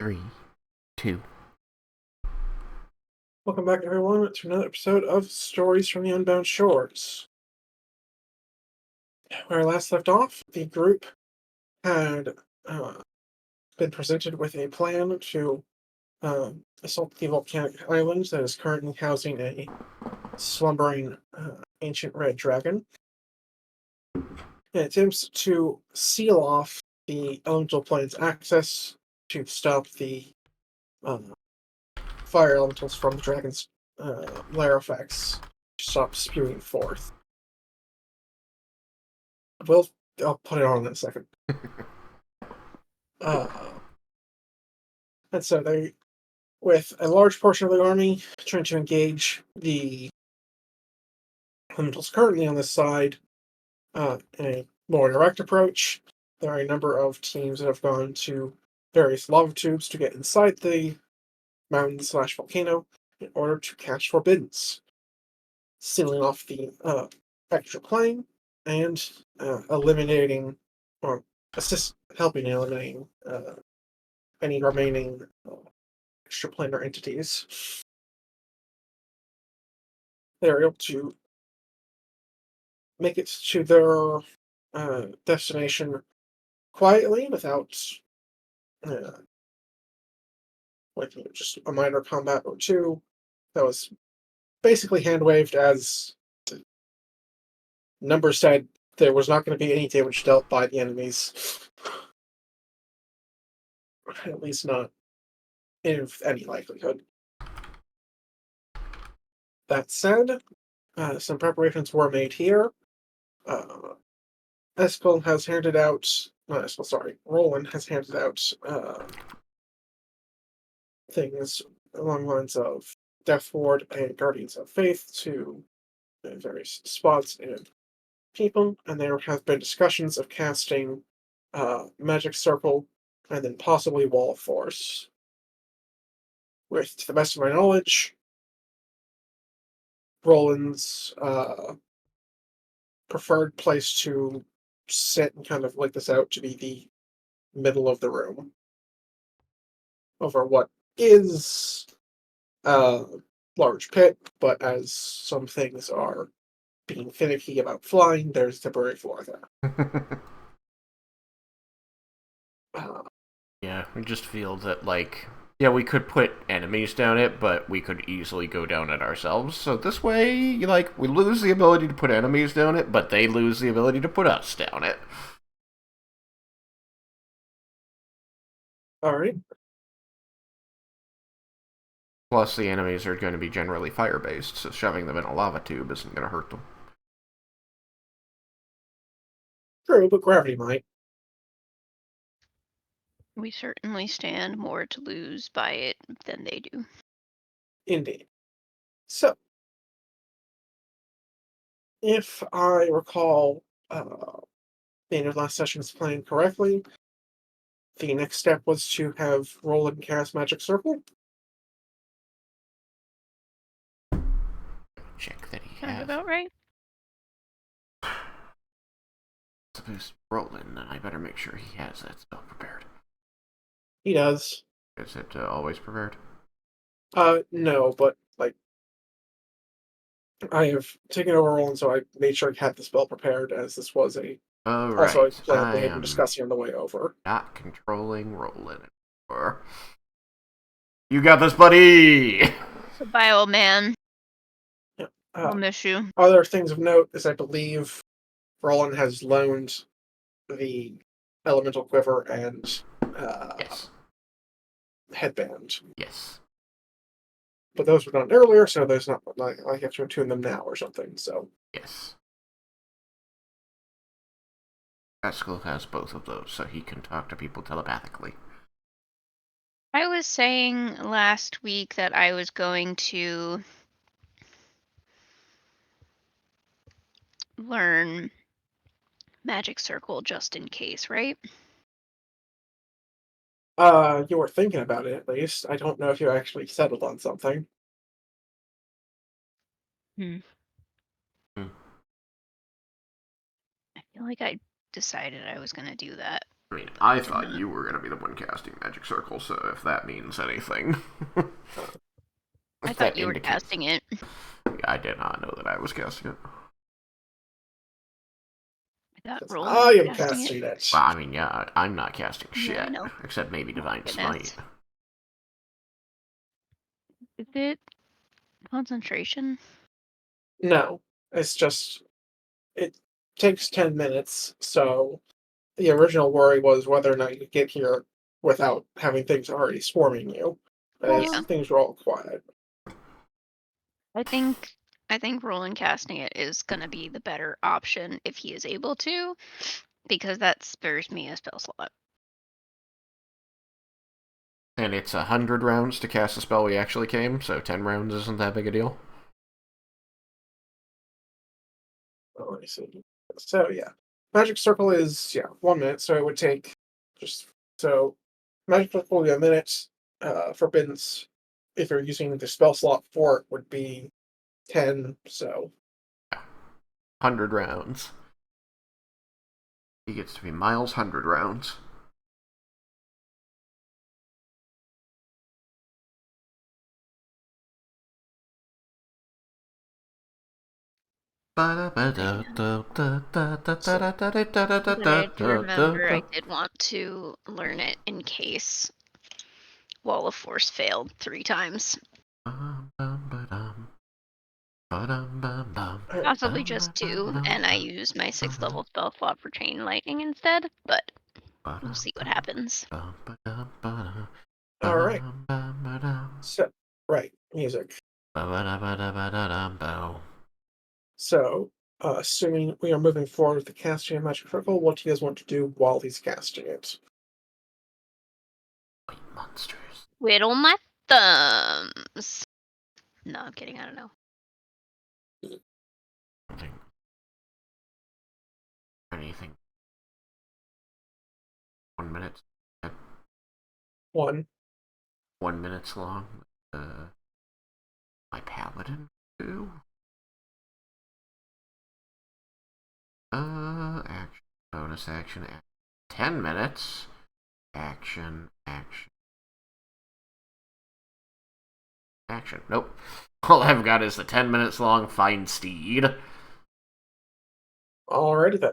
3, 2. Welcome back, everyone, to another episode of Stories from the Unbound Shores. Where I last left off, the group had been presented with a plan to assault the volcanic island that is currently housing a slumbering ancient red dragon. It attempts to seal off the elemental plane's access to stop the fire elementals from the dragon's lair effects to stop spewing forth. I'll put it on in a second. And so they, with a large portion of the army trying to engage the elementals currently on this side in a more direct approach, there are a number of teams that have gone to various lava tubes to get inside the mountain/volcano in order to catch forbiddance, sealing off the extra plane and eliminating or helping eliminating any remaining extraplanar entities. They're able to make it to their destination quietly without uh, just a minor combat or two. That was basically hand waved as numbers said there was not going to be any damage dealt by the enemies. At least not in any likelihood. That said, some preparations were made here. Eskel has handed out. Roland has handed out things along the lines of Death Ward and Guardians of Faith to various spots and people, and there have been discussions of casting Magic Circle and then possibly Wall of Force. With, to the best of my knowledge, Roland's preferred place to sit and kind of lay this out to be the middle of the room over what is a large pit, but as some things are being finicky about flying, there's a temporary floor there. Yeah, we just feel that, yeah, we could put enemies down it, but we could easily go down it ourselves. So this way, we lose the ability to put enemies down it, but they lose the ability to put us down it. Alright. Plus, the enemies are going to be generally fire-based, so shoving them in a lava tube isn't going to hurt them. True, but gravity might. We certainly stand more to lose by it than they do. Indeed. So, if I recall the end of last session's plan correctly, the next step was to have Roland cast Magic Circle. Check that he Sound has. about right? Supposed to roll in, then I better make sure he has that spell prepared. He does. Is it always prepared? No, but, I have taken over Roland, so I made sure I had the spell prepared, as this was also a plan we had been discussing on the way over. Not controlling Roland anymore. You got this, buddy! Goodbye, old man. Yeah. I'll miss you. Other things of note is I believe Roland has loaned the elemental quiver and yes. headband. Yes. But those were done earlier, so there's not like I have to attune them now or something. So yes. Pascal has both of those, so he can talk to people telepathically. I was saying last week that I was going to learn Magic Circle just in case, right? you were thinking about it at least. I don't know if you actually settled on something. I feel like I decided I was going to do that. I mean, I thought you were going to be the one casting Magic Circle, so if that means anything. I if thought that you were indicates. casting it. I did not know that I was casting it. I thought Because Roland I was am casting casting it. it. Well, I mean, yeah, I'm not casting Yeah, I shit, know. except maybe Divine Goodness. Smite. Is it concentration? No, it's just it takes 10 minutes. So the original worry was whether or not you could get here without having things already swarming you, as Yeah. things were all quiet. I think Roland casting it is gonna be the better option if he is able to, because that spares me a spell slot. And it's 100 rounds to cast a spell we actually came, so 10 rounds isn't that big a deal. Oh, let me see. So yeah, magic circle is 1 minute. So it would take just so magic circle will be a minute. Forbiddance, if you're using the spell slot for it, would be 10. So 100 rounds. He gets to be Miles 100 rounds. But I do remember I did want to learn it in case Wall of Force failed 3 times. Possibly just 2, and I use my 6th level spell slot for Chain Lightning instead, but we'll see what happens. all right. So right, music. So, assuming we are moving forward with the casting of Magic Circle, what do you guys want to do while he's casting it? Monsters. Whittle my thumbs. No, I'm kidding. I don't know. Anything. 1 minute. 1. 1 minute's long. My paladin too. Action, bonus action, 10 minutes. Action. Nope. All I've got is the 10 minutes long Find Steed. Alrighty then.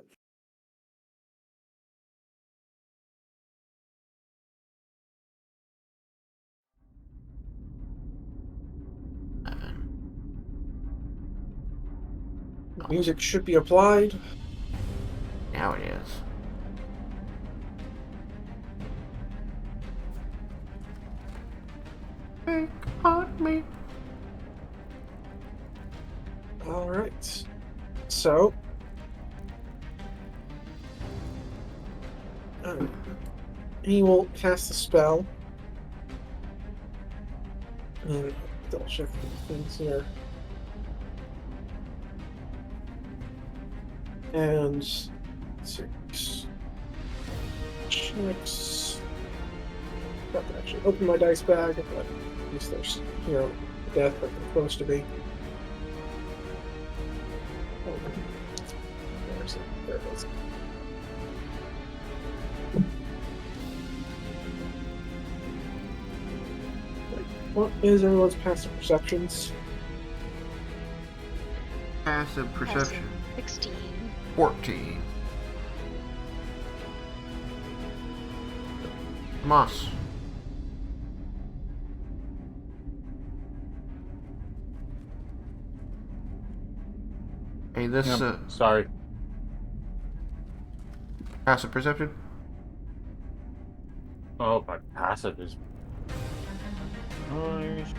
Music should be applied. Now it is. Think on me. Alright. So. He will cast the spell. And double check the things here. And 6 checks. Not to actually open my dice bag, but at least there's, death like they're supposed to be. Oh, there's it. There it is. What is everyone's passive perceptions? Passive perception. 16. 14. Moss. Hey, this Sorry. passive perception. Oh, my passive is. Nice.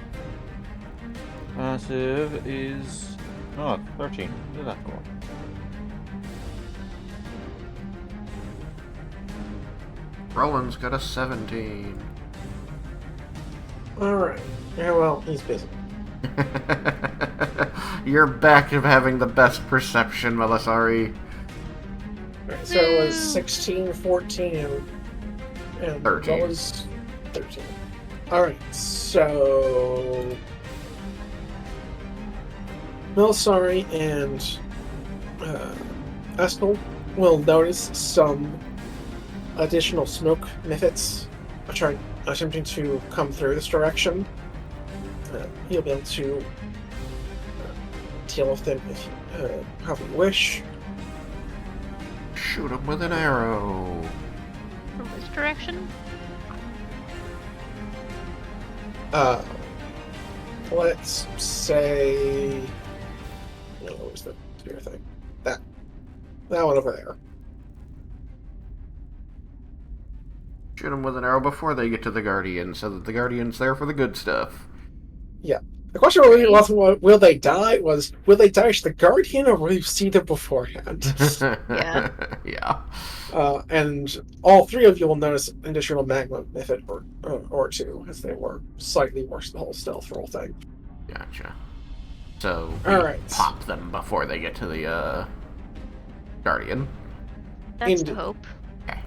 Passive is. Oh, 13. Where did that go? Roland's got a 17. Alright. Yeah, well, he's busy. You're back of having the best perception, Melisari. Alright, so it was 16, 14, and 13. what was 13? Alright, so Melisari and Eskel will notice some additional smoke mythics attempting to come through this direction. You'll be able to deal with them if however you wish. Shoot him with an arrow. From which direction? Let's say, what was the spear thing? That one over there. Shoot him with an arrow before they get to the Guardian, so that the Guardian's there for the good stuff. Yeah. The question really wasn't will they die, was will they die to the Guardian, or will you see them beforehand? Yeah. Yeah. And all three of you will notice an additional magma mythic or two, as they were slightly worse than the whole stealth roll thing. Gotcha. So we Alright. pop them before they get to the Guardian. That's Indeed. the hope. Okay.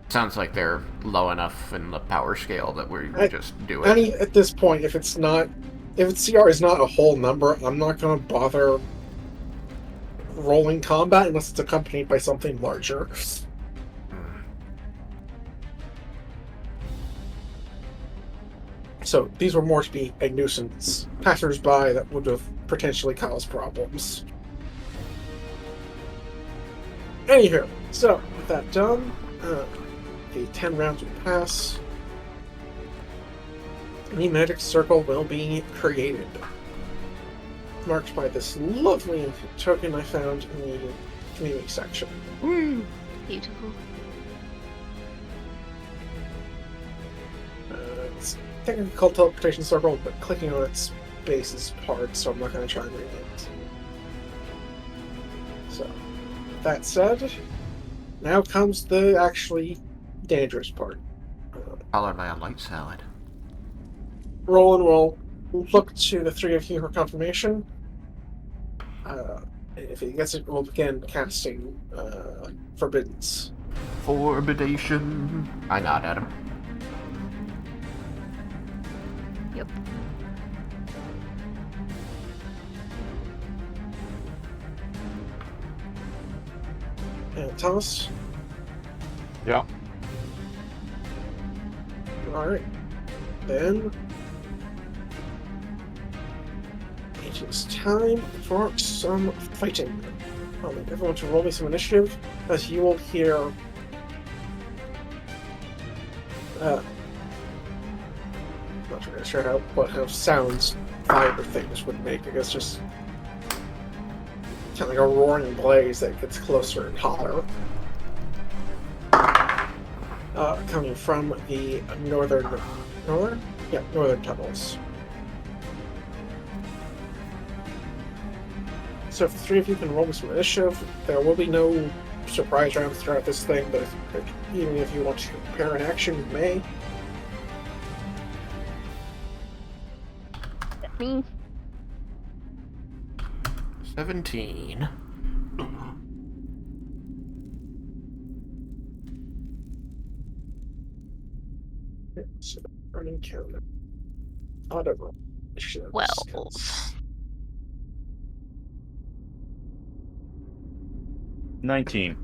Sounds like they're low enough in the power scale that we just do it. At this point, if its CR is not a whole number, I'm not going to bother rolling combat unless it's accompanied by something larger. So these were more to be a nuisance. Passers-by that would have potentially caused problems. Anywho, so with that done, the 10 rounds will pass. The magic circle will be created, marked by this lovely token I found in the community section. Beautiful. It's technically called teleportation circle, but clicking on its base is hard, so I'm not going to try and rename it. So, that said, now comes the actually dangerous part. Followed by a light salad. Roland will look to the three of you for confirmation. If he gets it, we'll begin casting Forbiddance. Forbidation. I nod at him. Yep. And Thomas? Yeah. Alright. Then it is time for some fighting. I'll need everyone to roll me some initiative, as you will hear not really sure what kind of sounds fire things would make. I guess just kind of like a roaring blaze that gets closer and hotter. Coming from the northern tunnels. So if the three of you can roll me some initiative, there will be no surprise rounds throughout this thing, but even if you want to prepare an action, you may. Me. 17. So, running counter. Auto roll. 12. 19.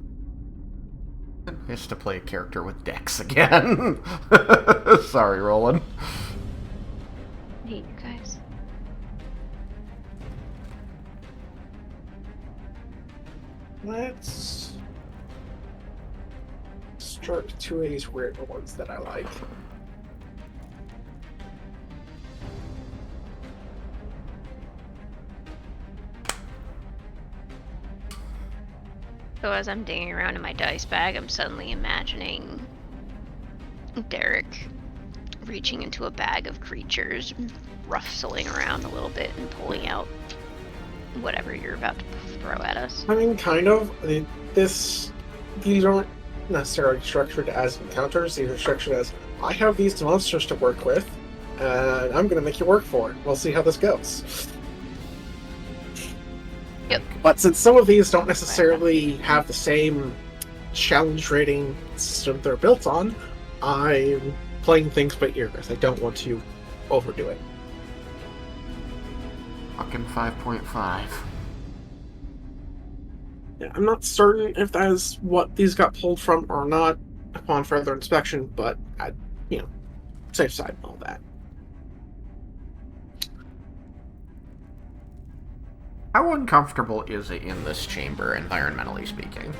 It's to play a character with Dex again. Sorry, Roland. I hate you guys. Let's start with two of these weird ones that I like. So as I'm digging around in my dice bag, I'm suddenly imagining Derek reaching into a bag of creatures, rustling around a little bit and pulling out whatever you're about to throw at us. I mean, kind of. I mean, these aren't necessarily structured as encounters. These are structured as, I have these monsters to work with, and I'm going to make you work for it. We'll see how this goes. Yep. But since some of these don't necessarily have the same challenge rating system they're built on, I'm playing things by ear because I don't want to overdo it. Fucking 5.5. Yeah, I'm not certain if that is what these got pulled from or not upon further inspection, but I, safe side and all that. How uncomfortable is it in this chamber, environmentally speaking?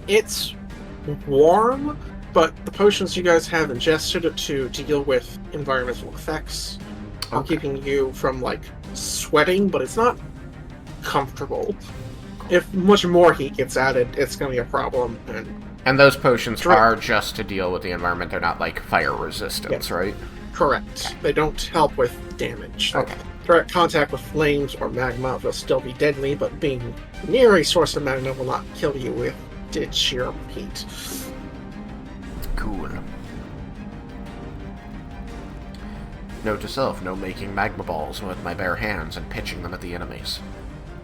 It's warm, but the potions you guys have ingested to deal with environmental effects are Okay. keeping you from, like, sweating, but it's not comfortable. If much more heat gets added, it's going to be a problem. And those potions Direct- are just to deal with the environment. They're not like fire resistance, right? Correct. They don't help with damage. Okay. Direct contact with flames or magma will still be deadly, but being near a source of magma will not kill you with its sheer heat. Cool. Note to self, no making magma balls with my bare hands and pitching them at the enemies.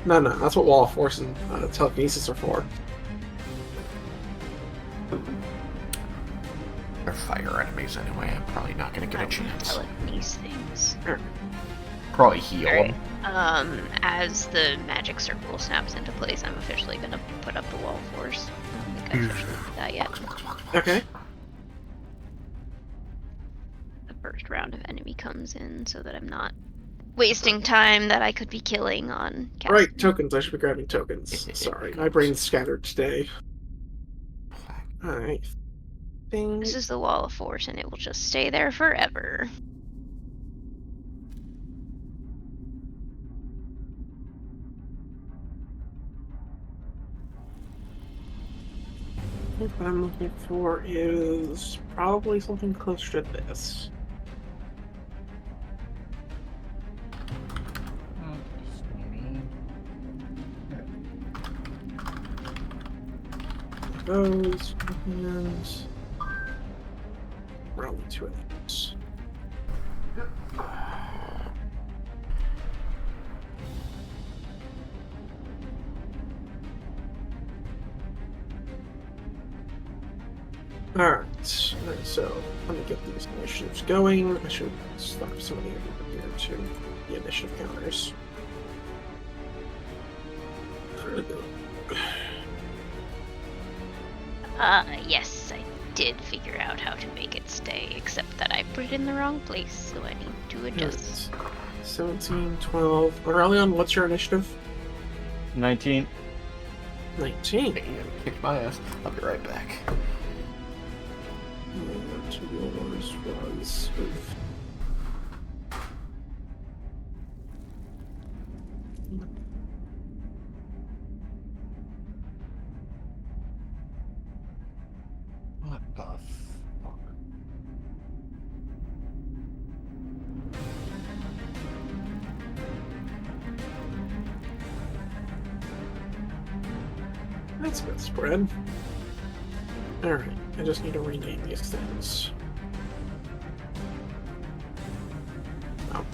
No, that's what Wall of Force and telekinesis are for. They're fire enemies anyway. I'm probably not going to get a chance. Telekinesis things. Probably heal Alright. them. As the magic circle snaps into place, I'm officially gonna put up the wall of force. I don't think I've officially did that yet. Okay. The first round of enemy comes in so that I'm not wasting time that I could be killing on casting. Right, tokens. I should be grabbing tokens. Sorry, my brain's scattered today. Alright. This is the wall of force and it will just stay there forever. What I'm looking for is probably something closer to this. Those and probably two of those. Alright, so let me get these initiatives going. I should stop somebody over here to the initiative counters. Yes, I did figure out how to make it stay, except that I put it in the wrong place, so I need to adjust. 17, 12. Aurelion, what's your initiative? 19. 19. Kick my ass. I'll be right back. What yours was. What the fuck? That's a good spread. Alright, I just need to rename these things. Oh.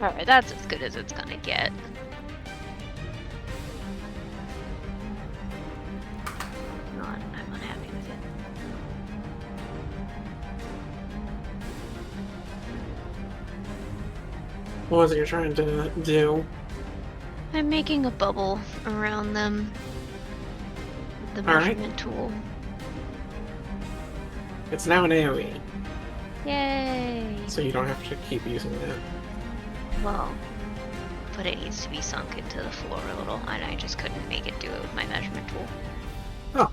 Alright, that's as good as it's gonna get. I'm unhappy with it. What was it you're trying to do? I'm making a bubble around them. The Alright. measurement tool. It's now an AoE, Yay! so you don't have to keep using that. Well, but it needs to be sunk into the floor a little, and I just couldn't make it do it with my measurement tool.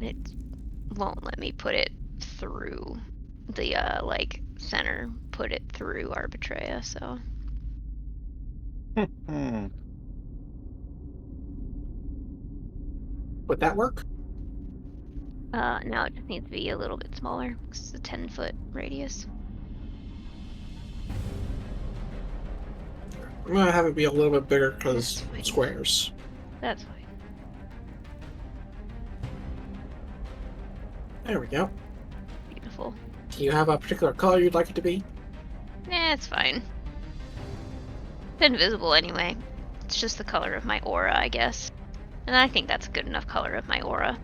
It won't let me put it through the center, put it through Arbitrea, so Would that work? now it just needs to be a little bit smaller. It's a 10-foot radius. I'm gonna have it be a little bit bigger because That's fine. squares. That's fine. There we go. Beautiful. Do you have a particular color you'd like it to be? It's fine. Invisible anyway. It's just the color of my aura, I guess. And I think that's a good enough color of my aura.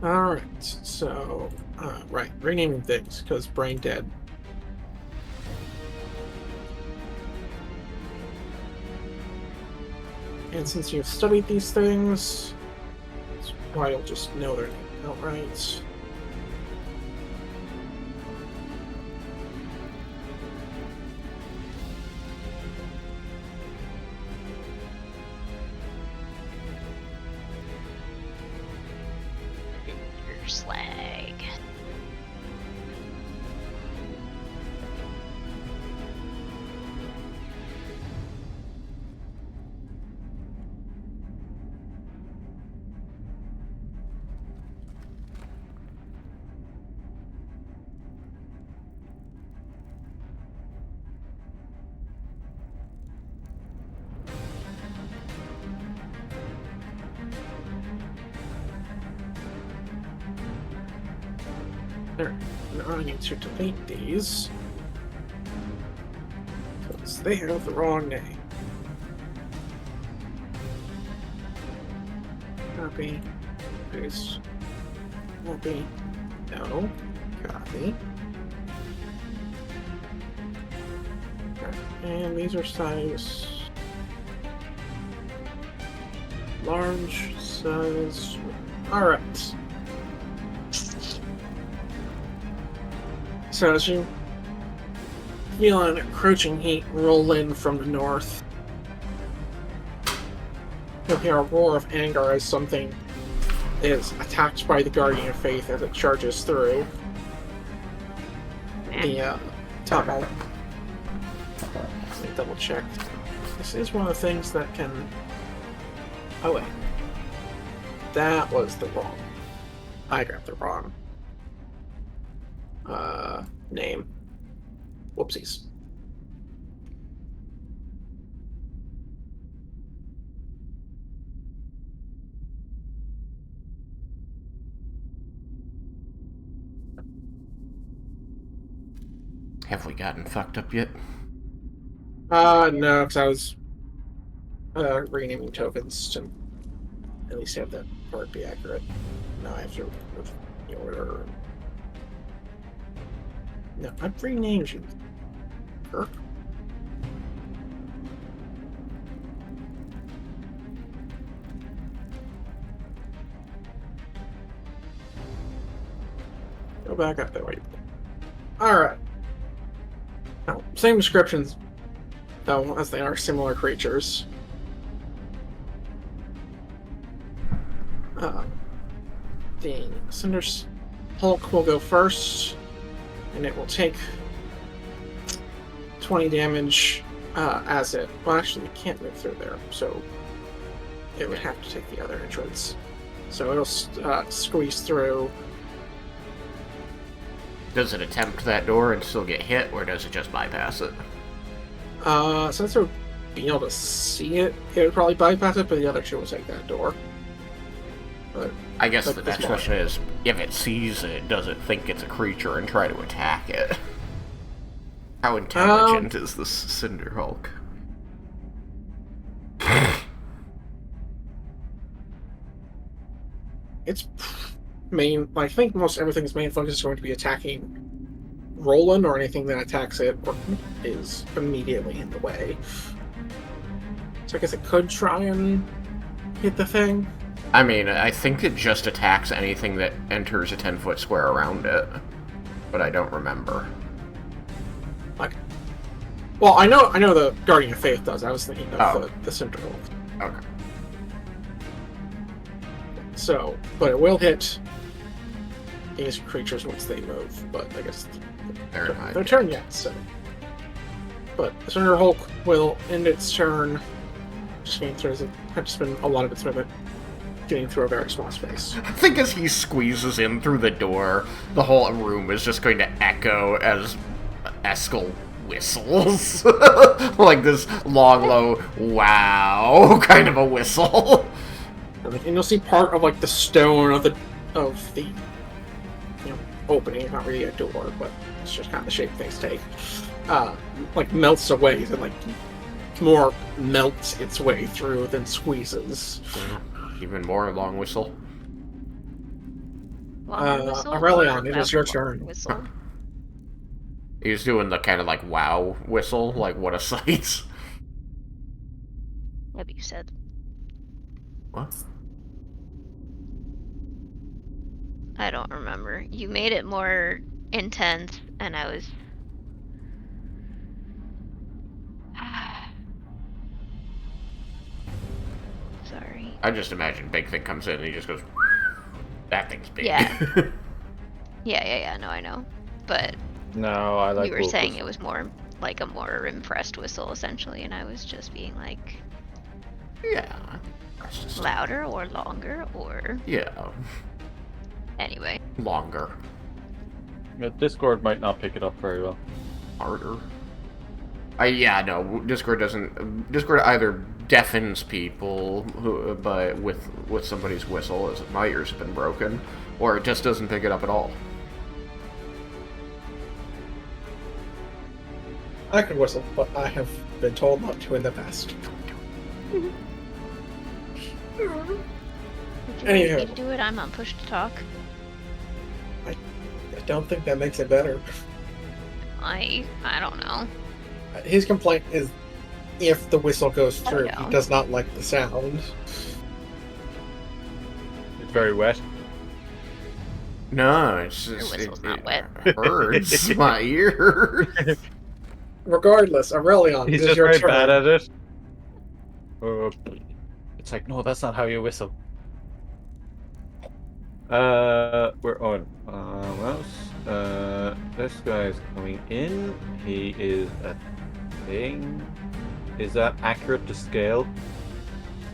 Alright, so, right, renaming things, because brain dead. And since you've studied these things, that's why you'll just know their name outright. Slag. There. Now I need to delete these. Because they have the wrong name. Copy. Paste. Copy. No. Copy. Okay. And these are size large, size. Alright. So as you feel an encroaching heat roll in from the north, you'll hear a roar of anger as something is attacked by the Guardian of Faith as it charges through the tunnel. Let me double check. This is one of the things that can... Oh wait. That was the wrong... I got the wrong name. Whoopsies. Have we gotten fucked up yet? No, because I was renaming tokens to at least have that part be accurate. Now I have to remove the order. No, I've renamed you. Kirk. Go back up that way. Alright. Now, same descriptions, though, as they are similar creatures. The Cinder's Hulk will go first, and it will take 20 damage as it... Well, actually, it can't move through there, so it would have to take the other entrance. So it'll squeeze through. Does it attempt that door and still get hit, or does it just bypass it? Since it would be able to see it, it would probably bypass it, but the other two will take that door. But I guess like the this next one. question is, if it sees it, does it think it's a creature and try to attack it? How intelligent is this Cinder Hulk? Its main, I think most everything's main focus is going to be attacking Roland or anything that attacks it or is immediately in the way. So I guess it could try and hit the thing. I mean, I think it just attacks anything that enters a 10-foot square around it. But I don't remember. Like, well, I know the Guardian of Faith does. I was thinking of Oh. the Central. Okay. So, but it will hit these creatures once they move. But I guess They're don't not have their yet. turn yet. So, but the Cinder Hulk will end its turn. Just getting through. It had to spend a lot of its movement getting through a very small space. I think as he squeezes in through the door, the whole room is just going to echo as Eskel whistles. Like this long, low, wow kind of a whistle. And you'll see part of like the stone of the opening. It's not really a door, but it's just kind of the shape things take. Like melts away and like more melts its way through than squeezes. Even more long whistle. Longer whistle Aurelion, or it is your louder turn. whistle? He's doing the kind of like wow whistle, like what a sight. What you said. What? I don't remember. You made it more intense, and I was. Sorry. I just imagine Big Thing comes in and he just goes, that thing's big. Yeah. Yeah. No, I know. But No, I like you were saying vocals. it was more like a more impressed whistle, essentially, and I was just being like Yeah. That's just... louder or longer or Yeah. anyway. Longer. Yeah, Discord might not pick it up very well. Harder. Yeah, no, Discord doesn't. Discord either deafens people, but with somebody's whistle, as if my ears have been broken, or it just doesn't pick it up at all. I can whistle, but I have been told not to in the past. Would you Anywho. like me to do it? I'm on push to talk. I don't think that makes it better. I don't know. His complaint is if the whistle goes I through, know. he does not like the sound. It's very wet. No, it's Your just whistle's not wet. hurts my ears. Regardless, Aurelion, He's it is just your very turn. bad at it. It's like, no, that's not how you whistle. We're on. This guy's coming in. He is a thing. Is that accurate to scale?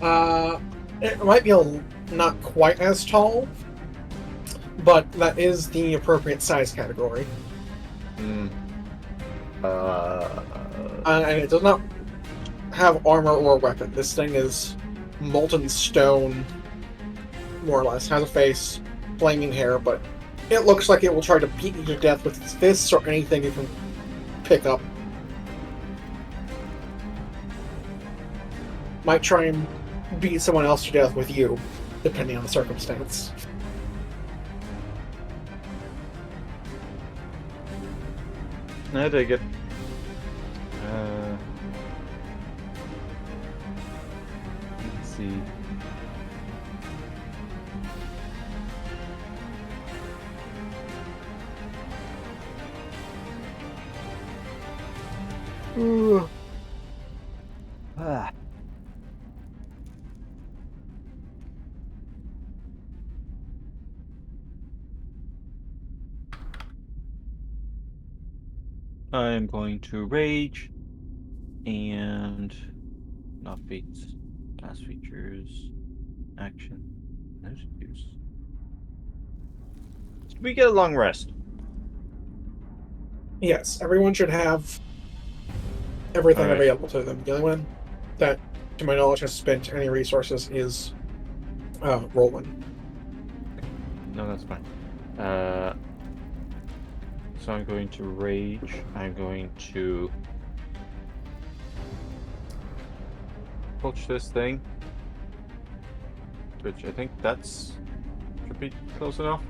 It might be not quite as tall, but that is the appropriate size category. Hmm. And it does not have armor or weapon. This thing is molten stone, more or less. Has a face, flaming hair, but it looks like it will try to beat you to death with its fists or anything it can pick up. Might try and beat someone else to death with you, depending on the circumstance. I dig it. Let's see. Ah. I'm going to rage and not feats, class features, action, use. We get a long rest. Yes, everyone should have everything Alright. available to them. The only one that, to my knowledge, has spent any resources is Roland. No, that's fine. So I'm going to rage. I'm going to approach this thing, which I think that's should be close enough.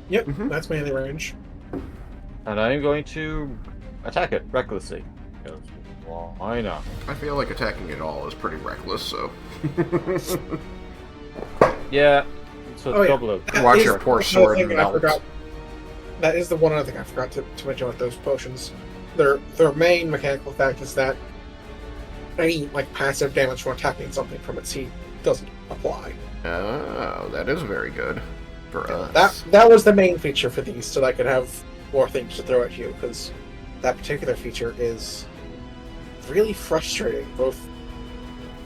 Yep, Mhm. that's mainly range. And I'm going to attack it recklessly. Because why not? I feel like attacking it all is pretty reckless, so. Yeah. So Oh, yeah. double it. That Watch is your poor another sword thing that I melt. forgot. That is the one other thing I forgot to mention with those potions. Their main mechanical effect is that any like passive damage from attacking something from its heat doesn't apply. Oh, that is very good for us. That was the main feature for these, so that I could have more things to throw at you, because that particular feature is really frustrating, both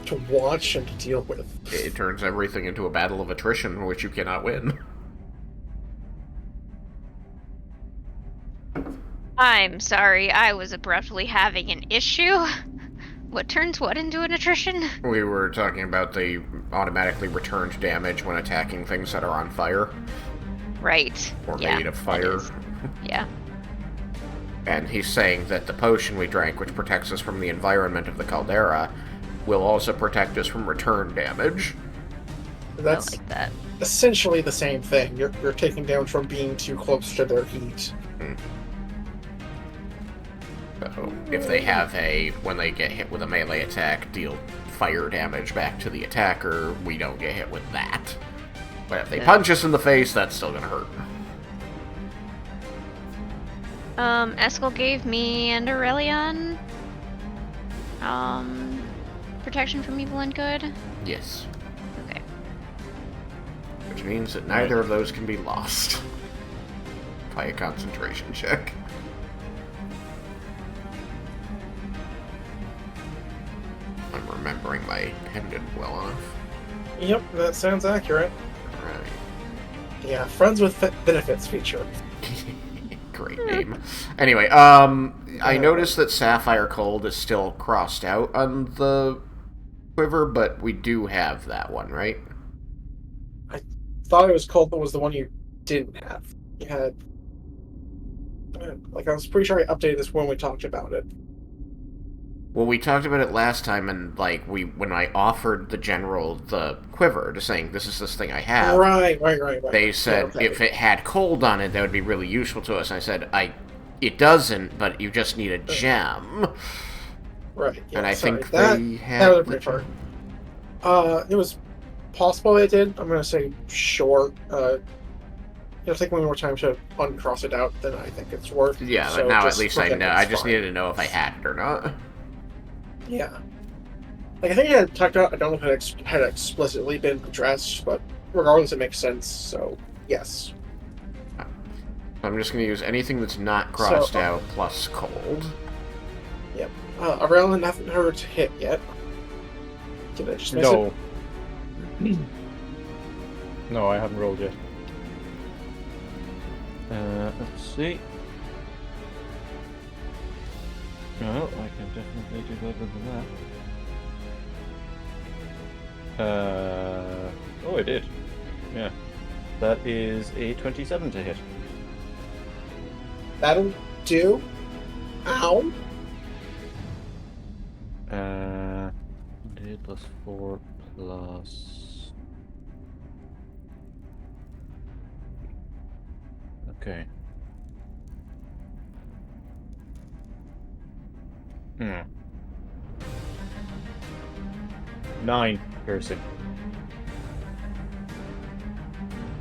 to watch and to deal with. It turns everything into a battle of attrition, which you cannot win. I'm sorry, I was abruptly having an issue. What turns what into an attrition? We were talking about the automatically returned damage when attacking things that are on fire. Right. or Yeah, made of that fire. is. Yeah. And he's saying that the potion we drank, which protects us from the environment of the caldera, will also protect us from return damage. That's I like that. essentially the same thing. You're taking damage from being too close to their heat. So if they have when they get hit with a melee attack, deal fire damage back to the attacker, we don't get hit with that. But if they punch us in the face, that's still gonna hurt. Eskel gave me and Aurelion protection from evil and good. Yes. Okay. Which means that neither of those can be lost by a concentration check. I'm remembering my pendant well enough. Yep, that sounds accurate. Right. Yeah, friends with benefits feature. Great name. Anyway, I noticed that Sapphire Cold is still crossed out on the quiver, but we do have that one, right? Thought it was Cold, but was the one you didn't have. You had... I was pretty sure I updated this when we talked about it. Well, we talked about it last time, and when I offered the general the quiver, to saying this is this thing I have, Right. they said if it had cold on it, that would be really useful to us. And I said, it doesn't, but you just need a gem. Right. Yeah, and I think that, they had. That was a pretty far. It was possible they did. I'm gonna say sure. It'll take me more time to uncross it out than I think it's worth. Yeah, so but now at just least I forget know. it's I just fine. needed to know if I had it or not. Yeah. I think I had talked about. I don't know if it had explicitly been addressed, but regardless, it makes sense. So yes. I'm just going to use anything that's not crossed out plus cold. Yep. Aurelion hasn't heard to hit yet. Did I just miss No. it? No, I haven't rolled yet. Let's see. No, I can definitely do better than that. Oh, I did. Yeah. That is a 27 to hit. That'll do. Ow. 8 plus 4 plus... Okay. 9 piercing.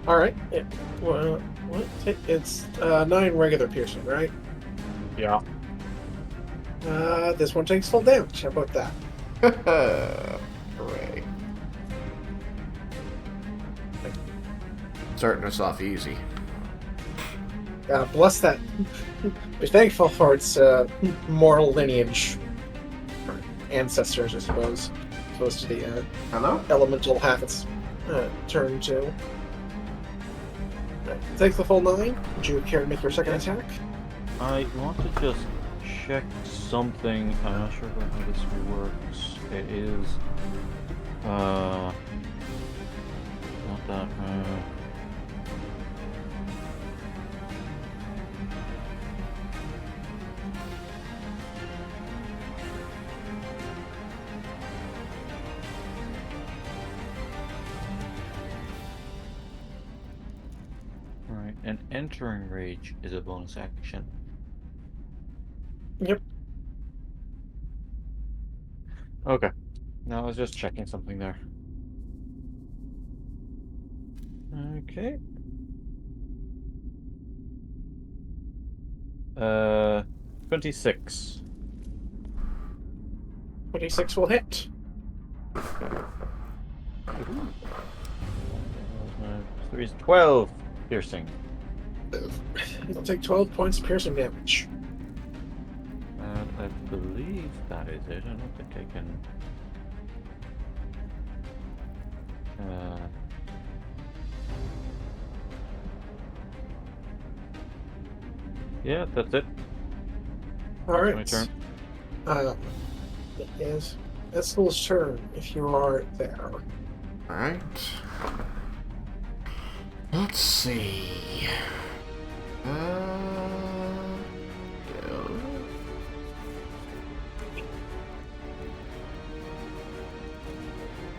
Alright. Yeah. Well, what? It's 9 regular piercing, right? Yeah. This one takes full damage. How about that? Hooray. Starting us off easy. Bless that. Be thankful for its moral lineage. Or ancestors, I suppose. Opposed to the Hello? elemental half its turn to. Right. Takes the full 9. Would you care to make your second attack? I want to just check something. I'm not sure about how this works. It is not that Right, and entering rage is a bonus action. Yep. Okay. No, I was just checking something there. Okay. 26. 26 will hit. 3 is 12 piercing. You'll take 12 points of piercing damage. And I believe that is it. I don't think I can. Yeah, that's it. Alright. My turn. It is Eskel's turn if you are there. Alright. Let's see. Yeah.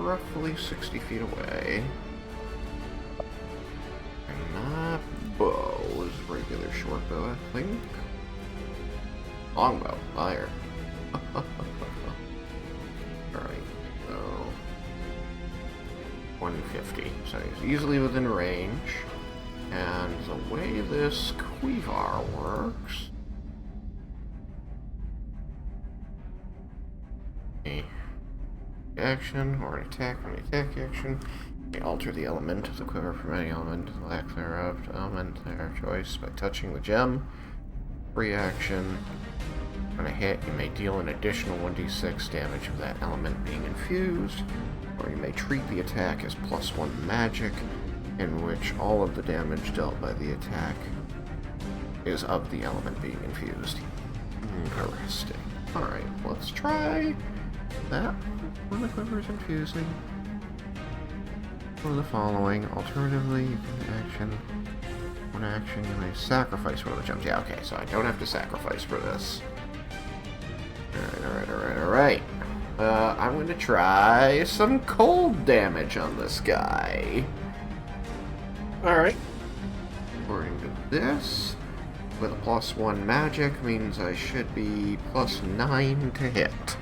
Roughly 60 feet away. And that bow is regular short bow, I think. Longbow, fire. Alright, so 150. So he's easily within range. And the way this Quivar works. Action or an attack or an attack action. May alter the element of the quiver from any element, the lack thereof, to element their choice by touching the gem. Free action. When a hit, you may deal an additional 1d6 damage of that element being infused, or you may treat the attack as +1 magic, in which all of the damage dealt by the attack is of the element being infused. Interesting. Alright, let's try that when the quiver is infusing. For the following, alternatively, you can action. One action, you may sacrifice one of the gems. Yeah, okay, so I don't have to sacrifice for this. Alright. I'm going to try some cold damage on this guy. Alright. According to this, with a +1 magic means I should be +9 to hit.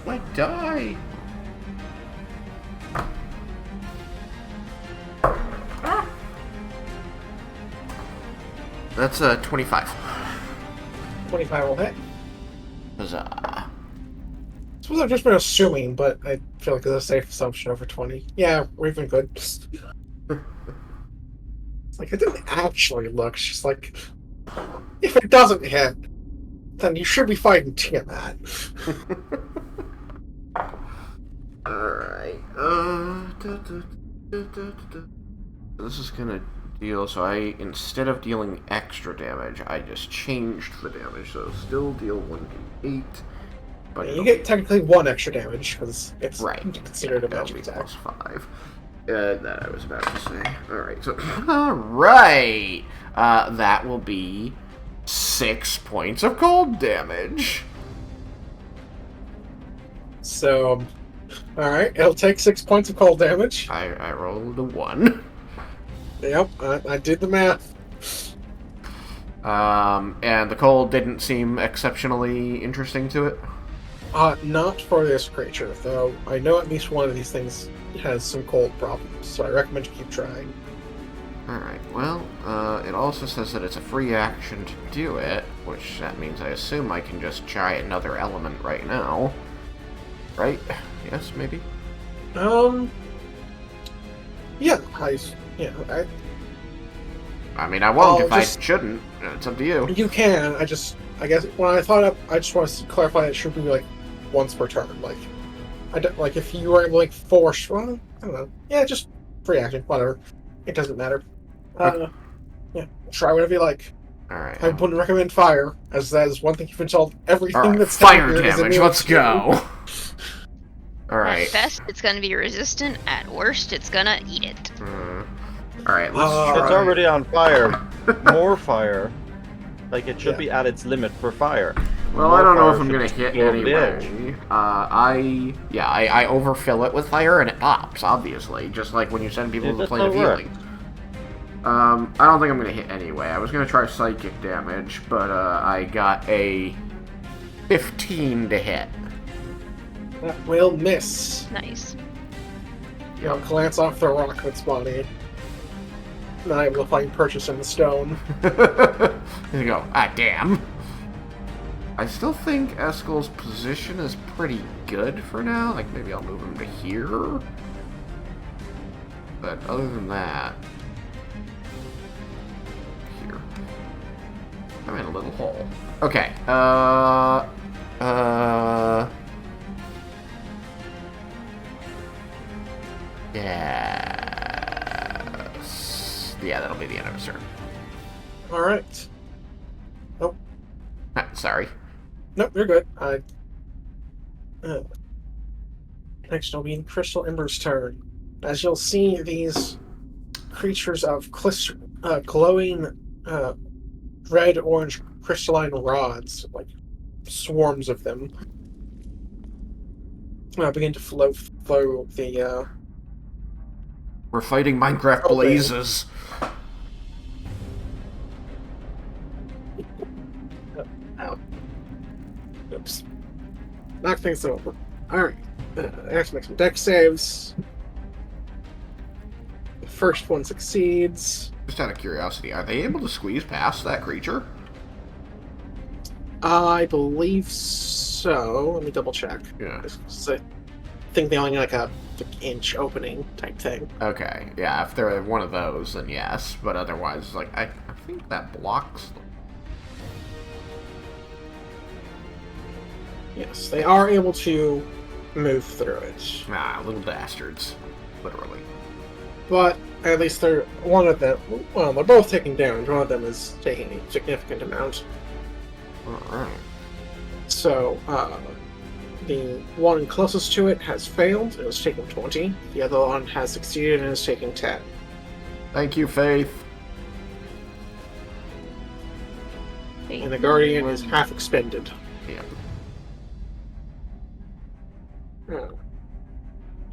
I die! That's 25. 25 will hit. Huzzah. Suppose I've just been assuming, but I feel like it's a safe assumption over 20. Yeah, we're even good. It's like, it didn't actually look. It's just like, if it doesn't hit, then you should be fighting Tiamat. Alright. This is gonna deal, so instead of dealing extra damage, I just changed the damage, so still deal 1d8. But You get technically 1 extra damage, because it's right. considered a That'll magic be attack. +5. That I was about to say. Alright, so, alright! That will be 6 points of cold damage. So, alright, it'll take 6 points of cold damage. I rolled a 1. Yep, I did the math. And the cold didn't seem exceptionally interesting to it? Not for this creature, though I know at least one of these things has some cold problems, so I recommend you keep trying. Alright, well, it also says that it's a free action to do it, which that means I assume I can just try another element right now. Right? Yes, maybe? Yeah, I mean, I won't if just- I shouldn't. It's up to you. you can. I guess when I thought up, I just want to clarify it should be like once per turn. Like, I don't like if you were like forced. Well, I don't know. Yeah, just free action, whatever. It doesn't matter. Yeah, try whatever you like. Alright. I wouldn't recommend fire, as that is one thing you've been told. Everything Alright, that's fire down here is damage, immune let's to. go! Alright. At best, it's gonna be resistant. At worst, it's gonna eat it. Alright, let's try. It's already on fire. More fire. Like, it should be at its limit for fire. Well, More I don't know fire if I'm should gonna just hit go over the edge. anyway. I overfill it with fire and it pops, obviously, just like when you send people Yeah, to the that's plane of how it works. healing. I don't think I'm gonna hit anyway. I was gonna try psychic damage, but I got a 15 to hit. That will miss. Nice. You'll glance off the rock that's body. Not able to find purchase in the stone. There you go. Ah, damn. I still think Eskel's position is pretty good for now. Like, maybe I'll move him to here. But other than that... Here. I'm in a little hole. Okay, yes. Yeah, that'll be the end of his turn. Alright. Sorry. Nope, you're good. Next will be Crystal Ember's turn. As you'll see, these creatures of glowing red-orange crystalline rods, like swarms of them, begin to flow the We're fighting Minecraft opening. blazes. Ow. Oops. Knock things over. Alright. I have to make some deck saves. The first one succeeds. Just out of curiosity, are they able to squeeze past that creature? I believe so. Let me double check. Yeah. I think they only need like a inch opening type thing. Okay, yeah, if they're one of those, then yes. But otherwise, like, I think that blocks them. Yes, they are able to move through it. Ah, little bastards. Literally. But at least they're one of them. Well, they're both taking damage. One of them is taking a significant amount. Alright. So, the one closest to it has failed. It was taking 20. The other one has succeeded and is taking 10. Thank you, Faith. And the Guardian is half expended. Yeah. Oh.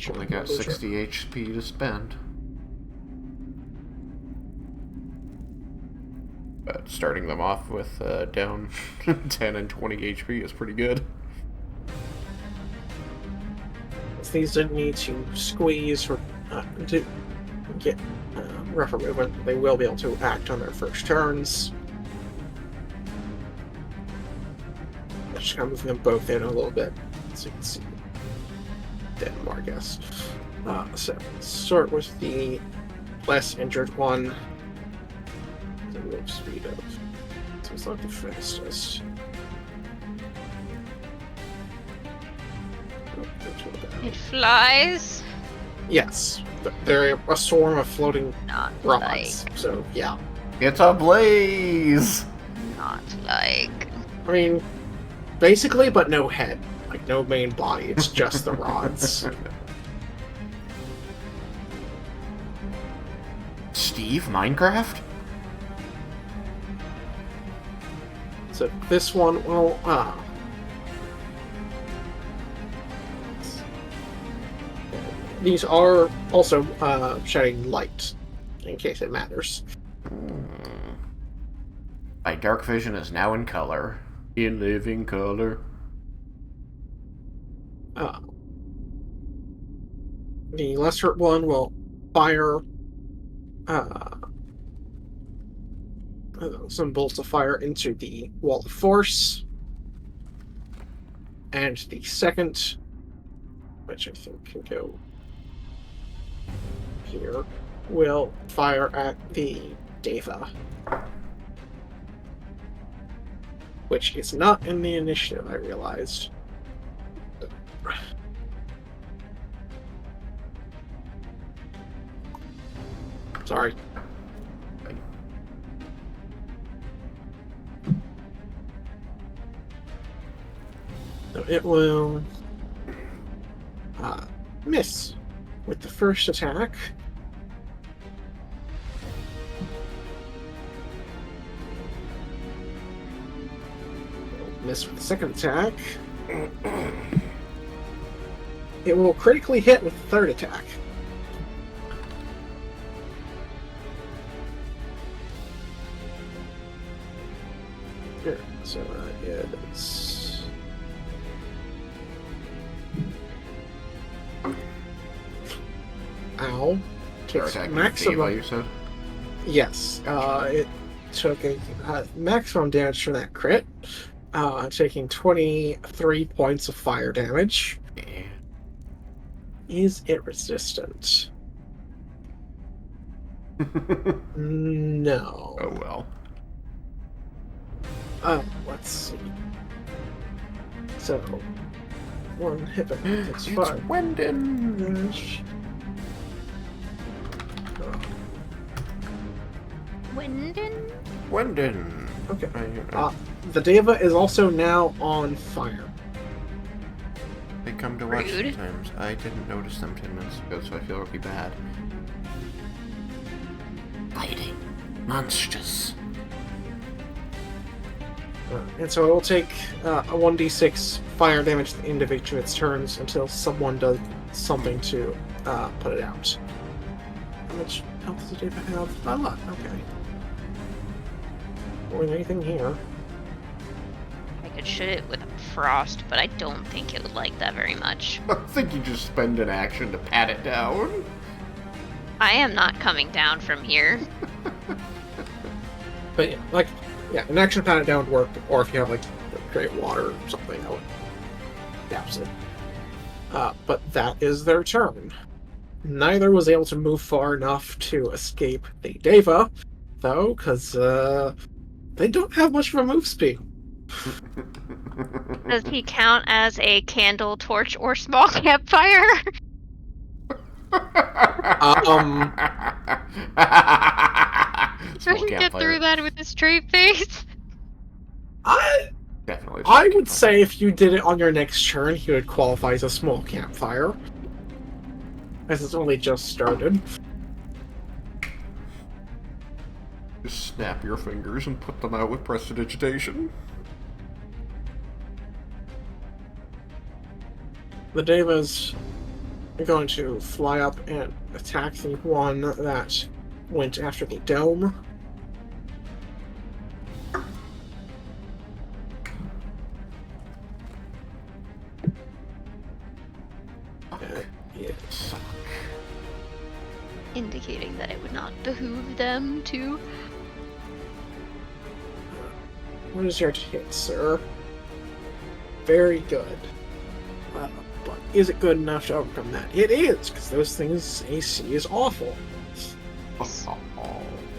Only got 60 HP to spend. But starting them off with down 10 and 20 HP is pretty good. These didn't need to squeeze or to get rougher movement. They will be able to act on their first turns. Just kind of moving them both in a little bit so you can see them more, I guess. So let's start with the less injured one. The move speed of. So it's not the fastest. It flies. Yes, they're a swarm of floating Not rods. like. So yeah, It's a blaze! Not like. I mean, basically, but no head, like no main body. It's just the rods. Steve, Minecraft? So this one will. These are also shedding light, in case it matters. My dark vision is now in color. In living color. The lesser one will fire some bolts of fire into the wall of force. And the second, which I think can go here, will fire at the Deva. Which is not in the initiative, I realized. Sorry. So it will miss with the first attack. It'll miss with the second attack. It will critically hit with the third attack. Here, so it is. Ow. Takes maximum. You said? Yes. It took a maximum damage from that crit. Taking 23 points of fire damage. Yeah. Is it resistant? No. Oh well. Let's see. So, one hit by takes It's 5 Wendon! damage. Winden? Wendon! Okay. The Deva is also now on fire. They come to watch Rude. sometimes. I didn't notice them 10 minutes ago, so I feel really bad. Fighting monsters. And so it will take a 1d6 fire damage at the end of each of its turns until someone does something to put it out. How much health does it have? Not a lot, okay. Or anything here. I could shoot it with frost, but I don't think it would like that very much. I think you just spend an action to pat it down. I am not coming down from here. But yeah, an action pat it down would work, or if you have create water or something, that would douse it. But that is their turn. Neither was able to move far enough to escape the Deva, though, because they don't have much of a move speed. Does he count as a candle, torch, or small campfire? Small Can get campfire. through that with a straight face. Definitely. a small I would campfire. say if you did it on your next turn, he would qualify as a small campfire. As it's only just started. Just snap your fingers and put them out with prestidigitation. The Devas are going to fly up and attack the one that went after the dome. Suck. Indicating that it would not behoove them to. What is your hit, sir? Very good. But is it good enough to overcome that? It is, because those things' AC is awful.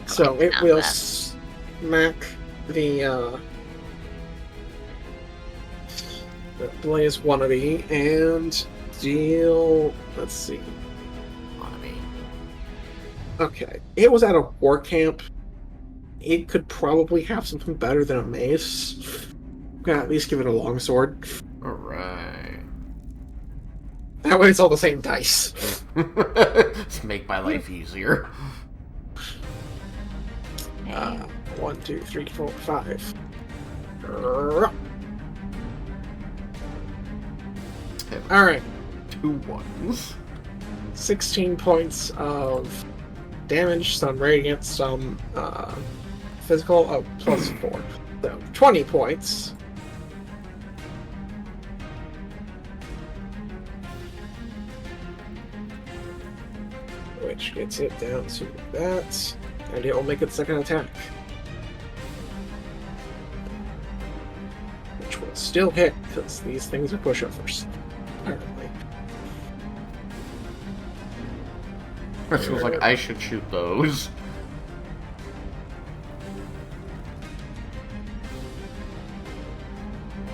So it Not will bad. smack the Blaze wannabe and deal. Let's see. Wannabe. Okay, it was at a war camp. It could probably have something better than a mace. Gonna at least give it a longsword. Alright. That way it's all the same dice. Let's make my life easier. 1, 2, 3, 4, 5. Alright, 2 ones. 16 points of damage, some radiant, some physical. Oh, plus 4. So 20 points. Which gets it down to that. And it will make its second attack. Which will still hit, because these things are pushovers. Apparently. It feels like I should shoot those.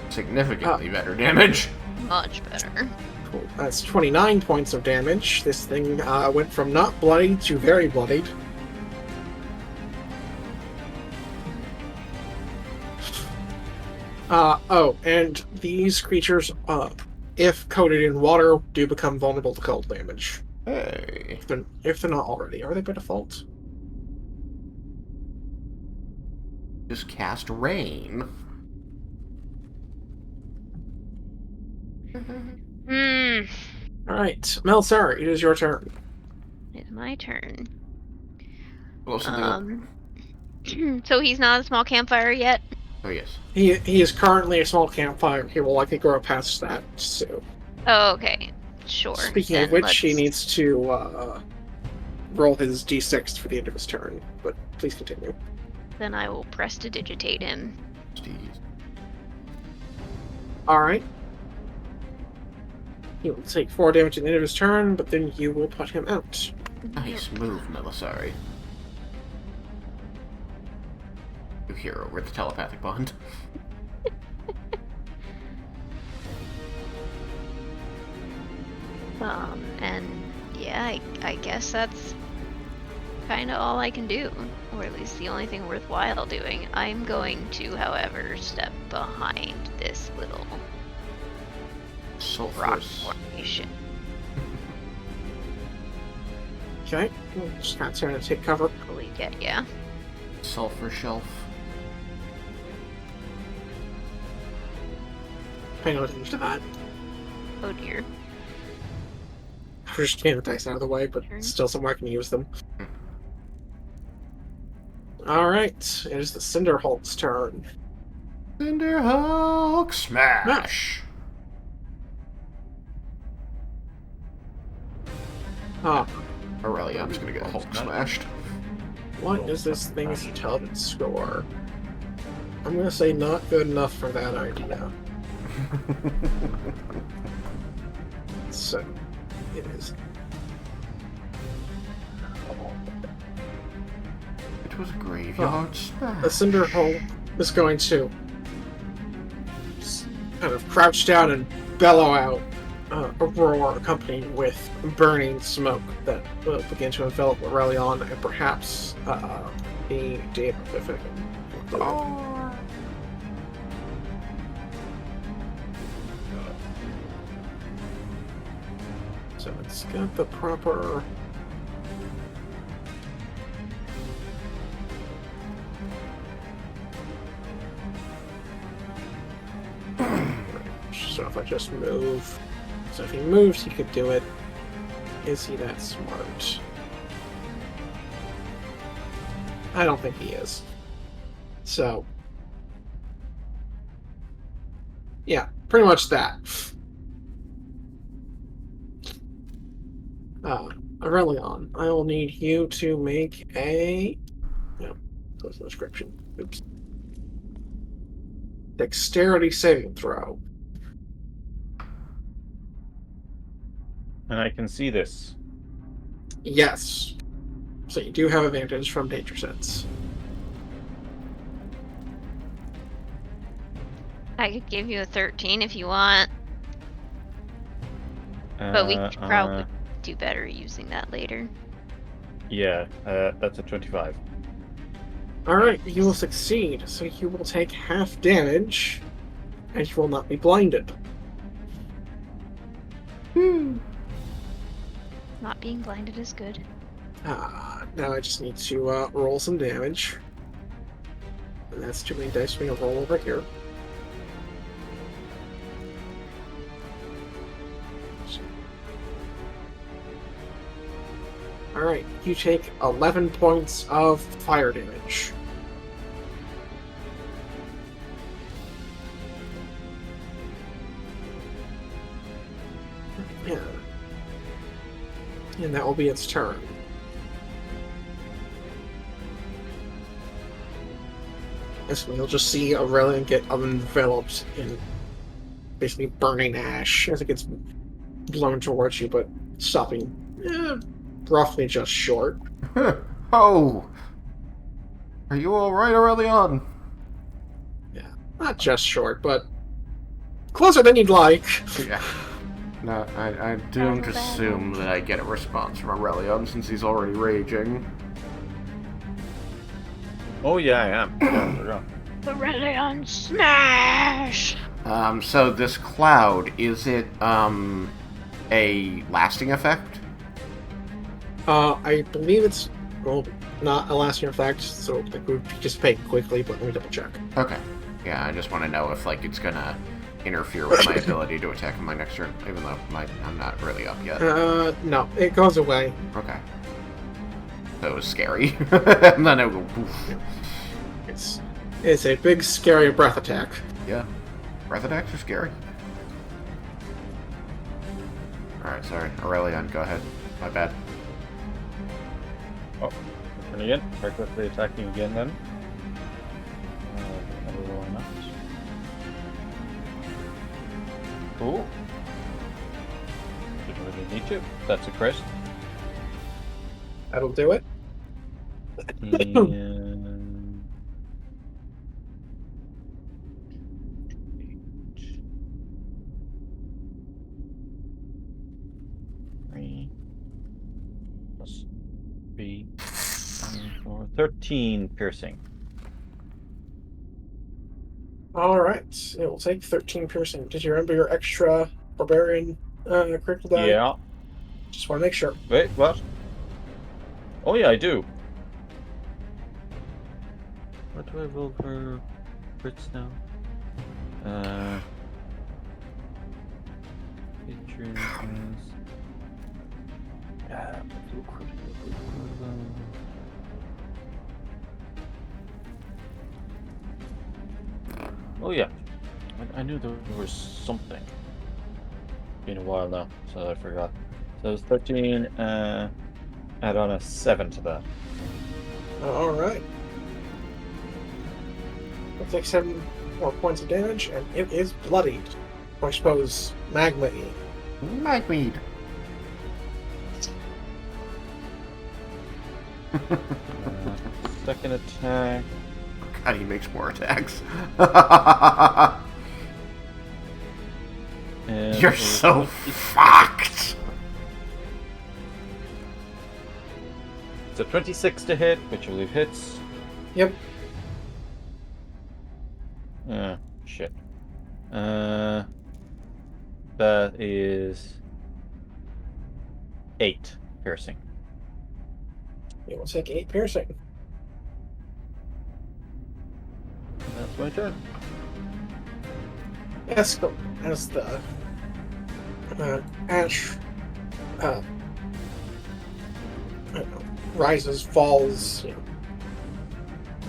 Significantly better damage. Much better. Cool. That's 29 points of damage. This thing went from not bloodied to very bloodied. Oh, and these creatures, if coated in water, do become vulnerable to cold damage. Hey. If they're not already. Are they by default? Just cast rain. Alright, Melsar, it is your turn. It's my turn. Close to So he's not a small campfire yet? Oh, yes. He is currently a small campfire. He will likely grow past that soon. Oh, okay. Sure. Speaking Then of which, he let's- needs to roll his d6 for the end of his turn. But please continue. Then I will prestidigitate him. Jeez. Alright. He will take 4 damage at the end of his turn, but then you will put him out. Nice move, Melisari. You hero with the telepathic bond. And yeah, I guess that's kind of all I can do, or at least the only thing worthwhile doing. I'm going to, however, step behind this little rock Sulfurous. formation. Okay, just kind of trying to take cover. Totally get ya. Sulfur shelf. Pay no attention to that. Oh dear. We're just getting the dice out of the way, but Turn. still somewhere I can use them. Alright, it is the Cinder Hulk's turn. Cinder Hulk smash. Ah, Aurelion's gonna get Hulk smashed. what is this thing's intelligence score? I'm gonna say not good enough for that idea. So, it is. It was a graveyard The smash. Cinder Hulk is going to kind of crouch down and bellow out a roar accompanied with burning smoke that will begin to envelop Aurelion and perhaps be damaged if it can. Oh. So it's got the proper. So if I just move. So if he moves, he could do it. Is he that smart? I don't think he is. So. Yeah, pretty much that. Aurelion, I will need you to make a. No, close the description. Oops. Dexterity saving throw. And I can see this. Yes. So you do have advantage from danger sense. I could give you a 13 if you want, but we could probably do better using that later. Yeah, that's a 25. Alright, you will succeed, so you will take half damage, and you will not be blinded. Not being blinded is good. Now I just need to roll some damage. And that's too many dice for me to roll over here. Alright, you take 11 points of fire damage. Yeah. And that will be its turn. And so you'll just see Aurelion get enveloped in basically burning ash as it gets blown towards you, but stopping roughly just short. Oh! Are you alright, Aurelion? Yeah, not just short, but closer than you'd like. Yeah. No, I don't assume that I get a response from Aurelion since he's already raging. Oh yeah, I am. Yeah. Aurelion smash! So this cloud, is it, a lasting effect? I believe it's, well, not a lasting effect, so it would dissipate quickly, but let me double check. Okay. Yeah, I just want to know if, like, it's gonna interfere with my ability to attack on my next turn, even though I'm not really up yet. No, it goes away. Okay. That was scary. And then it will poof. It's a big, scary breath attack. Yeah. Breath attacks are scary. Alright, sorry. Aurelion, go ahead. My bad. Oh, turn again. Very quickly attacking again then. Another roll on that. Cool. Didn't really need to. That's a crit. That'll do it. And... 3 plus 3, 4, 13 piercing. Alright, it will take 13 piercing. Did you remember your extra barbarian critical die? Yeah. Just want to make sure. Wait, what? Oh yeah, I do. What do I roll for crits now? Featuring as do critical. Oh yeah, I knew there was something. Been a while now, so I forgot. So it was 13. Add on a 7 to that. All right. We'll take 7 more points of damage, and it is bloodied. I suppose magma. Magmead. Second attack. God, he makes more attacks. And You're so fucked. It's a 26 to hit, which I believe hits. Yep. Shit. That is 8 piercing. It will take 8 piercing. That's my turn. As the ash I don't know, rises, falls,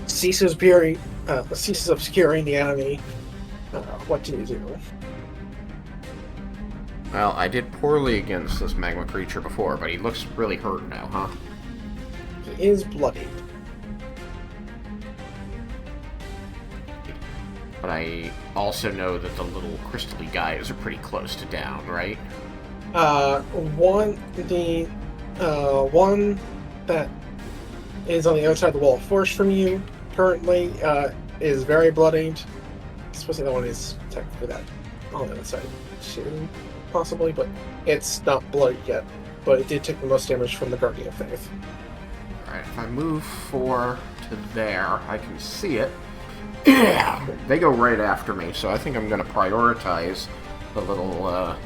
ceases obscuring the enemy. What do you do? Well, I did poorly against this magma creature before, but he looks really hurt now, huh? He is bloodied. But I also know that the little crystally guys are pretty close to down, right? One that is on the other side of the wall of force from you currently is very bloodied. I suppose the other one is technically that on the other side too, possibly, but it's not bloodied yet. But it did take the most damage from the Guardian of Faith. Alright, if I move 4 to there, I can see it. They go right after me, so I think I'm going to prioritize the little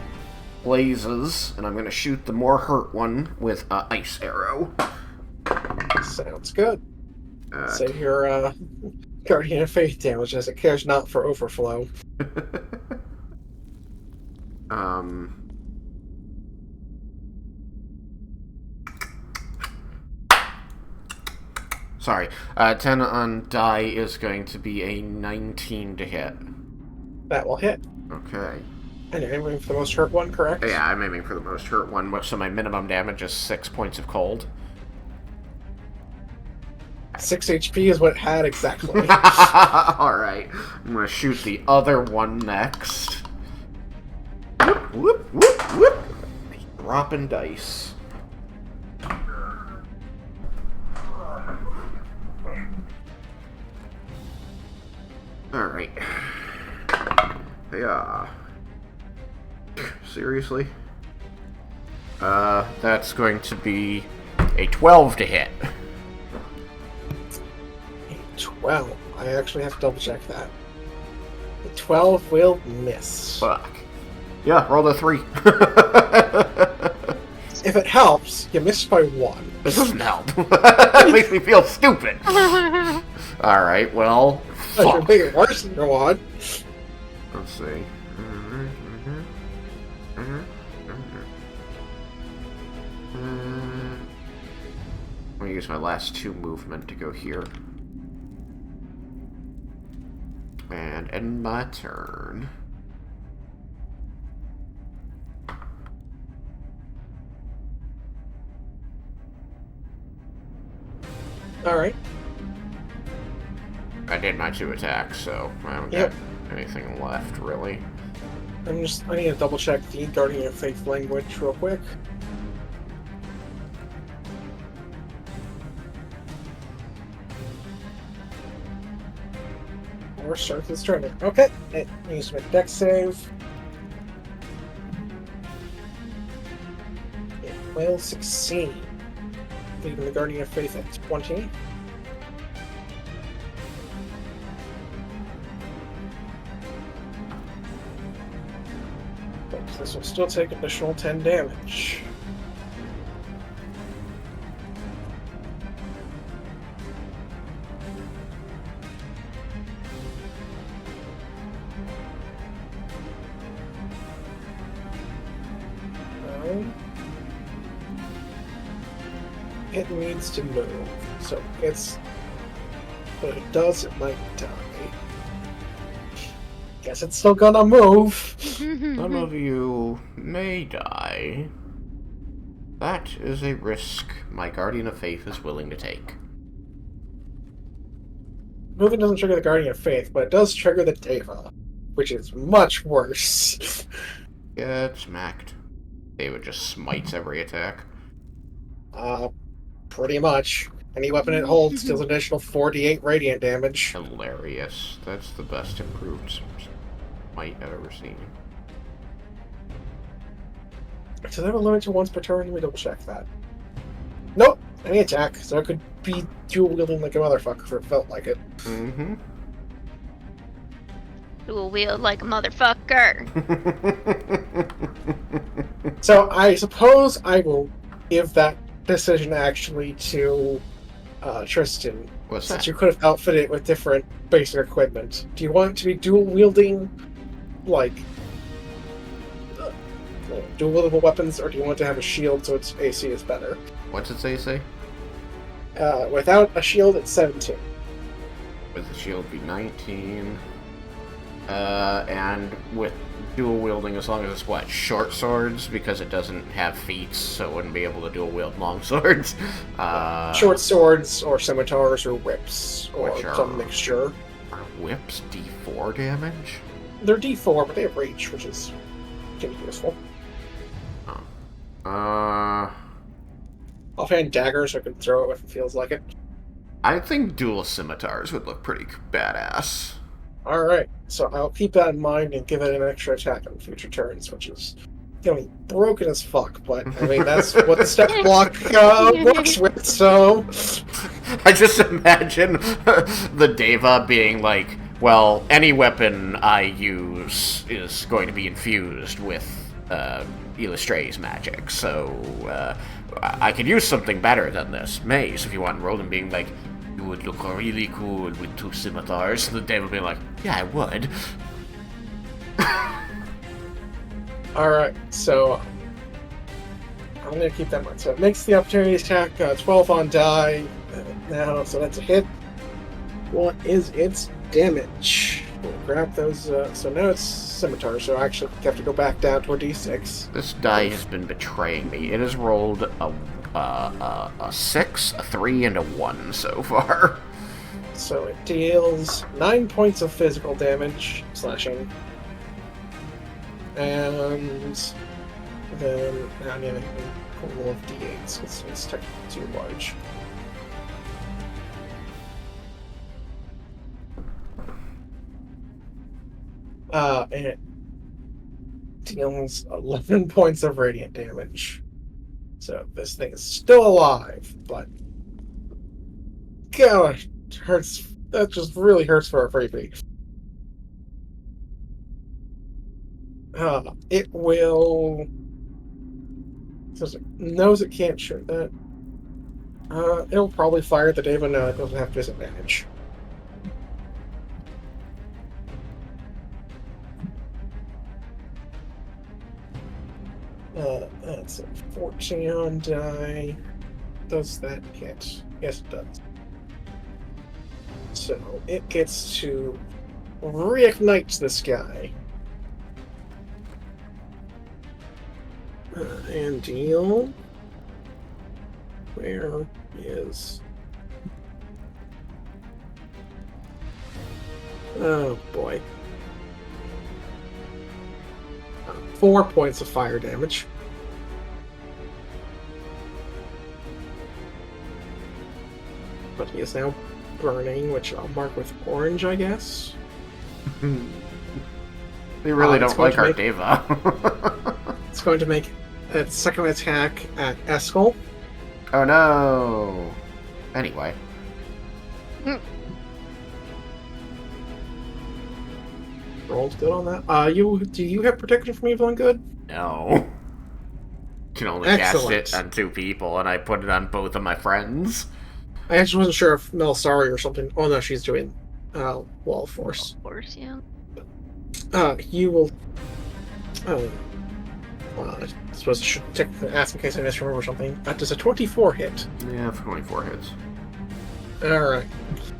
blazes, and I'm going to shoot the more hurt one with an ice arrow. Sounds good. Save your Guardian of Faith damage, as it cares not for overflow. Sorry. 10 on die is going to be a 19 to hit. That will hit. Okay. And you're aiming for the most hurt one, correct? Yeah, I'm aiming for the most hurt one, so my minimum damage is 6 points of cold. 6 HP is what it had exactly. Alright. I'm gonna shoot the other one next. Whoop, whoop, whoop, whoop. Dropping dice. Alright. Yeah. Seriously? That's going to be a 12 to hit. 12. I actually have to double check that. The 12 will miss. Fuck. Yeah, roll the 3. If it helps, you missed by 1. This doesn't help. It makes me feel stupid. Alright, well, I should fuck. make it worse than your 1. Let's see. I'm gonna use my last 2 movement to go here. And end my turn. Alright. I did my 2 attacks, so I don't Yep. got anything left, really. I need to double check the Guardian of Faith language real quick. Or start this turn. Okay, it needs to make a dex save. It will succeed, leaving the Guardian of Faith at 20. But this will still take additional 10 damage. It needs to move, so it's. But it does, it might die. Guess it's still gonna move. Some of you may die. That is a risk my Guardian of Faith is willing to take. Moving doesn't trigger the Guardian of Faith, but it does trigger the Deva, which is much worse. Get smacked. David just smites every attack. Pretty much. Any weapon it holds deals an additional 48 radiant damage. Hilarious. That's the best improved smite I've ever seen. Does that have a limit to once per turn? Let me double check that. Nope! Any attack, so it could be dual wielding like a motherfucker if it felt like it. Mm-hmm. Dual wield like a motherfucker. So I suppose I will give that decision actually to Tristan. What's Since that? you could have outfitted it with different basic equipment. Do you want it to be dual wielding, like dual wieldable weapons, or do you want to have a shield so its AC is better? What's its AC? Without a shield, it's 17. With the shield be 19. And with dual wielding, as long as it's what? Short swords, because it doesn't have feet, so it wouldn't be able to dual wield long swords. Short swords, or scimitars, or whips, or Which are- some mixture. Are whips D4 damage? They're D4, but they have reach, which is can be useful. Offhand daggers, I could throw it if it feels like it. I think dual scimitars would look pretty badass. Alright, so I'll keep that in mind and give it an extra attack on future turns, which is gonna be broken as fuck, but I mean, that's what the step block works with, so. I just imagine the Deva being like, well, any weapon I use is going to be infused with Illustre's magic, so I could use something better than this. Maze, if you want, Roland being like, you would look really cool with 2 scimitars. The Deva being like, yeah, I would. Alright, so I'm gonna keep that in mind. So it makes the opportunity attack 12 on die now, so that's a hit. What is its damage? We'll grab those. So now it's scimitar, so I actually have to go back down to a d6. This die has been betraying me. It has rolled a 6, a 3, and a 1 so far. So it deals 9 points of physical damage, slashing. And then I need a roll of d8s because it's technically too large. And it deals 11 points of radiant damage. So this thing is still alive, but gosh, it hurts. That just really hurts for a freebie. It will. Says it knows it can't shoot that. It'll probably fire the Deva. No, it doesn't have disadvantage. That's a 14 on die. Does that hit? Yes, it does. So it gets to reignite this guy. And deal. Where is. Oh boy. 4 points of fire damage. But he is now burning, which I'll mark with orange, I guess. They really It's don't going like to our make- Deva. It's going to make its second attack at Eskel. Oh no. Anyway. rolled good on that. Do you have protection from evil and good? No. Can only cast it Excellent. on 2 people, and I put it on both of my friends. I actually wasn't sure if Melisari or something. Oh no, she's doing wall of force. Of course, yeah. You will. I suppose I should ask in case I misremember something. Does a 24 hit? Yeah, 24 hits. Alright.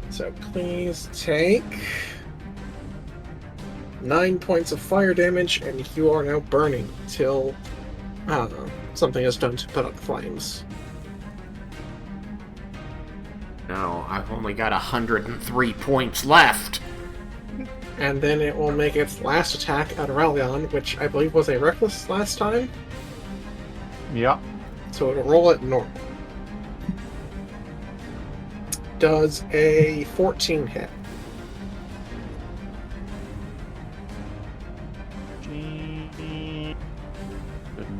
So please take 9 points of fire damage, and you are now burning till something is done to put out the flames. No, I've only got 103 points left. And then it will make its last attack at Aurelion, which I believe was a reckless last time. Yeah. So it'll roll it normal. Does a 14 hit? Did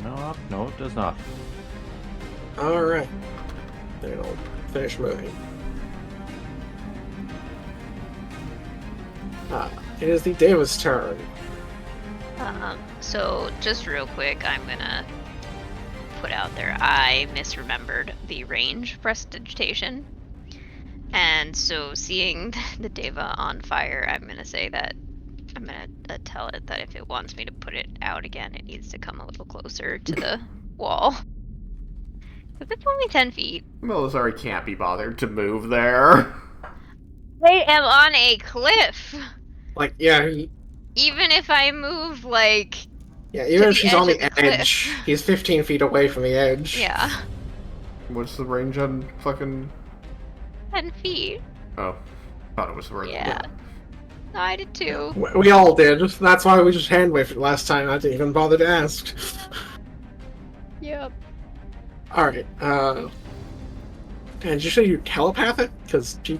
not. No, it does not. Alright. Then it'll finish moving. It is the Deva's turn. So just real quick, I'm gonna put out there, I misremembered the range prestidigitation. And so seeing the Deva on fire, I'm gonna say that I'm gonna tell it that if it wants me to put it out again, it needs to come a little closer to the wall. Because it's only 10 feet. Melisari can't be bothered to move there. I am on a cliff! Like, yeah, Even if I move, like, even to if the she's on edge the of the edge, cliff. he's 15 feet away from the edge. yeah, What's the range on fucking... 10 feet. Oh. Thought it was the range. Yeah. No, I did too. We all did. That's why we just hand waved it last time. I didn't even bother to ask. Yep. Alright, did you say you telepath it? Because you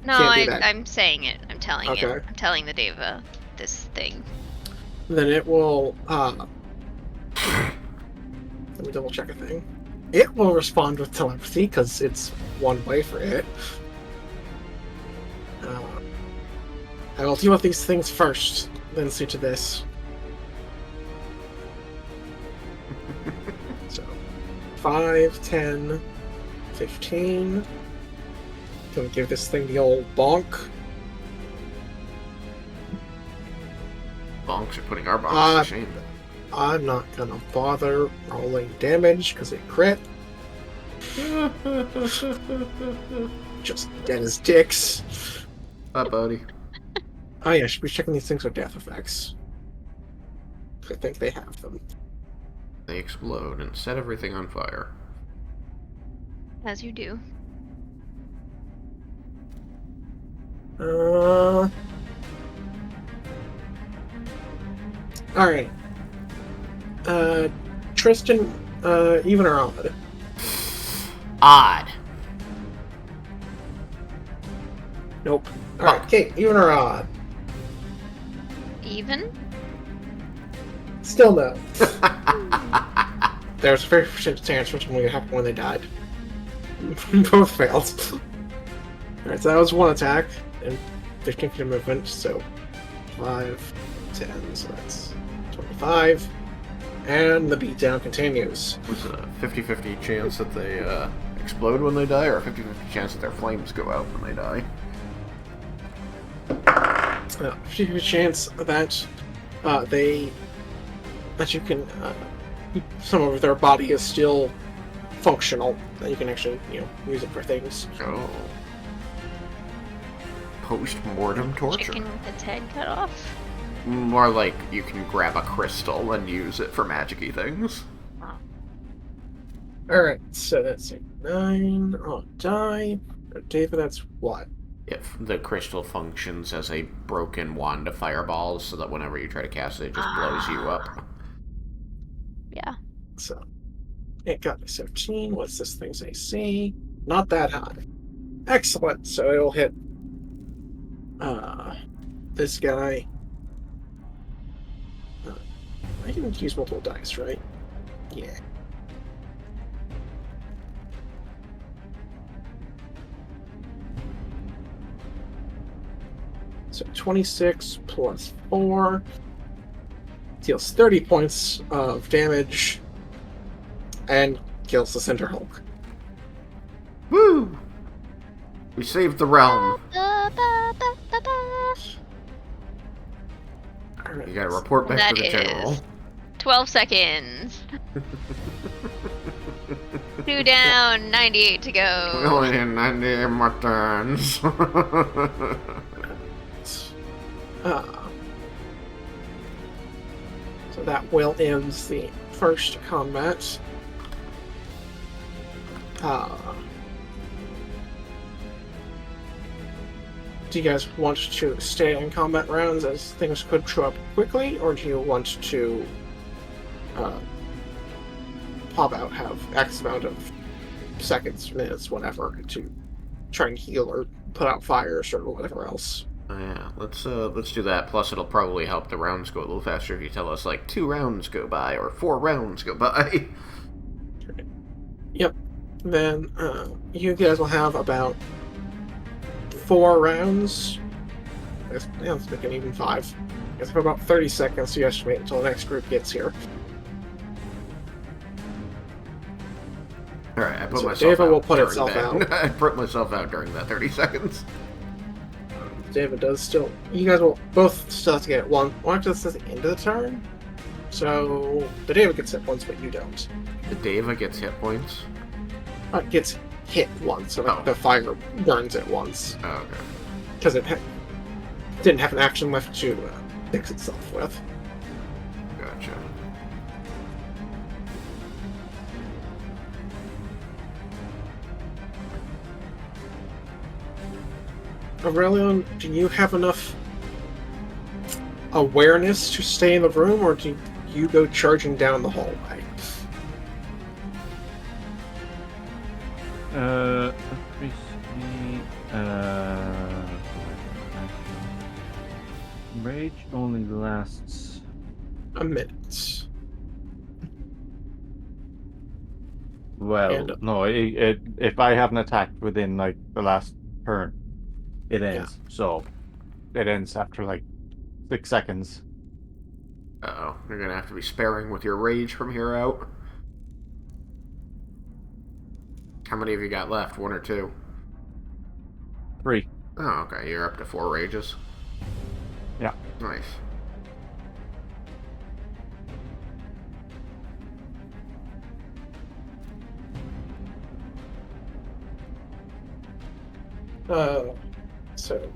No, can't do that. I'm saying it. I'm telling it. Okay. I'm telling the Deva this thing. Then it will, let me double check a thing. It will respond with telepathy, because it's one way for it. I will deal with these things first, then see to this. So, 5, 10, 15. Gonna give this thing the old bonk. Bonks are putting our bonks to shame. I'm not gonna bother rolling damage because it crit. Just dead as dicks. Hi, buddy. Oh yeah, I should be checking these things with death effects. I think they have them. They explode and set everything on fire. As you do. Alright. Tristan, even or odd? Odd. Nope. Alright, Kate, even or odd? Even? Still no. There's a 50% chance for something to happen when they died. Both failed. Alright, so that was one attack, and 15 feet of movement, so 5, 10, so that's 25. And the beatdown continues. What's a 50-50 chance that they explode when they die, or a 50-50 chance that their flames go out when they die? 50% chance that that you can some of their body is still functional, that you can actually use it for things. Oh. Post-mortem torture. Chicken with its head cut off? More like you can grab a crystal and use it for magic-y things. Alright, so that's a 9 on die. David, that's what? If the crystal functions as a broken wand of fireballs, so that whenever you try to cast it, it just blows you up. Yeah. So it got a 17. What's this thing's AC? Not that high. Excellent. So it'll hit this guy. I can use multiple dice, right? Yeah. So 26 plus 4 deals 30 points of damage and kills the Cinder Hulk. Woo! We saved the realm. Alright. You gotta report back That to the general. is 12 seconds. 2 down, 98 to We go. only had 90 more turns. So that will end the first combat. Do you guys want to stay in combat rounds as things could show up quickly, or do you want to pop out, have X amount of seconds, minutes, whatever, to try and heal or put out fires or whatever else? Yeah, let's do that. Plus, it'll probably help the rounds go a little faster if you tell us like 2 rounds go by or 4 rounds go by. Yep. Then you guys will have about 4 rounds. Let's make it even 5. It's for about 30 seconds, so you guys should wait until the next group gets here. Alright, I put So myself David out. will put during itself that. out. I put myself out during that 30 seconds. David does still. You guys will both still have to get it one. Well, actually, this is the end of the turn. So the David gets hit once, but you don't. The Deva gets hit points. Gets hit once, so like, Oh. the fire burns it once. Oh, okay. Because it didn't have an action left to fix itself with. Gotcha. Aurelion, do you have enough awareness to stay in the room, or do you go charging down the hallway? Let me see. Rage only lasts. A minute. Well, And- no. If I haven't attacked within like the last turn, it ends. So it ends after like 6 seconds. Uh-oh. You're gonna have to be sparing with your rage from here out. How many have you got left? 1 or 2? 3. Oh, okay. You're up to 4 rages. Yeah. Nice. So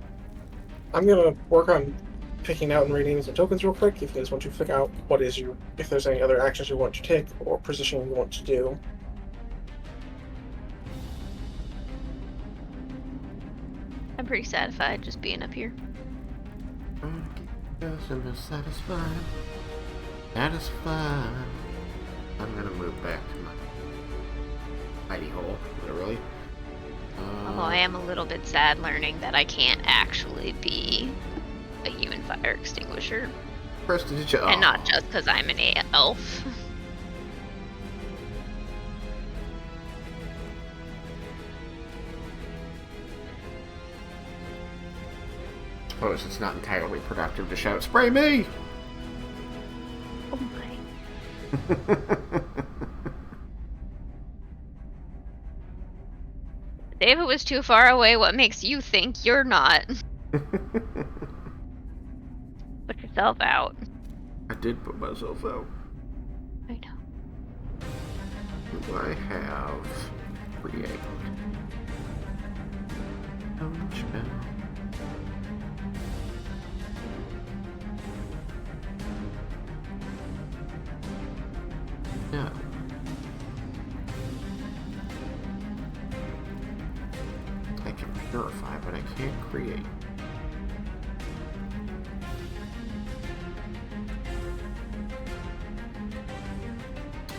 I'm gonna work on picking out and reading some tokens real quick. If you guys want to figure out what is your, if there's any other actions you want to take or positioning you want to do. I'm pretty satisfied just being up here. Satisfied. Satisfied. I'm gonna move back to my hidey hole, literally. Although I am a little bit sad learning that I can't actually be a human fire extinguisher. Prestige. And not just because I'm an elf. Suppose it's not entirely productive to shout, "Spray me!" Oh my. David was too far away. What makes you think you're not? Put yourself out. I did put myself out. I know. Do I have create? No. I can purify, but I can't create.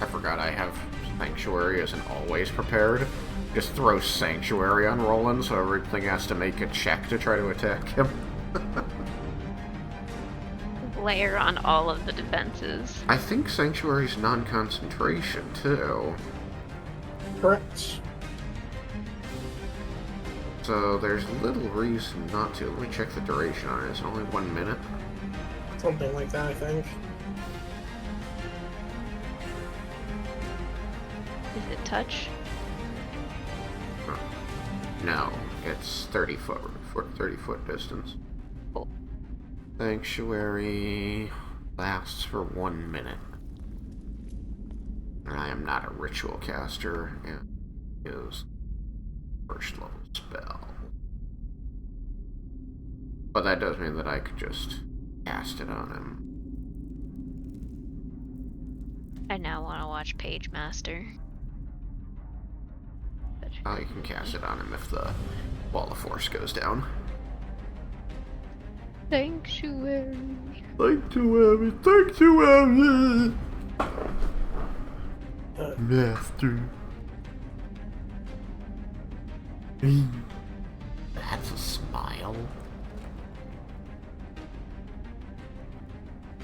I forgot I have Sanctuary as an always prepared. Just throw Sanctuary on Roland, so everything has to make a check to try to attack him. Layer on all of the defenses. I think Sanctuary's non-concentration, too. Correct. So there's little reason not to. Let me check the duration on it. It's only 1 minute. Something like that, I think. Is it touch? No, it's 30 foot 30-foot distance. Cool. Sanctuary lasts for 1 minute. I am not a ritual caster and is first level spell. But that does mean that I could just cast it on him. I now want to watch Page Master. Oh, you can cast it on him if the wall of force goes down. Sanctuary. Sanctuary, sanctuary! Master. That's a smile.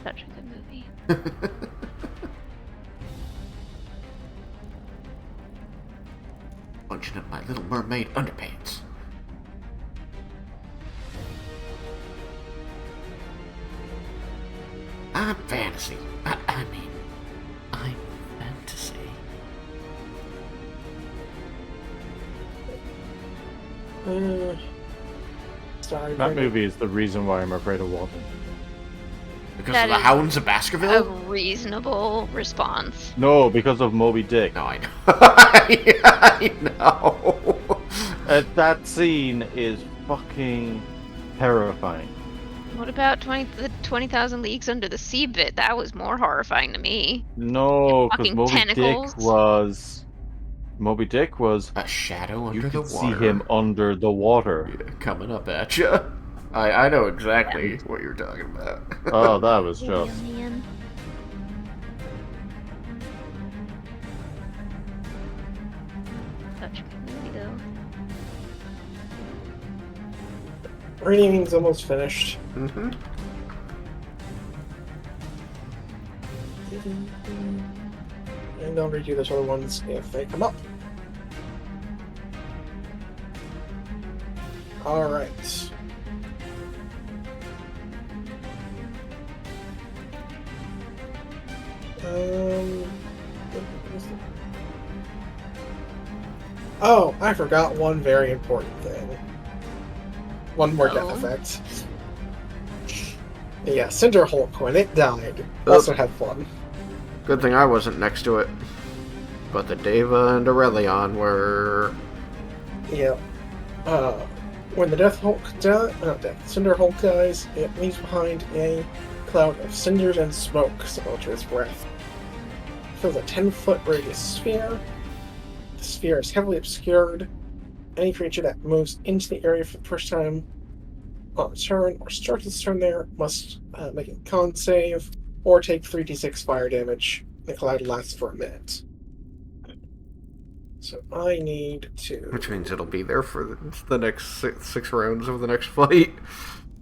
Such a good movie. Punching up my Little Mermaid underpants. I'm fantasy. I mean, I'm fantasy. Sorry. That movie is the reason why I'm afraid of water. Because That of the is Hounds of A Baskerville? reasonable response. No, because of Moby Dick. No, I know. I know. That scene is fucking terrifying. What about the 20,000 Leagues Under the Sea bit? That was more horrifying to me. No, because Fucking Moby tentacles. Dick was A shadow you under the could water. see him under the water. Yeah, coming up at you. I know exactly what you're talking about. Oh, that was just. Man. Such a good movie, though. Reading's almost finished. Mm-hmm. And I'll redo those other ones if they come up. Alright. Oh, I forgot one very important thing. One more death Uh-oh. effect. Yeah, Cinder Hulk, when it died, also had fun. Good thing I wasn't next to it. But the Deva and Aurelion were... Yeah. When the Cinder Hulk dies, it leaves behind a cloud of cinders and smoke similar to its breath. It fills a 10-foot radius sphere. The sphere is heavily obscured. Any creature that moves into the area for the first time on its turn or starts its turn there must make a con save or take 3d6 fire damage. The cloud lasts for a minute. So I need to... Which means it'll be there for the next six rounds of the next fight.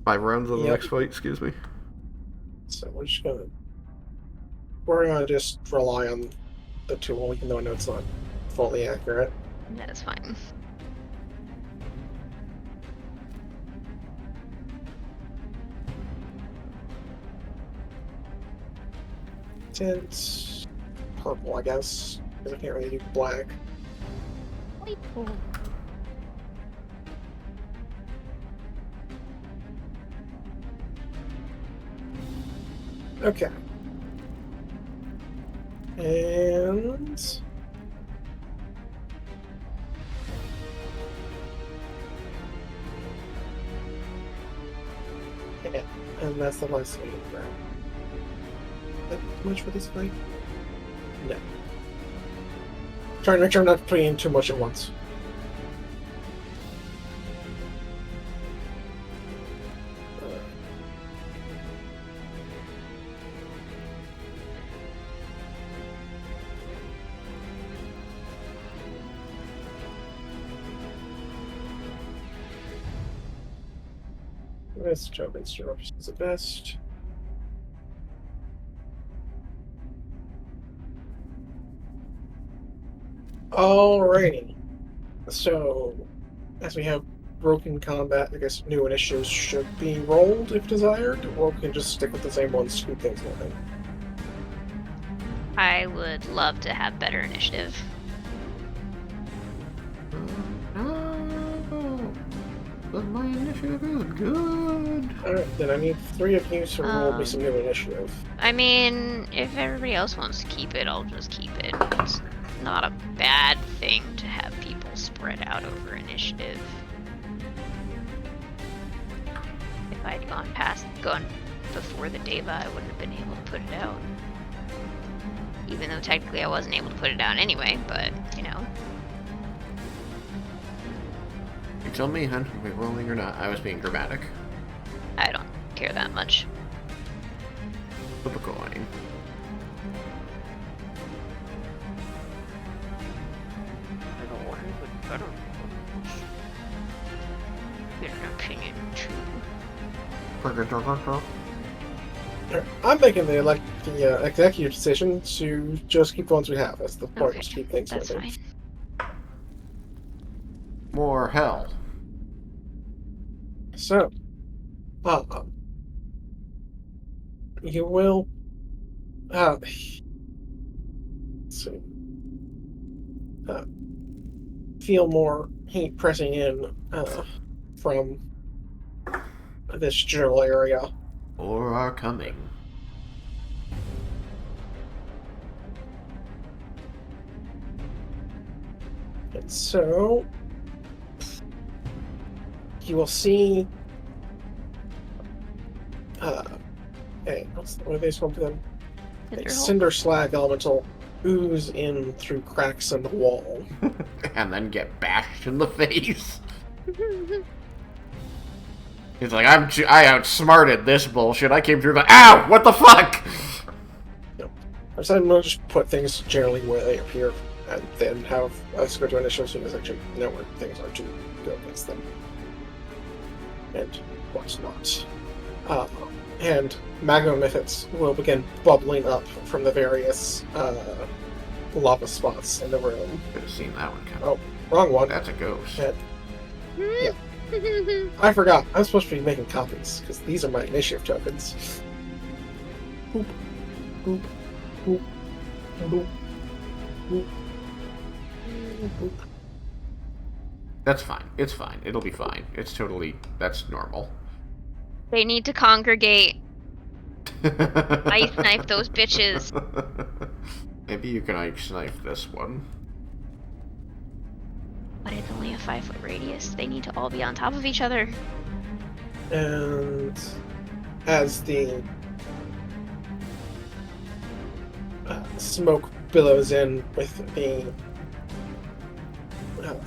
5 rounds of the next fight, excuse me. So we're gonna just rely on the tool, even though I know it's not fully accurate. That's fine. Tint purple, I guess, because I can't really do black. Okay. And... yeah, and that's the last thing. That much for this fight? No. Trying to make sure I'm not putting in too much at once. Let's jump in is the best. Alrighty. So, as we have broken combat, I guess new initiatives should be rolled if desired, or we can just stick with the same ones to keep things moving. I would love to have better initiative. No, but my initiative is good. Alright, then I need 3 of you to roll me some new initiative. I mean, if everybody else wants to keep it, I'll just keep it. It's not a bad thing to have people spread out over initiative. If I'd gone before the Deva, I wouldn't have been able to put it out. Even though technically I wasn't able to put it out anyway, but, you know. You tell me, hun. Are we rolling or not? I was being dramatic. I don't care that much. Flip a coin. In an opinion, too. I'm making the executive decision to just keep the ones we have as the point Okay, to keep things that's moving. fine. More hell. So, you will let's see, feel more heat pressing in from this general area. Or are coming. And so, you will see what are they supposed to them? A Cinderhole? cinder slag elemental ooze in through cracks in the wall. And then get bashed in the face. He's like, I outsmarted this bullshit. I came through the. Ow! What the fuck? I decided I'm going to just put things generally where they appear and then have us go to initial so as actually know where things are to go against them. And what's not. And magma mythics will begin bubbling up from the various lava spots in the room. Could have seen that one coming. Oh, wrong one. That's a ghost. And, yeah. I forgot. I'm supposed to be making copies, because these are my initiative tokens. Boop. Boop. Boop. Boop. Boop. Boop. That's fine. It's fine. It'll be fine. That's normal. They need to congregate. Ice knife those bitches. Maybe you can ice knife this one. But it's only a 5-foot radius. They need to all be on top of each other. And as the smoke billows in with the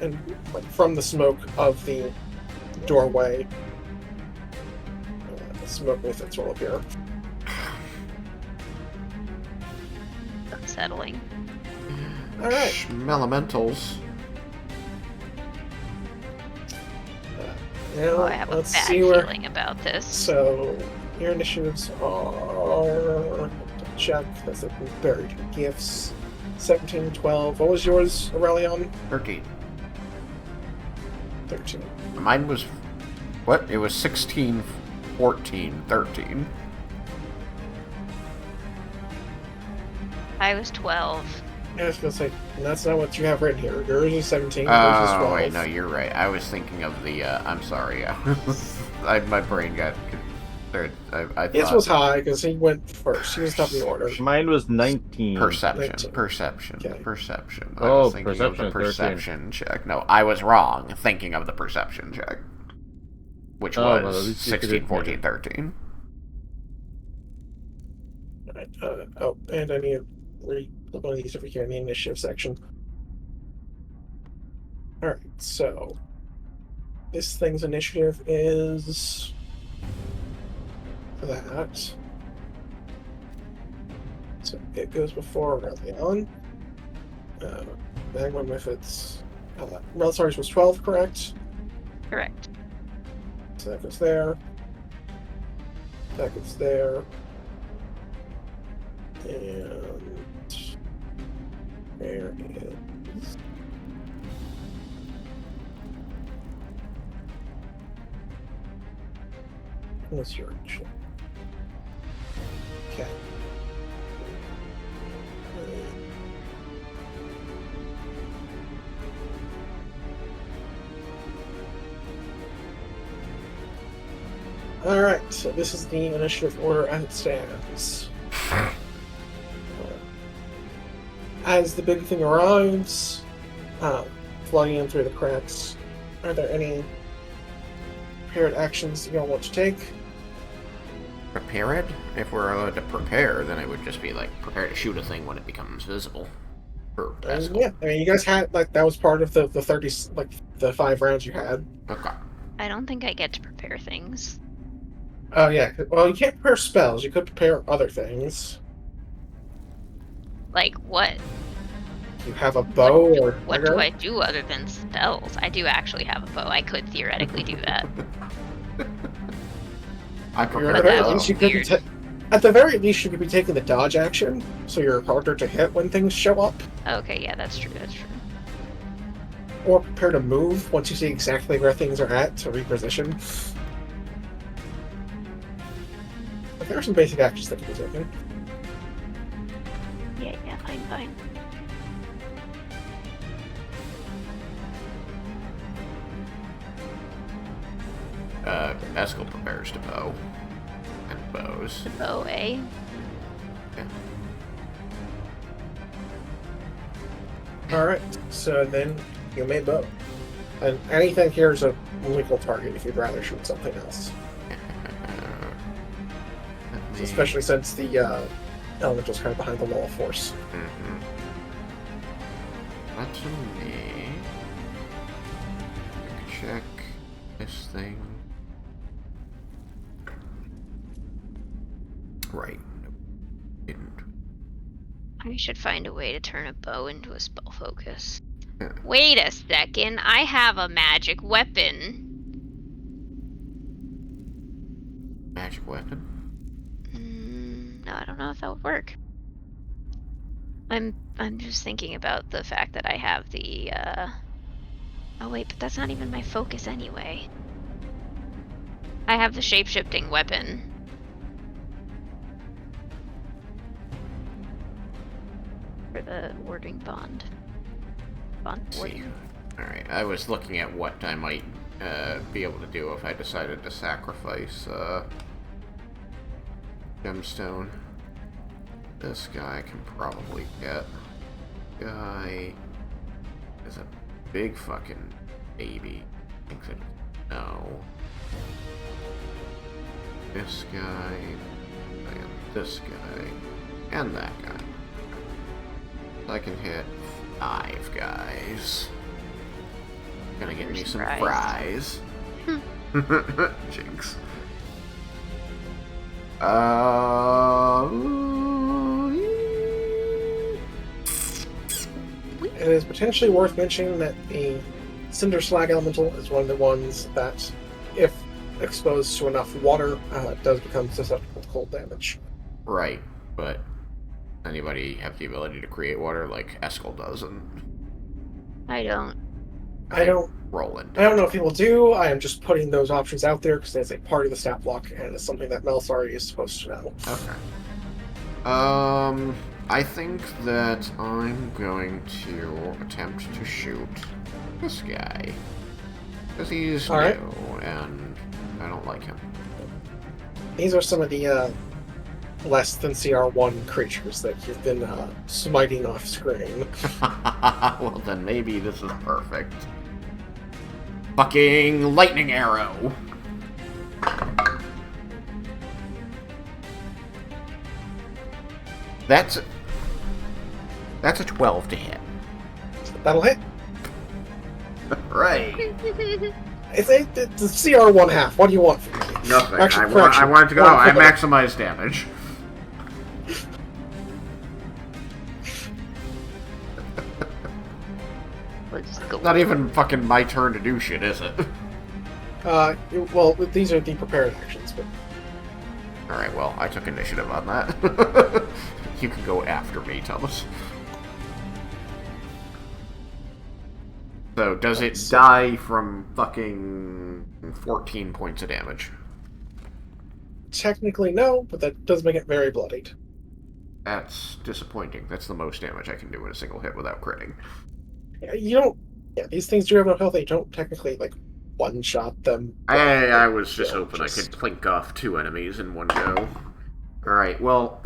and like, from the smoke of the doorway, smoke mythics will appear. Unsettling. All right. Schmelementals. Now Oh, I have a let's bad see where. feeling about this. So your initiatives are check. That's like buried gifts. 17, 12. What was yours, Aurelion? 13. 13. Mine was... What? It was 16, 14, 13. I was 12. I was gonna say, that's not what you have written here. Yours is 17, yours is 12. Oh, wait, no, you're right. I was thinking of the, I'm sorry, my brain got... I thought... His was high, because he went first. He was top of the order. Mine was 19. Perception. 19. Perception. Okay. Perception. I Oh, was thinking perception, of the 13. perception check. No, I was wrong thinking of the perception check. Which Oh, well, at was least you 16, did 14, it. 13. Alright, and I need to read one of these over here in the initiative section. Alright, so this thing's initiative is that. So it goes before Aurelion. Magma Mythics. Relsar's was 12, correct? Correct. So that goes there. That goes there. And there is What's your initial? Okay. Alright, so this is the initiative order as it stands. As the big thing arrives, flooding in through the cracks, are there any prepared actions you all want to take? Prepare it? If we're allowed to prepare, then it would just be like, prepare to shoot a thing when it becomes visible. For Pascal. Yeah, I mean, you guys had, like, that was part of the 30, like, the 5 rounds you had. Okay. I don't think I get to prepare things. Oh, yeah. Well, you can't prepare spells. You could prepare other things. Like what? You have a bow or What dagger. do I do other than spells? I do actually have a bow. I could theoretically do that. I At the prepared very that least, you was could weird. at the very least, you could be taking the dodge action, so you're harder to hit when things show up. Okay, yeah, that's true. That's true. Or prepare to move once you see exactly where things are at to reposition. But there are some basic actions that can be taken. Yeah, fine. Pascal prepares to bow. And bows. The bow, eh? Yeah. Alright, so then you may bow. And anything here is a legal target if you'd rather shoot something else. Especially since the elemental's kind of behind the wall of force. Mm-hmm. That's me. Check this thing. Right. Didn't. I should find a way to turn a bow into a spell focus. Yeah. Wait a second. I have a magic weapon. Magic weapon? No, I don't know if that would work. I'm just thinking about the fact that I have the oh wait, but that's not even my focus anyway. I have the shape-shifting weapon. For the warding bond. See. Warding. Alright, I was looking at what I might be able to do if I decided to sacrifice gemstone. This guy can probably get. Guy is a big fucking baby. Thinks it. No. This guy, and this guy, and that guy. I can hit 5 guys. Gonna get me some fries. Jinx. It is potentially worth mentioning that the Cinder Slag Elemental is one of the ones that, if exposed to enough water, does become susceptible to cold damage. Right, but anybody have the ability to create water like Eskel does, and I don't. I don't Roland. I don't know if people do. I am just putting those options out there because it's a part of the stat block and it's something that Melsari is supposed to know. Okay. I think that I'm going to attempt to shoot this guy. Because he's All right. new, and I don't like him. These are some of the less than CR1 creatures that you've been smiting off screen. Well, then maybe this is perfect. Fucking lightning arrow! That's a 12 to hit. That'll hit. Right. It's a CR1 half. What do you want from me? Nothing. Actually, I wanted to go. Oh, I maximize damage. Let's go. Not even fucking my turn to do shit, is it? Well, these are the prepared actions, but Alright, well, I took initiative on that. You can go after me, Thomas. So, does it die from fucking 14 points of damage? technically no, but that does make it very bloodied. That's disappointing. That's the most damage I can do in a single hit without critting. Yeah, you don't. Yeah, these things do have no health. They don't technically like one shot them. I was just They'll hoping I could plink off 2 enemies in one go. Alright, well.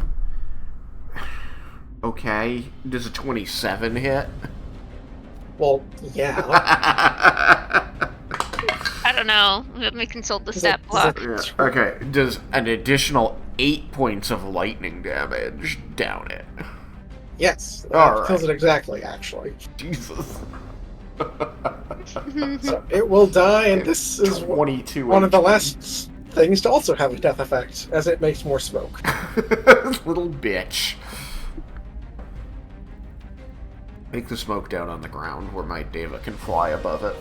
Okay. Does a 27 hit? Well, yeah. I don't know. Let me consult the stat block. Yeah, okay. Does an additional 8 points of lightning damage down it? Yes, All that kills right. it exactly. Actually, Jesus. so it will die, and this is 22 one of the HP. last things to also have a death effect, as it makes more smoke. Little bitch. Make the smoke down on the ground where my Deva can fly above it.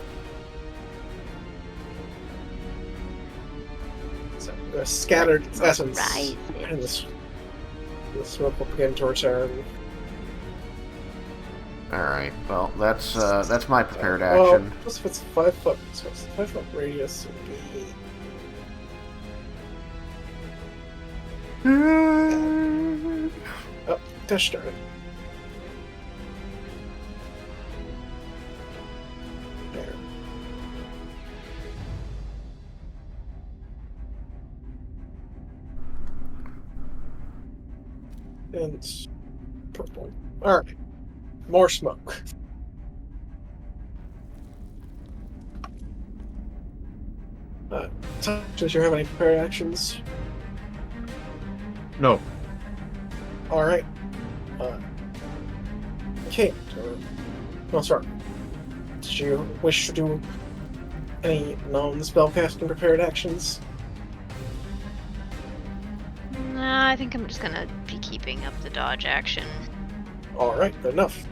So the scattered essence, Rise. and the smoke will begin to return. Alright, well, that's my prepared Well, action. plus if it's 5 foot, so it's 5 foot radius, it would be. Oh, dash started. There. And it's purple. Alright. More smoke. Does you have any prepared actions? No. Alright. Okay. No, sorry. Did you wish to do any non-spellcasting prepared actions? Nah, I think I'm just gonna be keeping up the dodge action. Alright, good enough.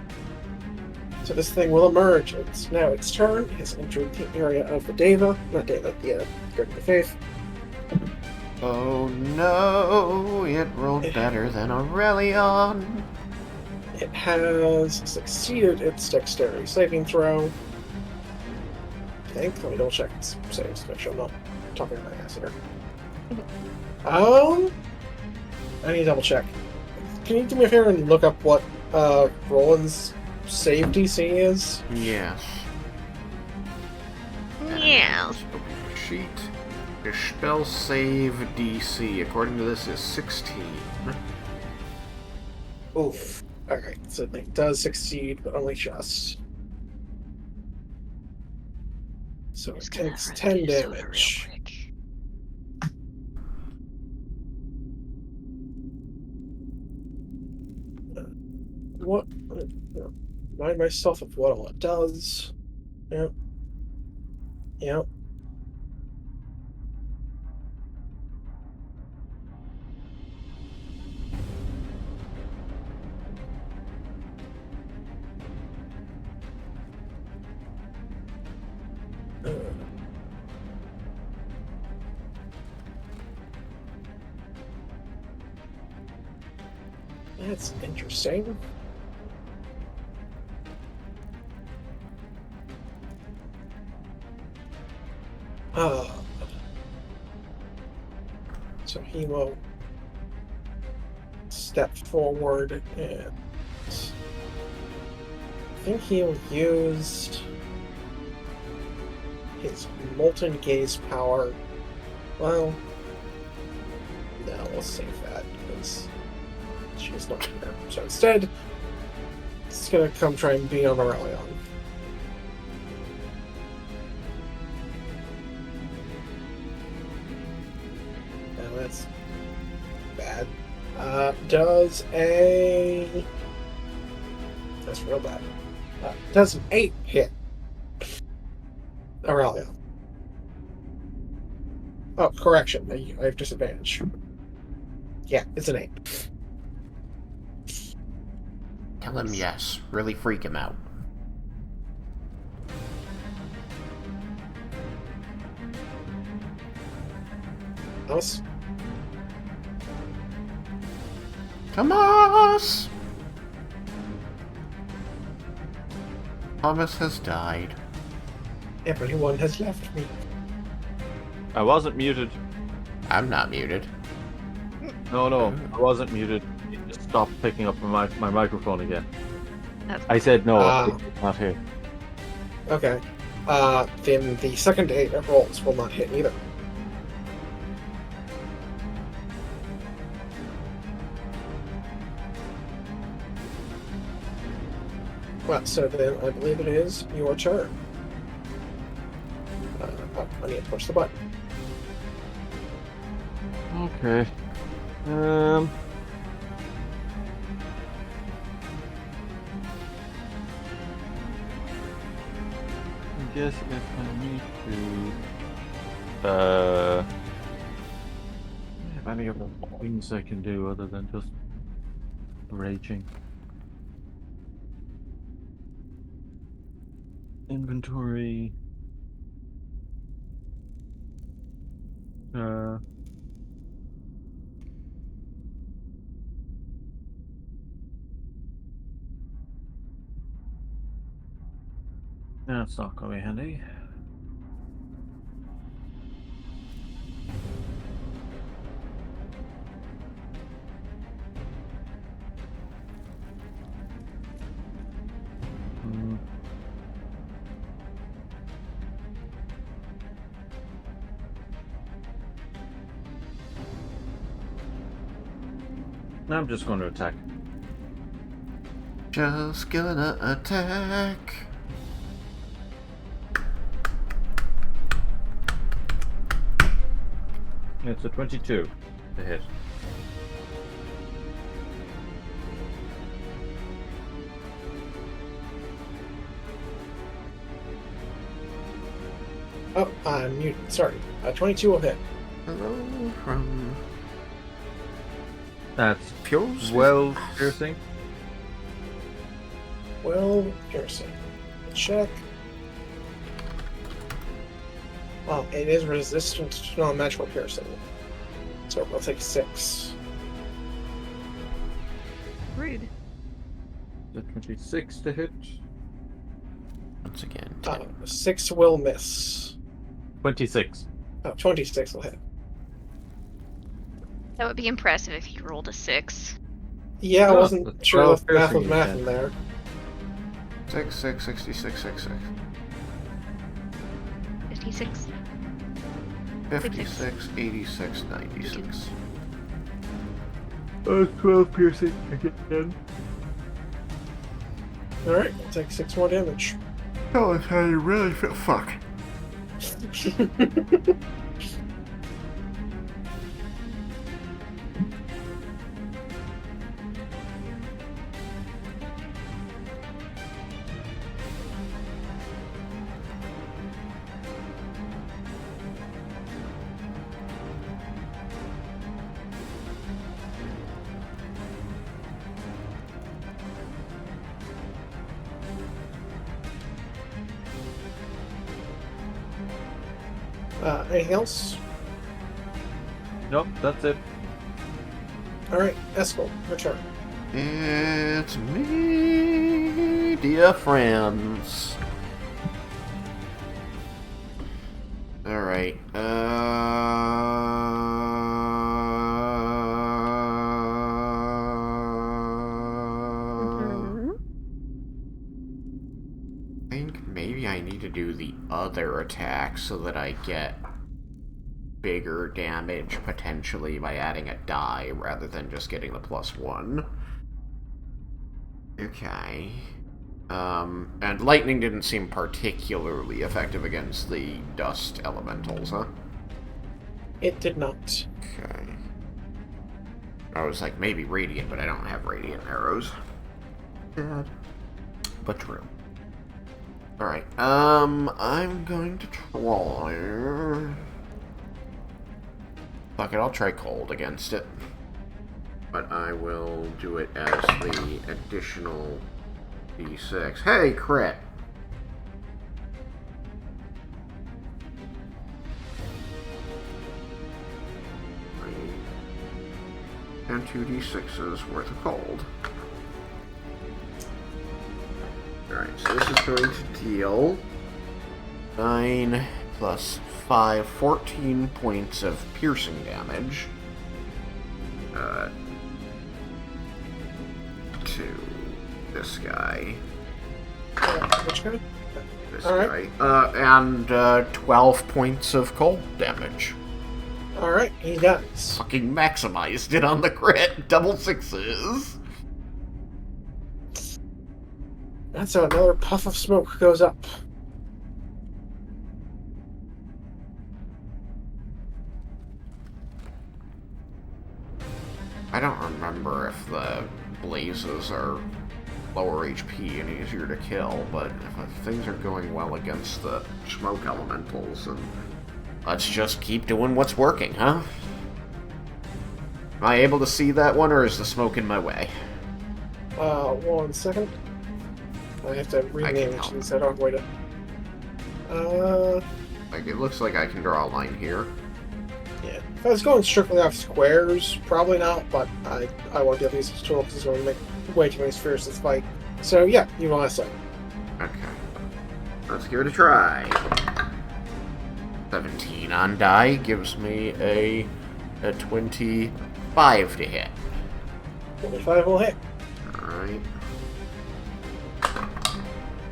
So this thing will emerge. It's now its turn. It has entered the area of the Deva. Not Deva, the Garden of Faith. Oh no, it rolled better than Aurelion. It has succeeded its dexterity saving throw. I think. Let me double check its saves to make sure I'm not talking my ass here. I need to double check. Can you do me a favor and look up what Roland's save DC is? Yes. Yeah. Let's open the sheet. Your spell save DC, according to this, is 16. Oof. Alright, so it does succeed, but only just. So it Just gonna takes run 10 through this over real damage. quick. What? Remind myself of what all it does. Yep. Yep. That's interesting. So he will step forward and I think he'll use his Molten Gaze power. Well, no, we'll save that because she's not here. So instead, it's gonna come try and beat on Aurelion. Now that's bad. Does a... That's real bad. Does an 8 hit Aurelion? Oh, correction. I have disadvantage. Yeah, it's an 8. Tell him yes. Really freak him out. Thomas? Thomas! Thomas has died. Everyone has left me. I wasn't muted. I'm not muted. No, I wasn't muted. It just stopped picking up my microphone again. That's I said no, Ah. it's not here. Okay. Then the second 8 of rolls will not hit either. Well, so then I believe it is your turn. I need to push the button. Okay. I guess if I need to, have any other things I can do other than just raging? Inventory. That's not gonna be handy. I'm just going to attack. Just gonna attack. It's a 22 to hit. Oh, I'm muted. Sorry. 22 will hit. Hello from That's Fuels. 12 piercing. Well, piercing. Check. Well, it is resistant to non-magical piercing. So we'll take 6. Rude. The 26 to hit. Once again, 10. 6 will miss. 26. Oh, 26 will hit. That would be impressive if you rolled a 6. Yeah, I Oh, wasn't that's sure 12 if math was piercing math again. in there. 6, 6, 66, 66. 56. 56, 86, 96. 12 piercing again. Alright, we'll take 6 more damage. Tell us how you really feel. Fuck. Anything else? Nope, that's it. Alright, Eskel, your turn. It's me, dear friends. Alright, I think maybe I need to do the other attack so that I get bigger damage potentially by adding a die rather than just getting the +1. Okay. And lightning didn't seem particularly effective against the dust elementals, huh? It did not. Okay. I was like, maybe radiant, but I don't have radiant arrows. Bad. But true. Alright, I'm going to try... Fuck it, I'll try cold against it. But I will do it as the additional d6. Hey, crit! And 2d6s worth of cold. Alright, so this is going to deal 9, plus 5, 14 points of piercing damage. To this guy. Which guy? This All guy. And 12 points of cold damage. Alright, he does. Fucking maximized it on the crit. Double sixes. And so another puff of smoke goes up. I don't remember if the blazes are lower HP and easier to kill, but if things are going well against the smoke elementals, and let's just keep doing what's working, huh? Am I able to see that one, or is the smoke in my way? 1 second. I have to rename it since I don't wait it. Like, it looks like I can draw a line here. Yeah. If I was going strictly off squares, probably not, but I won't be able to use this tool because it's going to make way too many spheres to fight. So yeah, you want to say. Okay. Let's give it a try. 17 on die gives me a 25 to hit. 25 will hit. Alright.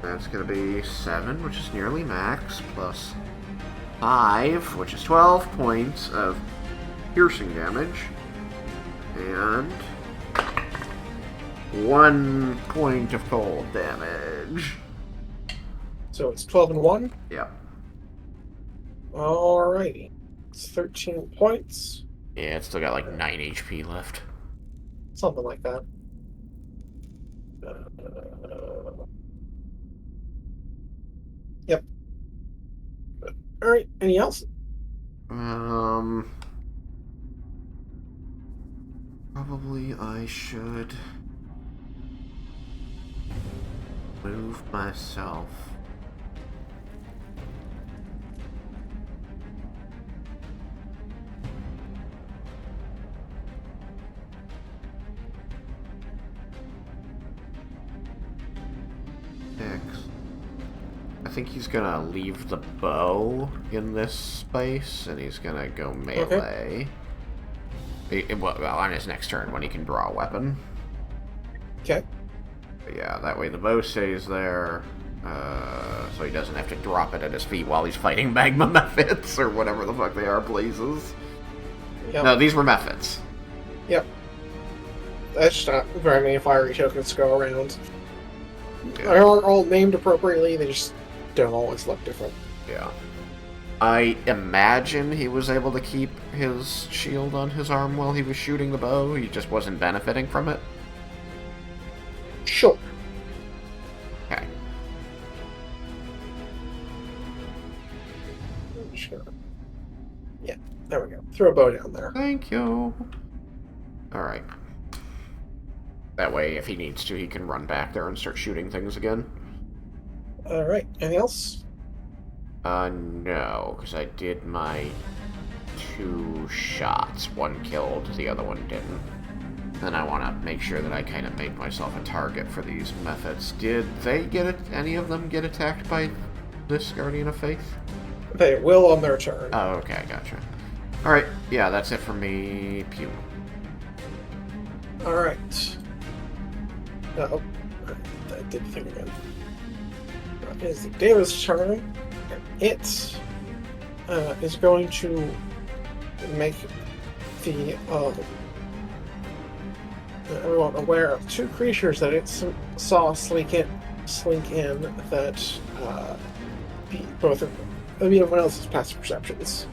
That's gonna be 7, which is nearly max, plus 5, which is 12 points of piercing damage, and 1 point of cold damage. So it's 12 and 1. Yep. Alrighty. It's 13 points. Yeah, it's still got like 9 HP left. Something like that. Yep. Alright, anything else? Probably I should move myself. I think he's gonna leave the bow in this space, and he's gonna go melee. Well, on his next turn when he can draw a weapon. Okay. But yeah, that way the bow stays there, so he doesn't have to drop it at his feet while he's fighting magma methods or whatever the fuck they are, blazes. Yep. No, these were methods. Yep. That's just not very many fiery tokens to go around. Yeah. They are all named appropriately, they just don't always look different. Yeah. I imagine he was able to keep his shield on his arm while he was shooting the bow. He just wasn't benefiting from it. Sure. Okay. Sure. Yeah, there we go. Throw a bow down there. Thank you. Alright. That way, if he needs to, he can run back there and start shooting things again. Alright, anything else? No, because I did my 2 shots. One killed, the other one didn't. Then I want to make sure that I kind of make myself a target for these methods. Did they any of them get attacked by this Guardian of Faith? They will on their turn. Oh, okay, gotcha. Alright, yeah, that's it for me. Pew. Alright. Oh, I did the thing again. It is David's turn. It is going to make the everyone aware of 2 creatures that it saw slink in that both of everyone else's passive perceptions.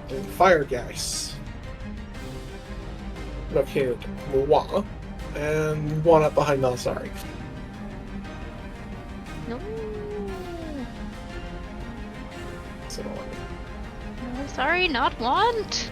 The fire geist located Moa and one up behind Melisari. No. So, No, sorry, not want.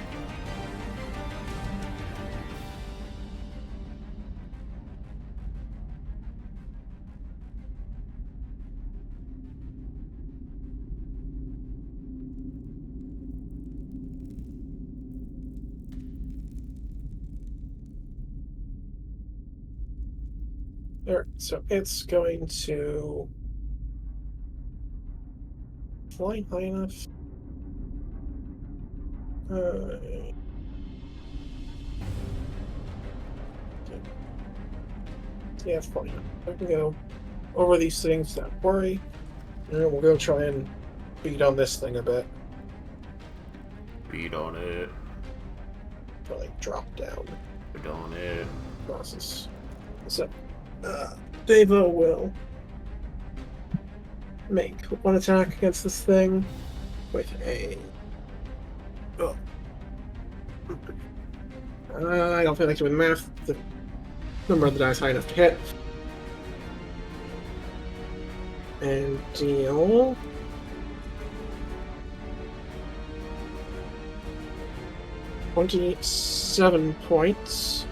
alright, so it's going to fly high enough? Yeah, it's probably not. I can go over these things, don't worry. And then we'll go try and beat on this thing a bit. Beat on it. Probably drop down. Beat on it. Process. So, Devo will make one attack against this thing with a. Oh. I don't feel like doing math. The number of the dice high enough to hit. And deal. $27 points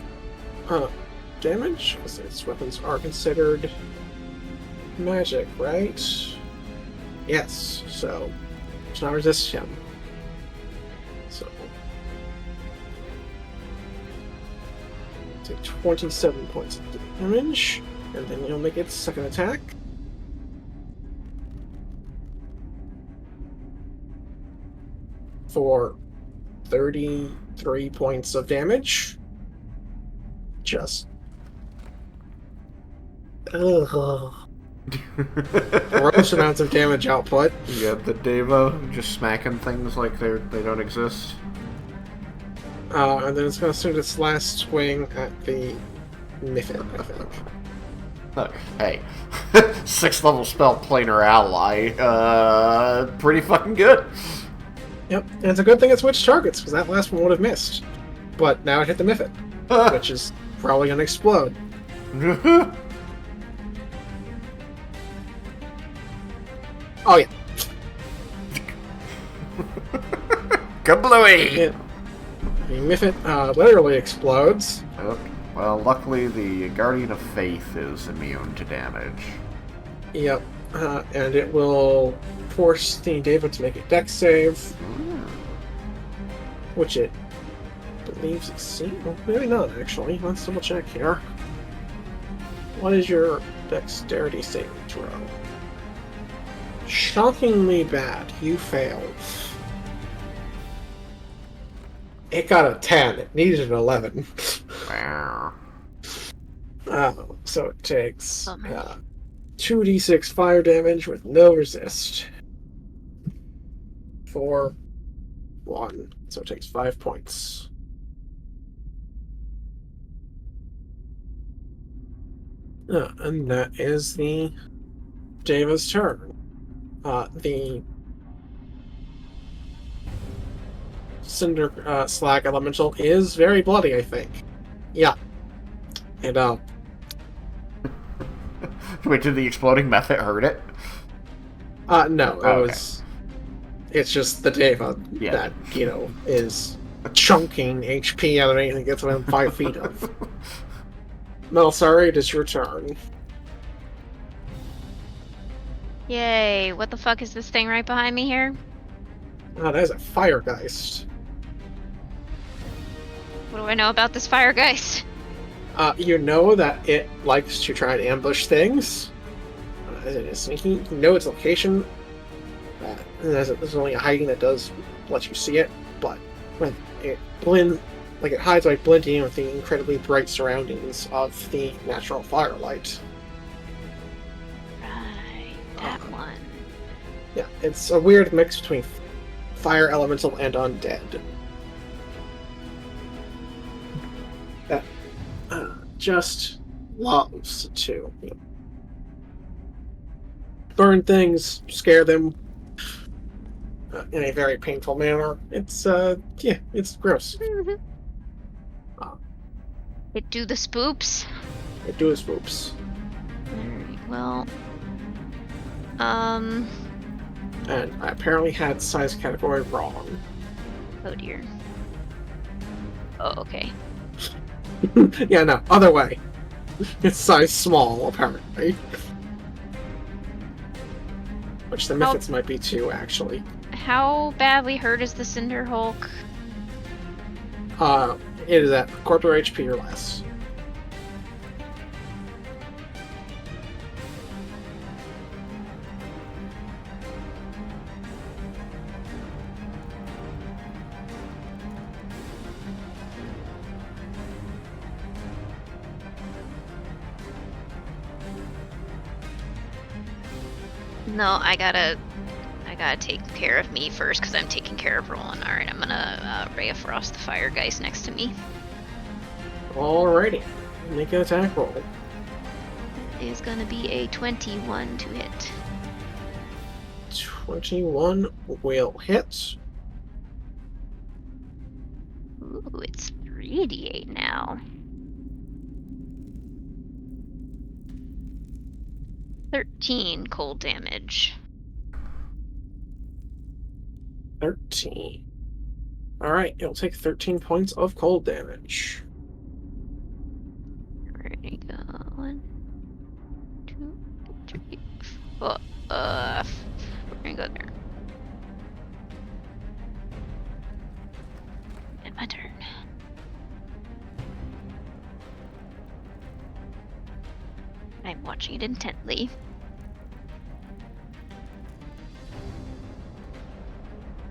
damage, because its weapons are considered magic, right? Yes, so it's not resist him. So take 27 points of damage, and then you'll make its second attack. For 33 points of damage. Just. Ugh. Gross amounts of damage output. You got the Devo just smacking things like they don't exist. And then it's going to send its last swing at the Miffin, I think. Look, hey, 6th level spell planar ally, pretty fucking good. Yep, and it's a good thing it switched targets, because that last one would have missed. But now it hit the Miffin, which is probably going to explode. Oh, yeah. Kablooey! The Miffin literally explodes. Oh, well, luckily the Guardian of Faith is immune to damage. Yep, and it will force the David to make a dex save, which it believes it's seen. Well, maybe not, actually. Let's double check here. What is your dexterity saving throw? Shockingly bad. You fail. It got a 10. It needed an 11. Wow. So it takes 2d6 fire damage with no resist. For 1. So it takes 5 points. And that is the Deva's turn. The Cinder Slag Elemental is very bloody, I think. Yeah. And, Wait, did the exploding method hurt it? no, Oh, it was... It's just the Deva that, is chunking HP out of anything that gets within 5 feet of. Mel, sorry, it is your turn. Yay, what the fuck is this thing right behind me here? That is a Firegeist. What do I know about this fire geist? You know that it likes to try and ambush things. It is sneaky. You know its location. There's only a hiding that does let you see it, but when it it hides by blending in with the incredibly bright surroundings of the natural firelight. Right, that one. Yeah, it's a weird mix between fire elemental and undead. That just loves to burn things, scare them in a very painful manner. It's it's gross. It do the spoops? It do its whoops. Alright, well... And I apparently had size category wrong. Oh dear. Oh, okay. Yeah, no, other way. It's size small, apparently. Which the Mythics might be too, actually. How badly hurt is the Cinder Hulk? It is at quarter HP or less. No, I gotta take care of me first because I'm taking care of Roland. All right, I'm gonna Ray of Frost the Fire Geist next to me. Alrighty. Make an attack roll. Is gonna be a 21 to hit. 21 will hit. Ooh, it's 3d8 now. 13 cold damage. 13. Alright, it'll take 13 points of cold damage. Ready, go. 1, 2, 3, 4. We're gonna go there. And my turn. I'm watching it intently.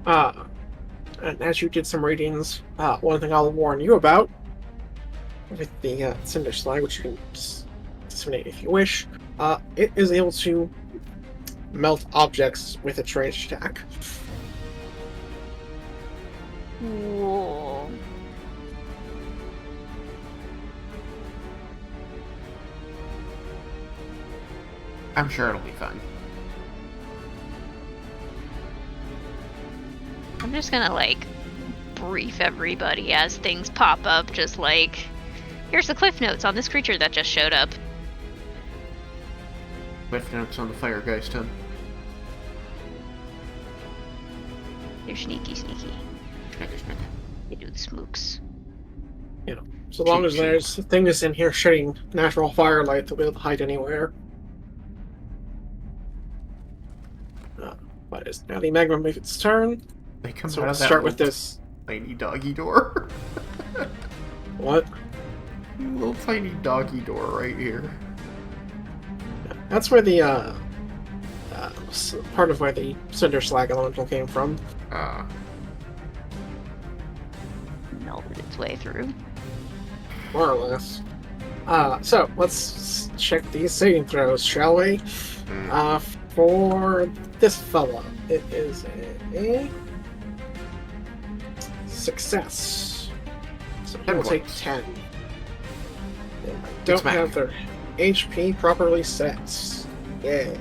And as you did some readings, one thing I'll warn you about with the Cinder Slag, which you can disseminate if you wish, it is able to melt objects with its ranged attack. Whoa. I'm sure it'll be fun. I'm just gonna, like, brief everybody as things pop up, just like, here's the cliff notes on this creature that just showed up. Cliff notes on the Fire Geist, huh? They're sneaky. Snicker. They do the smooks. So long Cheap, as there's things in here shooting natural firelight, they'll be able to hide anywhere. But it's now the magma make its turn. They come So out we'll of that start with little this. tiny doggy door. What? Little tiny doggy door right here. That's where the part of where the Cinder Slag elemental came from. Melted its way through. More or less. So let's check these saving throws, shall we? For this fella, it is a success. So he 10 will take points. 10. They don't back. have their HP properly set. Yeah.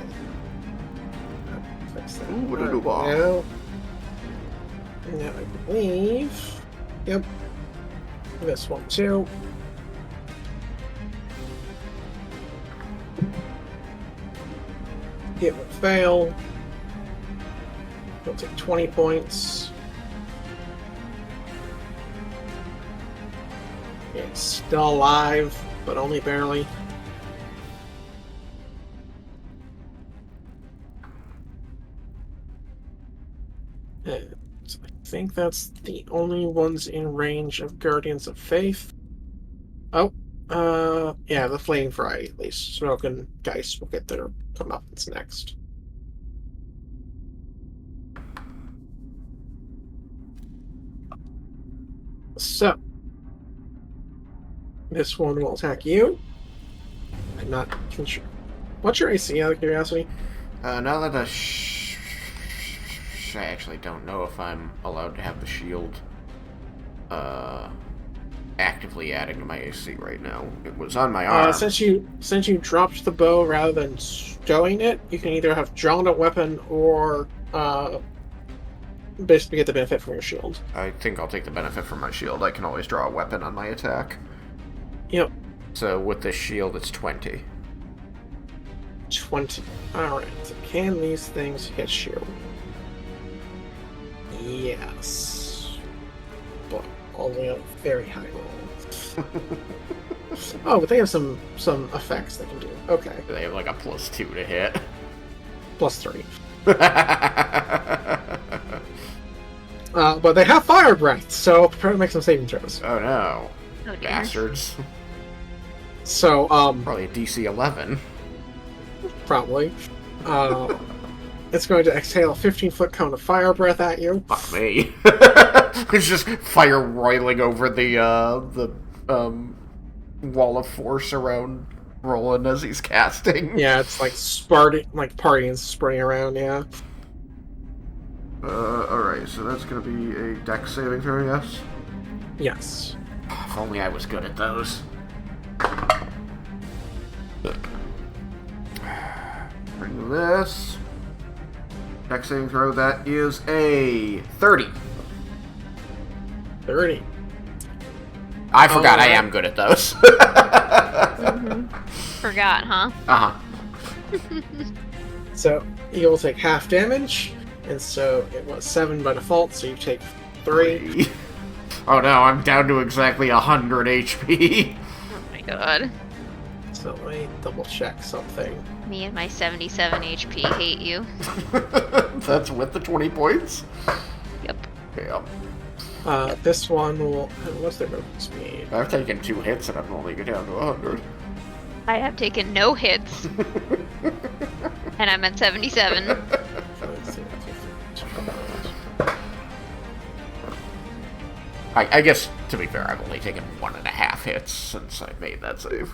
Fix that. Ooh, what a new ball. Now I believe. Yep. This one too. It will fail. He'll take 20 points. It's still alive, but only barely. And I think that's the only ones in range of Guardians of Faith. Oh, yeah, the Flaming Variety at least. Smoke and Geist will get their comeuppance next. So, this one will attack you. I'm not sure. What's your AC out of curiosity? Now that I actually don't know if I'm allowed to have the shield actively adding to my AC right now. It was on my arm. Since you dropped the bow rather than stowing it, you can either have drawn a weapon or basically get the benefit from your shield. I think I'll take the benefit from my shield. I can always draw a weapon on my attack. Yep. So with this shield, it's 20. 20. Alright, so can these things hit you? Yes. But only a very high roll. Oh, but they have some effects they can do. Okay. They have like a +2 to hit. +3. But they have fire breath, so prepare to make some saving throws. Oh no. Oh, dear. Bastards. So, Probably a DC 11. probably. It's going to exhale a 15-foot cone of fire breath at you. Fuck me. It's just fire roiling over the wall of force around rolling as he's casting. Yeah, it's like partying, spraying around. Yeah. Alright, so that's gonna be a dex saving throw, yes? Yes. If only I was good at those. Bring this. Dex saving throw, that is a 30. 30. I forgot I Alright. am good at those. Forgot, huh? Uh-huh. So you will take half damage, and so it was 7 by default, so you take 3. Oh no, I'm down to exactly 100 HP. Oh my god. So let me double check something. Me and my 77 HP hate you. That's with the 20 points? Yep. Yeah. This one will. What's their movement speed? I've taken 2 hits and I'm only down to 100. I have taken no hits. And I'm at 77. I guess, to be fair, I've only taken 1.5 hits since I made that save.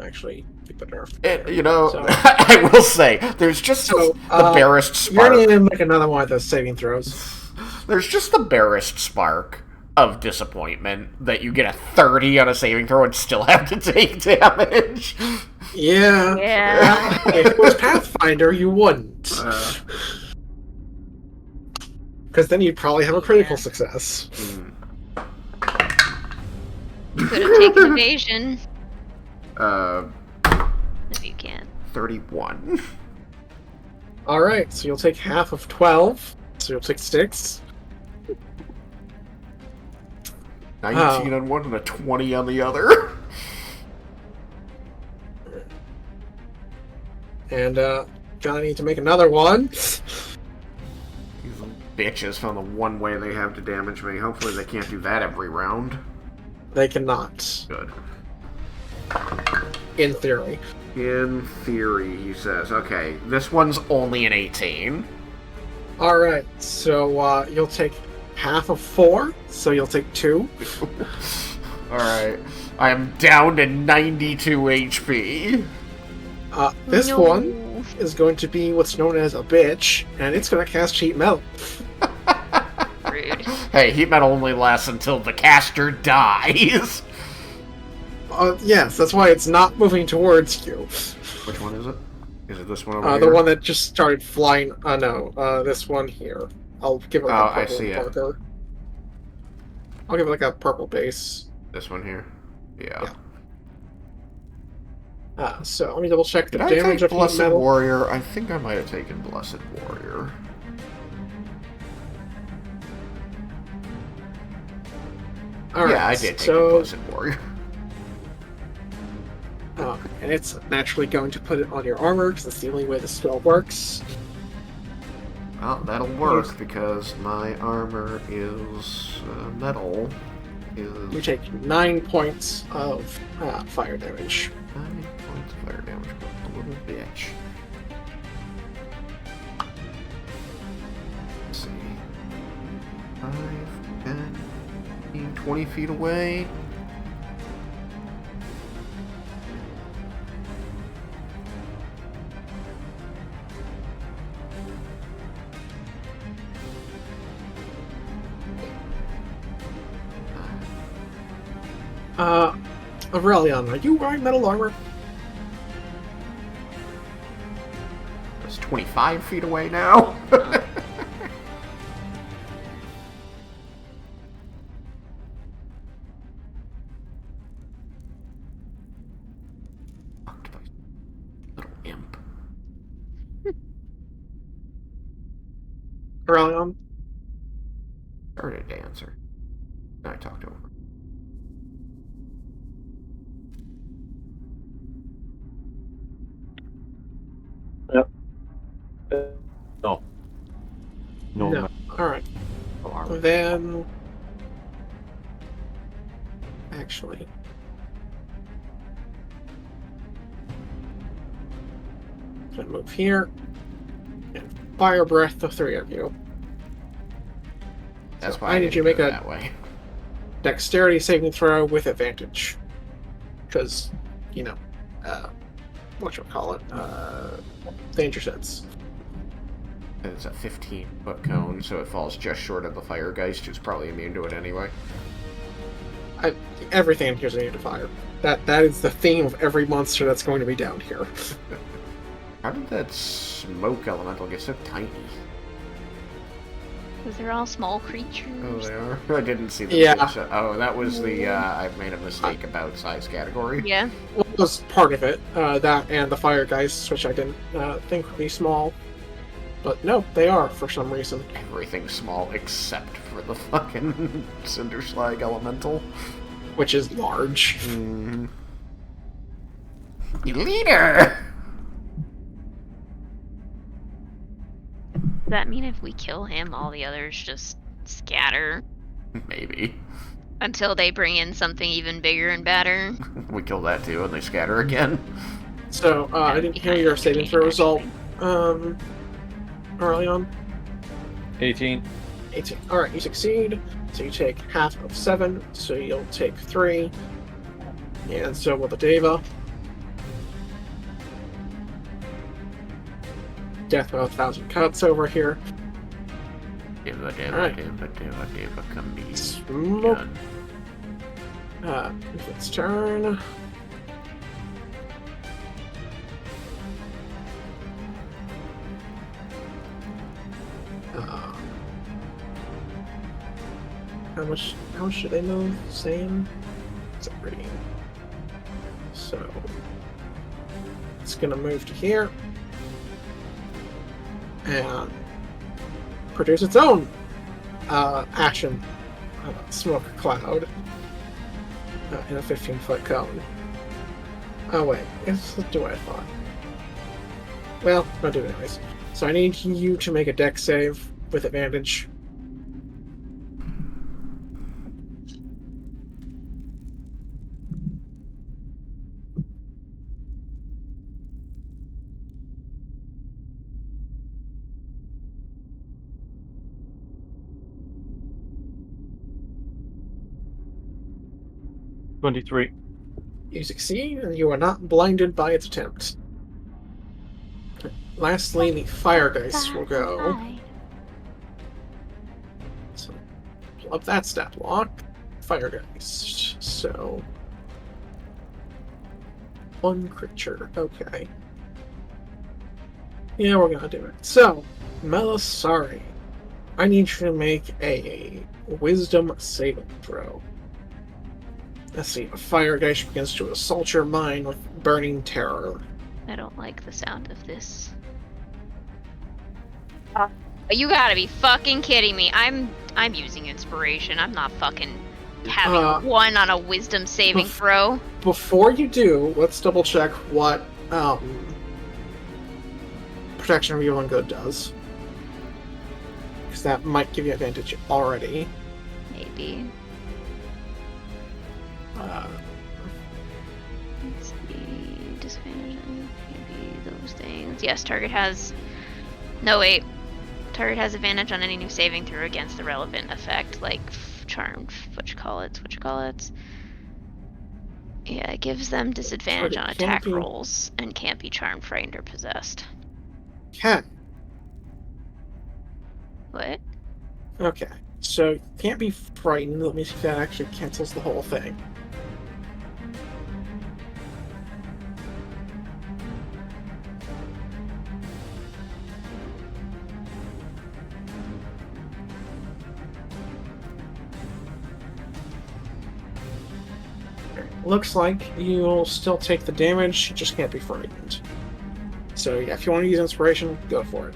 Actually, keep it nerfed. And, you know, So- I will say, there's just the barest You're spark. gonna need to make another one of those saving throws. There's just the barest spark of disappointment that you get a 30 on a saving throw and still have to take damage. Yeah. Yeah. If it was Pathfinder, you wouldn't. Because then you'd probably have a critical success. You could have taken evasion. Uh, No, you can't. 31. Alright, so you'll take half of 12. So you'll take 6. 19 on one and a 20 on the other. And, gonna need to make another one. These bitches found the one way they have to damage me. Hopefully they can't do that every round. They cannot, Good. in theory. In theory, he says. Okay, this one's only an 18. Alright, so, you'll take half of 4, so you'll take 2. Alright. I am down to 92 HP. This No. one is going to be what's known as a bitch, and it's gonna cast Cheat Melt. Rude. Hey, heat metal only lasts until the caster dies. Yes, that's why it's not moving towards you. Which one is it? Is it this one over The here? one that just started flying. No, this one here. I'll give it like a I purple see it. marker. I'll give it like a purple base. This one here? Yeah. So let me double check the Did I damage take of heat Blessed metal. Warrior? I think I might have taken Blessed Warrior. Alright, Yeah, I did take so, the Blessed Warrior. and it's naturally going to put it on your armor because that's the only way the spell works. Well, that'll work because my armor is metal. You take 9 points of fire damage. 9 points of fire damage, a little bitch. Let's see. 5, 10, 15, 20 feet away. Aurelion, are you wearing metal armor? That's 25 feet away now. Little imp. Aurelion? Started to answer. Then I talked over. No. No. No. Alright. Oh, are we? Then... Actually... Gonna move here. And fire breath the 3 of you. That's So why I need didn't you to make go a- that way. Dexterity saving throw with advantage. Because, you know, whatchamacallit, danger sense. It's a 15-foot cone, so it falls just short of the fire geist, who's probably immune to it anyway. Everything in here is immune to fire. That is the theme of every monster that's going to be down here. How did that smoke elemental get so tiny? Because they're all small creatures. Oh, they are? I didn't see them. Yeah. Oh, that was the, I've made a mistake about size category. Yeah. Well, it was part of it. That and the fire geists, which I didn't think would be small. But no, they are, for some reason. Everything's small except for the fucking Cinder Slag elemental. Which is large. Mm. Leader! Does that mean if we kill him, all the others just scatter Maybe. until they bring in something even bigger and badder? We kill that too and they scatter again. So, I didn't hear your saving throw result early on. 18. 18. Alright, you succeed. So you take half of 7, so you'll take 3. And so will the Deva. Death with 1,000 cuts over here. Deva, Alright. come be Smoke. done. If it's turn. How much should they move? Same? It's pretty. So it's gonna move to here. And produce its own ashen smoke cloud in a 15-foot cone. Oh wait, let's do what I thought. Well, I'll do it anyways. So I need you to make a dex save with advantage. $23. You succeed, and you are not blinded by its attempt. Lastly, the fire geist will go. So, pull up that stat block. Fire geist. So, 1 creature. Okay. Yeah, we're gonna do it. So, Melisari, I need you to make a wisdom saving throw. Let's see. A fire geist begins to assault your mind with burning terror. I don't like the sound of this. You gotta be fucking kidding me. I'm using inspiration. I'm not fucking having 1 on a wisdom saving throw. Before you do, let's double check what Protection of Evil and Good does. Because that might give you advantage already. Maybe. Let's see. Disadvantage. Maybe those things. Yes, target has. No, wait. Target has advantage on any new saving throw against the relevant effect, like charmed. What you call it? Yeah, it gives them disadvantage on attack rolls and can't be charmed, frightened, or possessed. Can. What? Okay. So, you can't be frightened. Let me see if that actually cancels the whole thing. Looks like you'll still take the damage, you just can't be frightened. So yeah, if you want to use inspiration, go for it.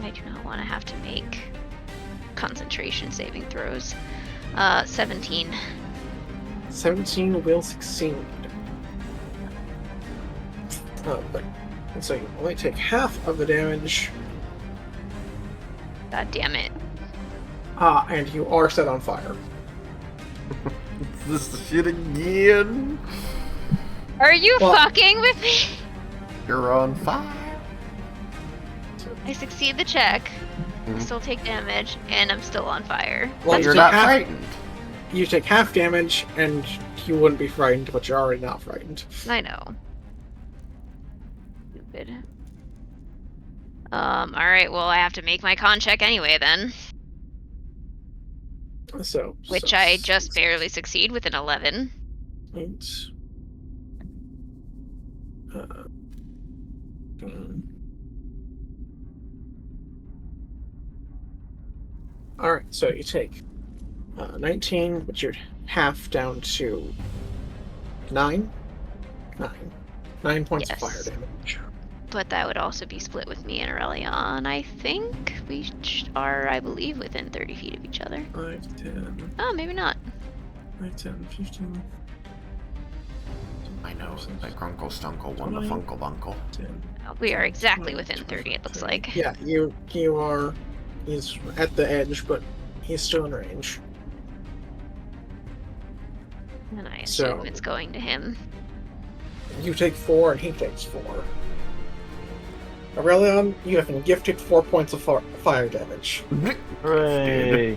I do not want to have to make concentration saving throws. 17. 17 will succeed. Oh, but and so you only take half of the damage. God damn it. And you are set on fire. This shit again. Are you fucking with me? You're on fire. I succeed the check. I still take damage, and I'm still on fire. Well, you're not frightened. you take half damage, and you wouldn't be frightened, but you're already not frightened. I know. Stupid. Alright, well, I have to make my con check anyway, then. Which I just barely succeed with an 11. Eight. Alright, so you take 19, but you're half down to 9. 9 points of fire Yes. damage. But that would also be split with me and Aurelion. I think we are, I believe, within 30 feet of each other. 5, 10, Oh, maybe not. 5, 10, 15, I know, that Grunkle Stunkle won the Funkle Bunkle. 10. We are exactly within 30, it looks like. Yeah, you are. He's at the edge, but he's still in range. And I assume So- it's going to him. You take 4, and he takes 4. Aurelion, you have been gifted 4 points of fire damage. Hooray!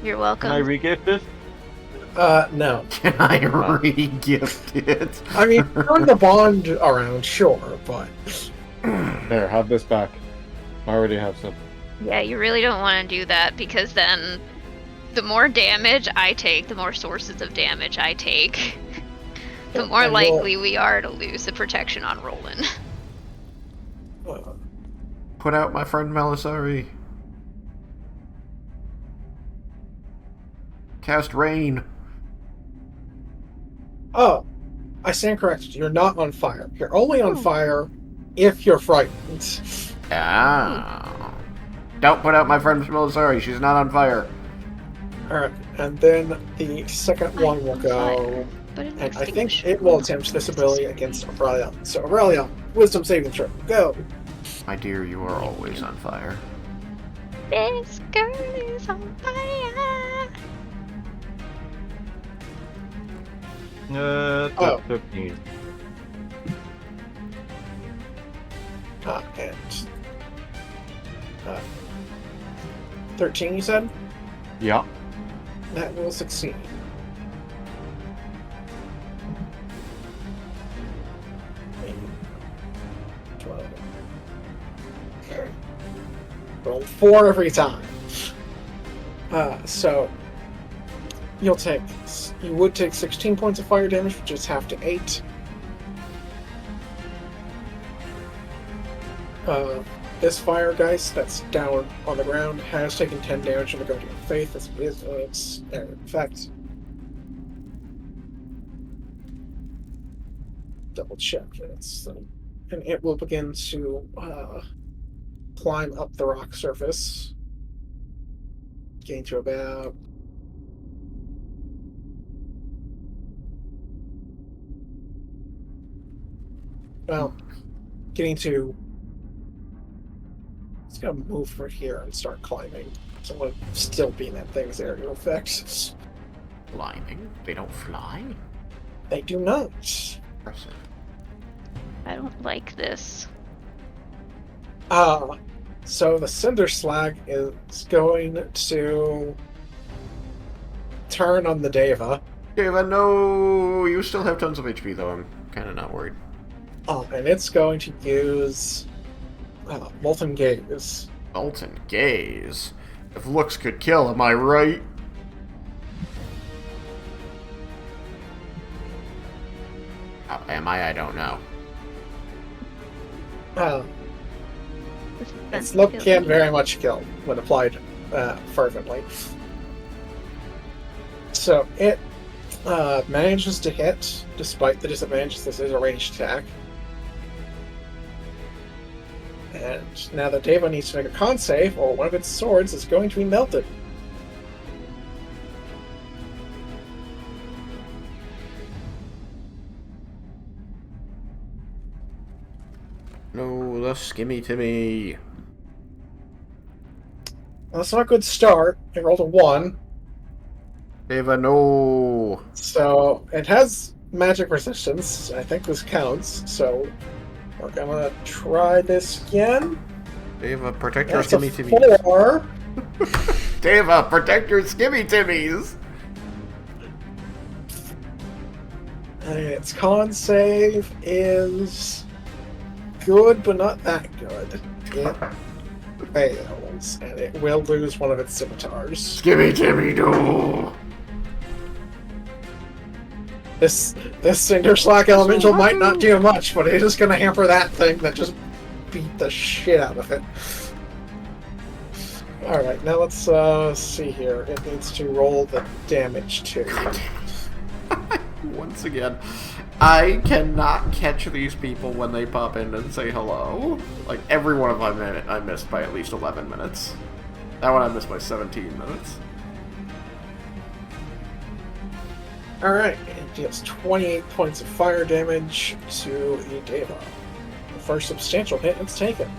You're Can welcome. I re-gift it? No. Can I re-gift it? I mean, turn the bond around, sure, but There, have this back. I already have some. Yeah, you really don't want to do that because then the more damage I take, the more sources of damage I take, the more and we'll- likely we are to lose the protection on Roland. Put out my friend Melisari. Cast Rain. Oh, I stand corrected. You're not on fire. You're only on fire if you're frightened. Ah. Don't put out my friend Melisari. She's not on fire. Alright, and then the second one will go, But it's and I think it will attempt this ability against Aurelion. So Aurelion, Wisdom saving throw, go! My dear, you are always on fire. This girl is on fire. Oh. 13. And 13, you said? Yeah. That will succeed. Eight, 12. Okay. Roll 4 every time. So you would take 16 points of fire damage, which is half to 8. This fire geist that's down on the ground has taken 10 damage from the Guardian of Faith. It's in effect. Double check this. And it will begin to climb up the rock surface. Getting to about... Well, getting to... It's gonna move from here and start climbing. So I'm gonna still be in that thing's area of effect. Climbing? They don't fly? They do not. Impressive. I don't like this. So the Cinder Slag is going to turn on the Deva. Deva, no! You still have tons of HP, though. I'm kind of not worried. And it's going to use Molten Gaze. Molten Gaze. If looks could kill, am I right? Am I? I don't know. Its look can very much kill when applied fervently. So it manages to hit, despite the disadvantage. This is a ranged attack. And now that Deva needs to make a con save, or one of its swords is going to be melted. No, the skimmy Timmy. Well, that's not a good start. It rolled a 1. Deva, no. So it has magic resistance. I think this counts. So we're gonna try this again. Deva, protect your That's a skimmy Timmy. 4. Deva, protect your skimmy timmies! Its con save is good, but not that good. It fails, and it will lose one of its scimitars. Skimmy timmy do! This Cinder Slack Elemental might not do much, but it is going to hamper that thing that just beat the shit out of it. Alright, now let's see here. It needs to roll the damage too. Once again, I cannot catch these people when they pop in and say hello. Like, every one of them I missed by at least 11 minutes. That one I missed by 17 minutes. Alright, it deals 28 points of fire damage to the Deva. The first substantial hit it's taken.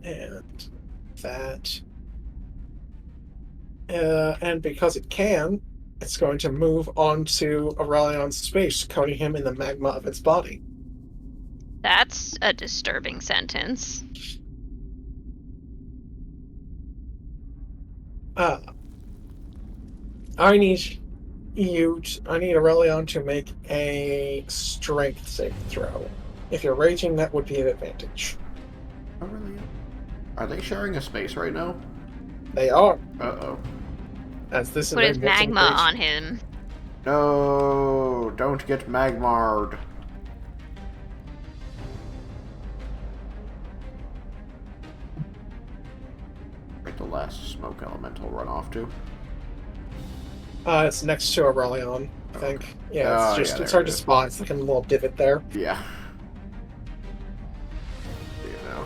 And that... and because it can, it's going to move onto Aurelion's space, coating him in the magma of its body. That's a disturbing sentence. I need Aurelion to make a strength saving throw. If you're raging, that would be an advantage. Oh, really? Are they sharing a space right now? They are. Uh-oh. As this Put his is a magma on him. No, don't get magmarred. Where'd the last smoke elemental run off to? It's next to Aurelion, I think. Yeah, Oh, it's yeah, it's there hard it to is. spot. It's like a little divot there. Yeah. You know.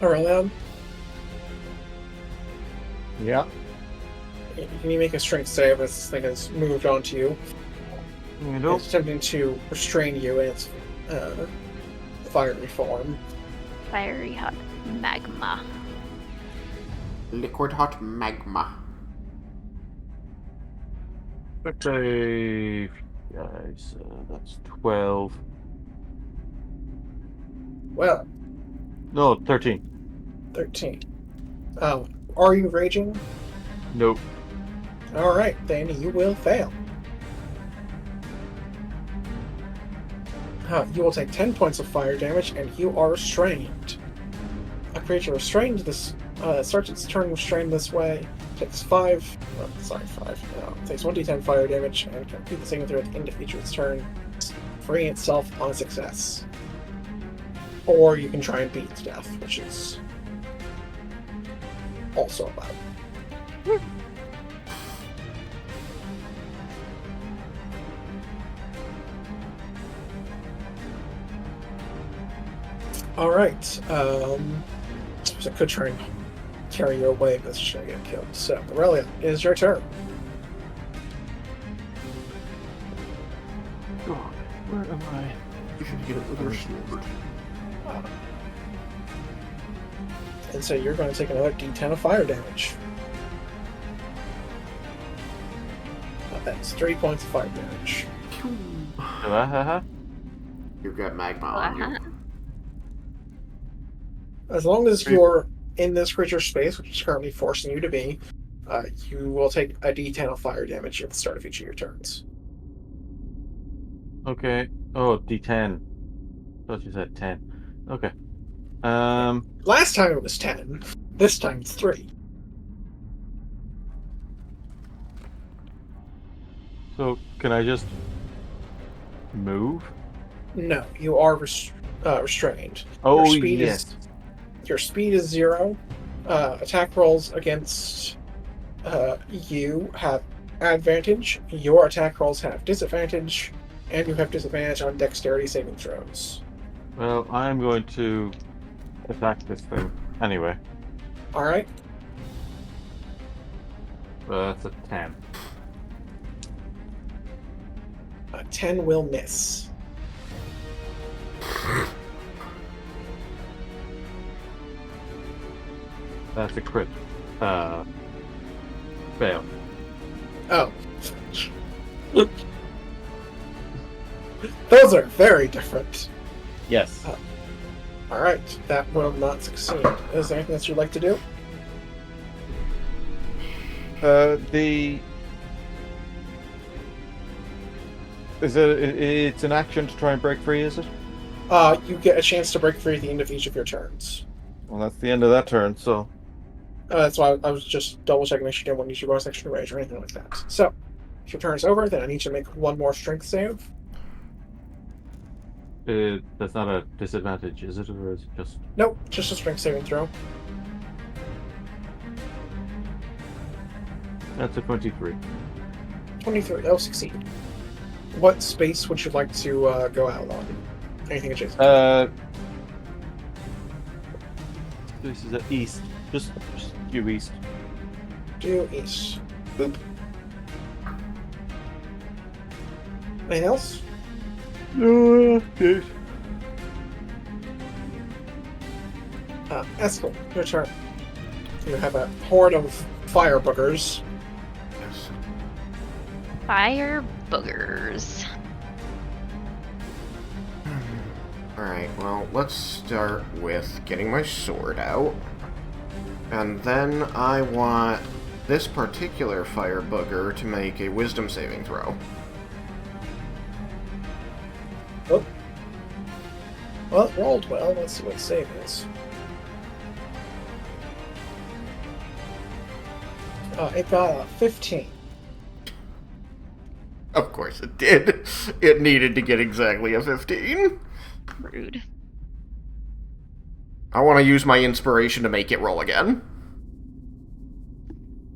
Aurelion, Yeah. can you make a strength save as this thing has moved onto you? It's attempting to restrain you in its fiery form. Fiery hot magma. Liquid hot magma. Okay, guys, that's 12. Well, No, 13. 13. Are you raging? Nope. Alright, then you will fail. You will take 10 points of fire damage, and you are restrained. A creature restrained starts its turn restrained this way, takes 5. Takes 1d10 fire damage, and can repeat the same through at the end of each of its turn, freeing itself on success. Or you can try and beat it to death, which is also allowed. Alright, so I could try and carry you away, but it's gonna get killed. So, Aurelion, it is your turn. God, where am I? You should get it with your sword. And so you're going to take another d10 of fire damage. That's 3 points of fire damage. You've got magma on you. As long as you're in this creature's space, which is currently forcing you to be, you will take a d10 of fire damage at the start of each of your turns. Okay. Oh, D10. Thought you said 10. Okay. Last time it was 10. This time it's 3. So can I just move? No, you are restrained. Oh, Your speed yes. Your speed is 0. Attack rolls against you have advantage. Your attack rolls have disadvantage. And you have disadvantage on dexterity saving throws. Well, I'm going to attack this thing anyway. Alright. That's a 10. 10 will miss. That's a crit. Fail. Oh. Those are very different. Yes. Alright, that will not succeed. Is there anything else you'd like to do? It's an action to try and break free, is it? You get a chance to break free at the end of each of your turns. Well, that's the end of that turn, so. That's why I was just double checking if you didn't want to use your bonus action to rage or anything like that. So, if your turn is over, then I need you to make one more strength save. That's not a disadvantage, is it? Or is it just. Nope, just a strength saving throw. That's a 23. 23, that'll succeed. What space would you like to go out on? Anything adjacent? This is east. Just due east. Due east. Boop. Anything else? Yes. Eskel, your turn. You have a horde of fire boogers. Yes. Fire boogers. Alright, well, let's start with getting my sword out. And then I want this particular fire booger to make a wisdom saving throw. Oh. Well, it rolled well. Let's see what the save is. It got a 15. Of course it did. It needed to get exactly a 15. Rude. I want to use my inspiration to make it roll again.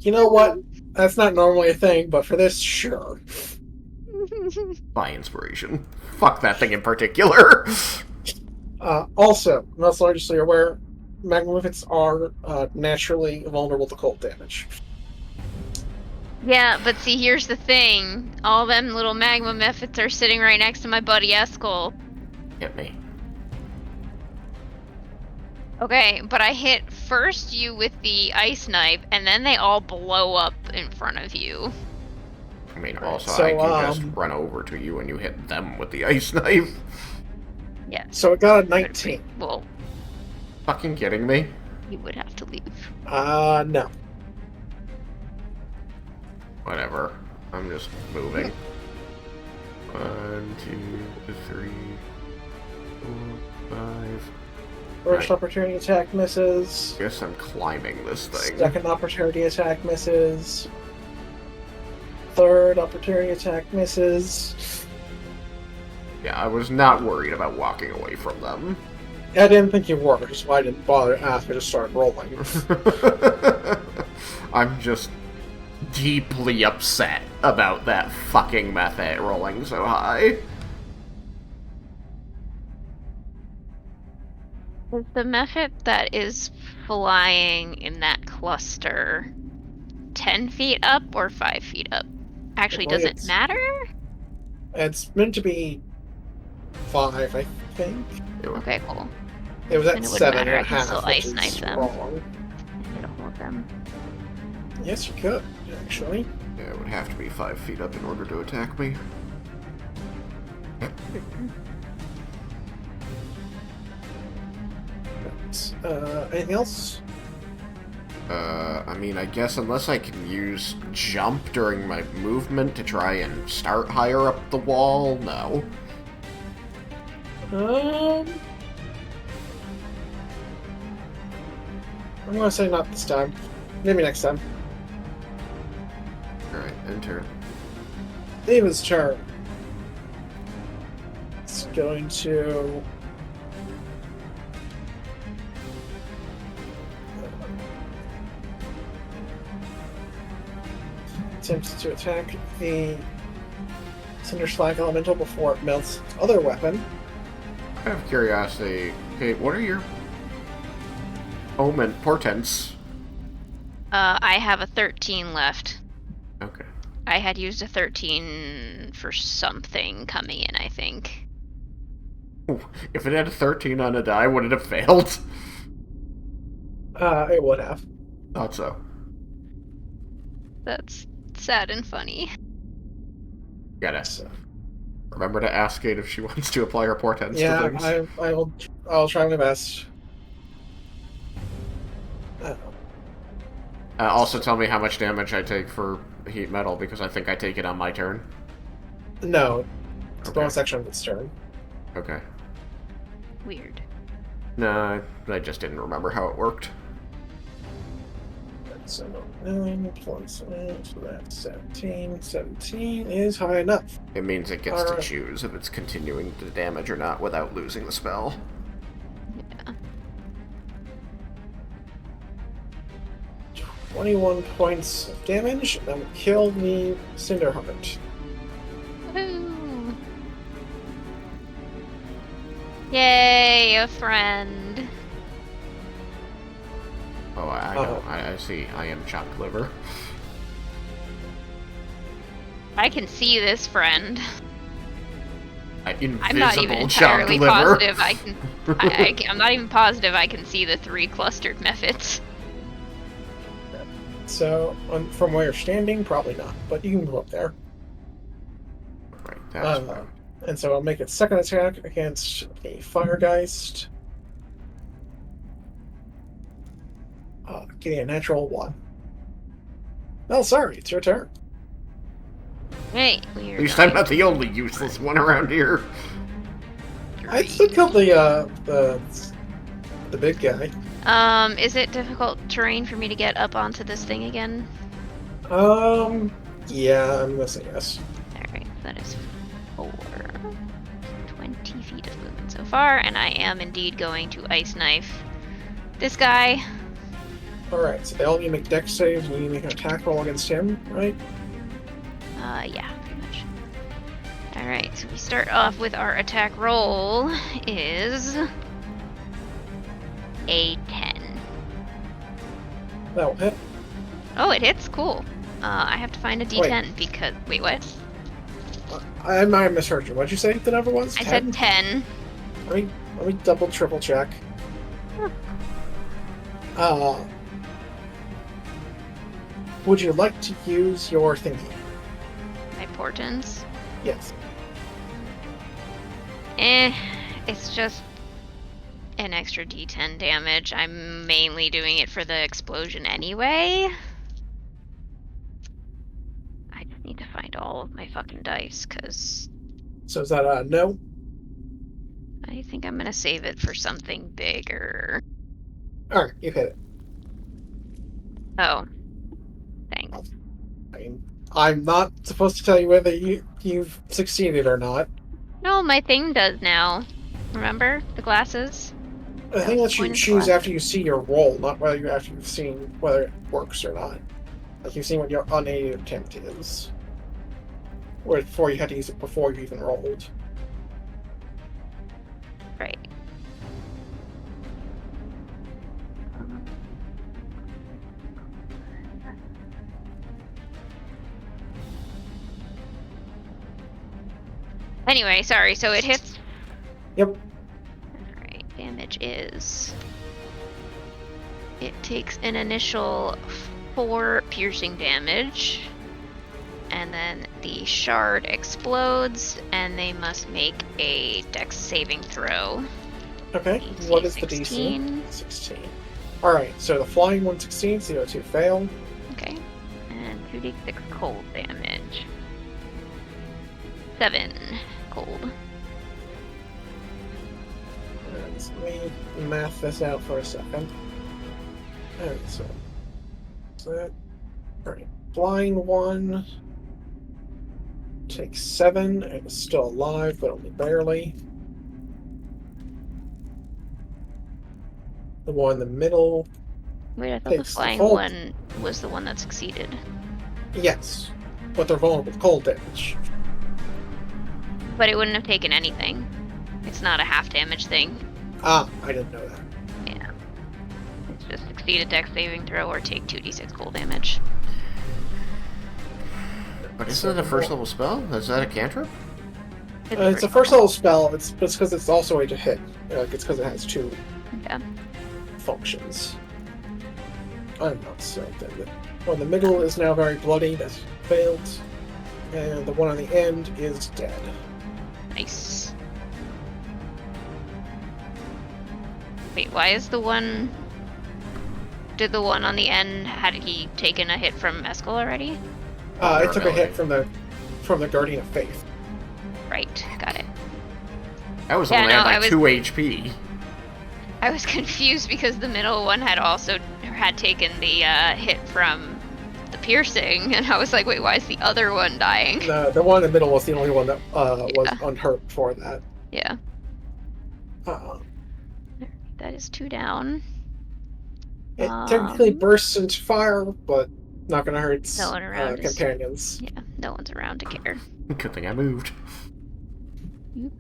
You know what? That's not normally a thing, but for this, sure. By inspiration. Fuck that thing in particular. Also, not largely aware, magnificents are naturally vulnerable to cold damage. Yeah, but see, here's the thing. All them little magma methods are sitting right next to my buddy Eskel. Hit me. Okay, but I hit first you with the ice knife, and then they all blow up in front of you. I mean, also, So, I can just run over to you and you hit them with the ice knife. Yeah. So it got a 19. Well, Fucking kidding me? you would have to leave. No. Whatever. I'm just moving. 1, 2, 3, 4, 5. First Right. opportunity attack misses. Guess I'm climbing this thing. Second opportunity attack misses. Third opportunity attack misses. Yeah, I was not worried about walking away from them. I didn't think you were, which is why I didn't bother after I just started rolling. I'm just deeply upset about that fucking method rolling so high. Is the method that is flying in that cluster 10 feet up or 5 feet up? Actually, does it matter? It's meant to be 5, I think. Okay, cool. It was Then at it wouldn't 7 matter, and I a can half, still which ice is knife them. wrong. I don't want them. Yes, you could, actually. Yeah, it would have to be 5 feet up in order to attack me. Anything else? I mean, I guess unless I can use jump during my movement to try and start higher up the wall, no. I'm gonna say not this time. Maybe next time. Alright, enter. David's turn. It's going to... attempts to attack the Cinder Slag Elemental before it melts its other weapon. I have curiosity. Okay, what are your omen portents? I have a 13 left. Okay. I had used a 13 for something coming in, I think. If it had a 13 on a die, would it have failed? It would have. Thought so. That's sad and funny. Gotta So, remember to ask Kate if she wants to apply her portents to yeah, things. I'll try my best. Also tell me how much damage I take for heat metal, because I think I take it on my turn. No, it's Okay. bonus action of its turn. Okay. Weird. No, I just didn't remember how it worked. So 9 plus so that's 17. 17 is high enough. It means it gets to Alright. choose if it's continuing the damage or not without losing the spell. Yeah. 21 points of damage. That will kill the Cinderheart. Woohoo! Yay, a friend. Oh, I Uh-huh. don't. I see. I am chopped liver. I can see this friend. Invisible I'm not even chopped entirely liver. positive I can. I'm not even positive I can see the 3 clustered methods. So, from where you're standing, probably not, but you can go up there. Right, that's Uh, and so I'll make its second attack against a Firegeist. Getting a natural 1. Oh, sorry, it's your turn. Hey, At weird. least I'm not the only useless one around here. I still killed the big guy. Is it difficult terrain for me to get up onto this thing again? Yeah, I'm gonna say yes. Alright, that is 4. 20 feet of movement so far, and I am indeed going to ice knife this guy. Alright, so they all need to make dex saves, and you make an attack roll against him, right? Yeah, pretty much. Alright, so we start off with our attack roll is a 10. That will hit. Oh, it hits? Cool. I have to find a D10 because... Wait, what? I might have misheard you. What'd you say the number was? I said 10. Let me double, triple check. Would you like to use your thingy? My portents. Yes. It's just an extra D10 damage. I'm mainly doing it for the explosion anyway. I just need to find all of my fucking dice, because So is that a no? I think I'm gonna save it for something bigger. Alright, you hit it. Oh. Thanks. I mean, I'm not supposed to tell you whether you've succeeded or not. No, my thing does now. Remember? The glasses? I think that you Point choose glass. after you see your roll, not whether after you've seen whether it works or not. Like you've seen what your unaided attempt is. Or before you had to use it before you even rolled. Right. Anyway, sorry, so it hits. Yep. Alright, damage is. It takes an initial 4 piercing damage. And then the shard explodes, and they must make a dex saving throw. Okay. DC What is the 16. DC? 16. Alright, so the flying one 16, so the other 2 fail. Okay. And 2d6 cold damage. 7 cold. And so let me math this out for a second. Alright, so that. Alright. Flying one takes 7. It's still alive, but only barely. The one in the middle, Wait, I thought the Takes the flying full- one was the one that succeeded. yes, but they're vulnerable to cold damage. But it wouldn't have taken anything. It's not a half damage thing. Ah, I didn't know that. Yeah. It's just succeed a dex saving throw or take 2d6 cold damage. But isn't it a first level spell? Is that a cantrip? It's a first level spell. It's because it's also a to hit. Like it's because it has 2 Yeah. functions. I'm not certain. The one in the middle is now very bloody. That's failed. And the one on the end is dead. Nice. Wait, why is the one... Did the one on the end, had he taken a hit from Eskel already? It took a hit from the Guardian of Faith. Right, got it. That was Yeah, only no, at I like was- 2 HP. I was confused because the middle one had taken the hit from the piercing, and I was like, wait, why is the other one dying? The one in the middle was the only one that was Yeah. unhurt before that. Yeah, Uh, that is 2 down. it technically Um, bursts into fire, but not going to hurt its No one around is- companions. Yeah, no one's around to care. Good thing I moved. Yep.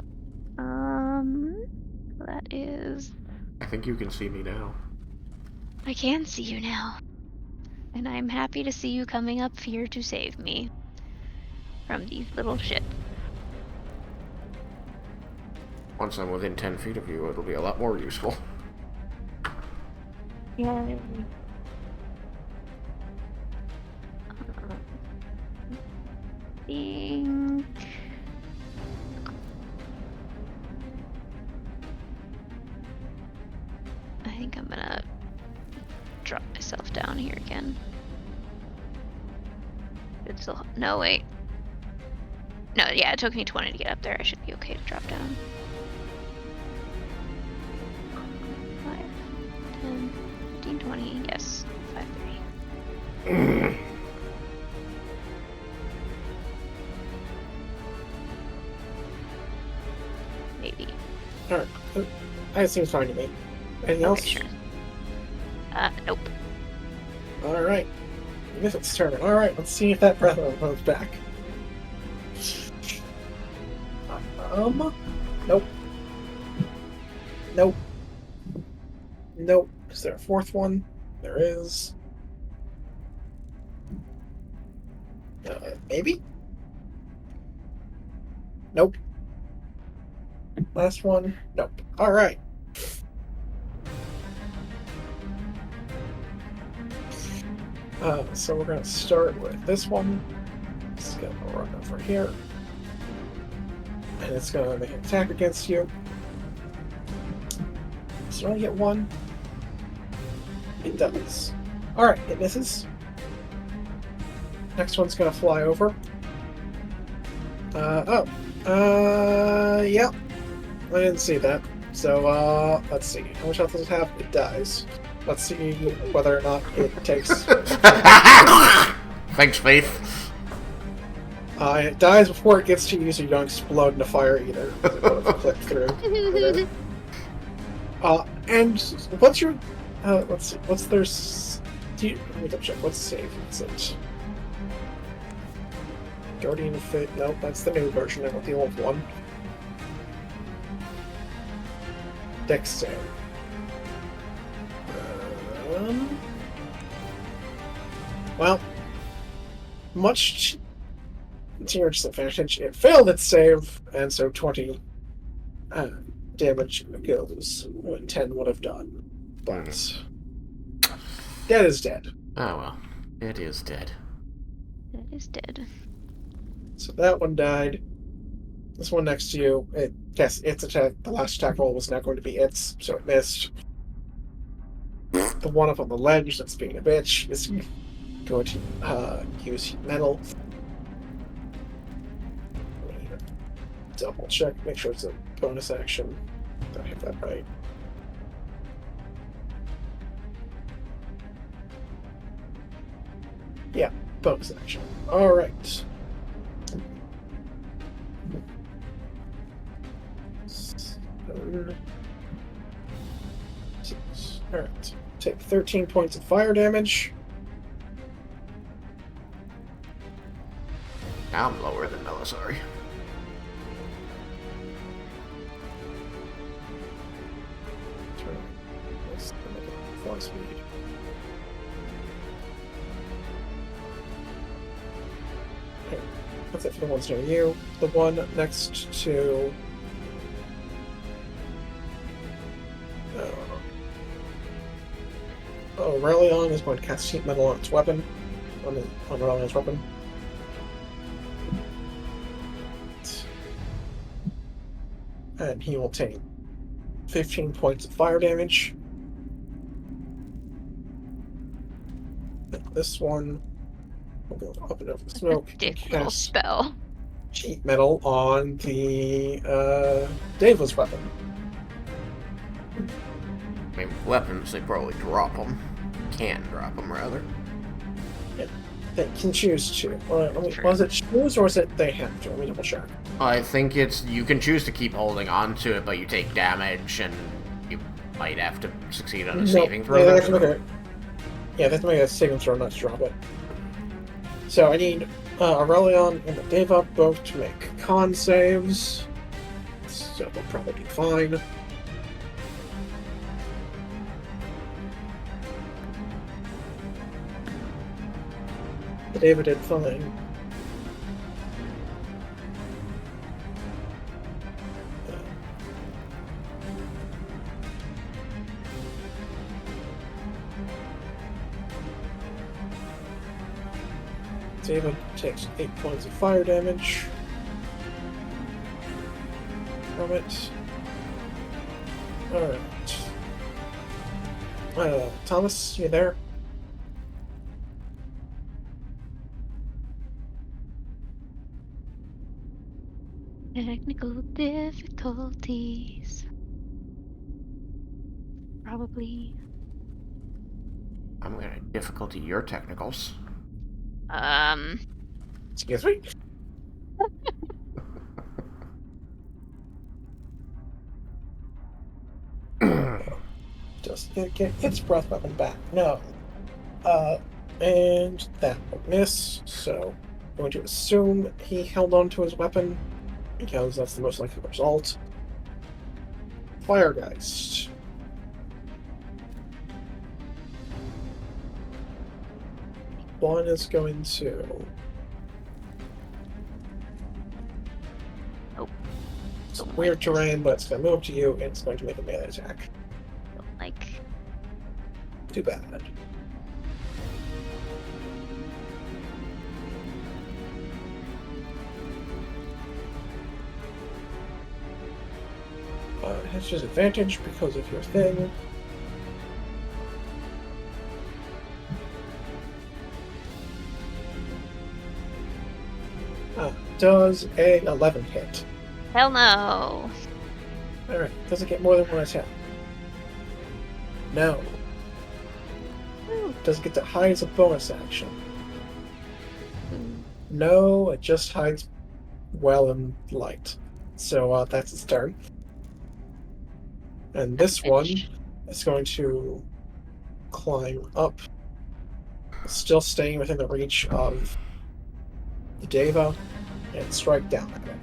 That is... I think you can see me now. I can see you now. And I'm happy to see you coming up here to save me from these little shits. Once I'm within 10 feet of you, it'll be a lot more useful. Yay. Think... I think I'm gonna drop myself down here again. It's still... No, wait. No, yeah, it took me 20 to get up there. I should be okay to drop down. 5, 10, 15, 20, yes. 5, 3. Maybe. Alright. That seems fine to me. Anything else? Okay, sure. Nope. Alright. Mythic's turn. Alright, let's see if that breath comes back. Nope. Nope. Nope. Is there a fourth one? There is. Maybe? Nope. Last one? Nope. Alright. So we're going to start with this one. It's going to run over here. And it's going to make an attack against you. So I get one. It does. Alright, it misses. Next one's going to fly over. Yeah. I didn't see that. So, let's see. How much health does it have? It dies. Let's see whether or not it takes... Thanks, Faith. It dies before it gets to you, so you don't explode into fire either. It would have clipped through. And what's your... let's see. What's their... let me double check. What's save? Is it... Guardian of Fate? Nope, that's the new version. I want the old one. Dex save. Well, much to your disadvantage, it failed its save, and so 20 damage goes when 10 would have done. But dead is dead. Oh well, it is dead. That is dead. So that one died. This one next to you, its attack, the last attack roll was not going to be its, so it missed. The one up on the ledge that's being a bitch is going to use metal. Double check, make sure it's a bonus action. Did I hit that right? Yeah, bonus action. Alright. Alright. Take 13 points of fire damage. Now I'm lower than Melisari. Fly speed. Okay. That's it for the ones near you. The one next to... Aurelion is going to cast Heat Metal on its weapon. On Aurelion's weapon. And he will take 15 points of fire damage. And this one will go up and over the smoke and Dick little cast spell. Heat Metal on the Deva's weapon. I mean, weapons, they probably drop them. Can drop them, rather. They can choose to. True. Was it choose or is it they have to? Let me double check. I think it's, you can choose to keep holding on to it, but you take damage, and you might have to succeed on a saving throw. Yeah, they have to make a, they have to make a saving throw not to drop it. So I need Aurelion and the Deva both to make con saves. So they'll probably be fine. The Deva did fine. Deva takes 8 points of fire damage from it. Alright. Thomas, you there? Technical difficulties. Probably. I'm gonna difficulty your technicals. Excuse me? Just get its breath weapon back. No. And that would miss, so I'm going to assume he held on to his weapon, because that's the most likely result. Firegeist. One is going to... Oh. It's Don't weird like this. terrain, but it's going to move to you, and it's going to make a melee attack. Like, Too bad. It has disadvantage because of your thing. Does a 11 hit? hell no. Alright, does it get more than one attack? No. Does it get to hide as a bonus action? No, it just hides well in light. So that's its turn. And this one is going to climb up, still staying within the reach of the Deva, and strike down at it.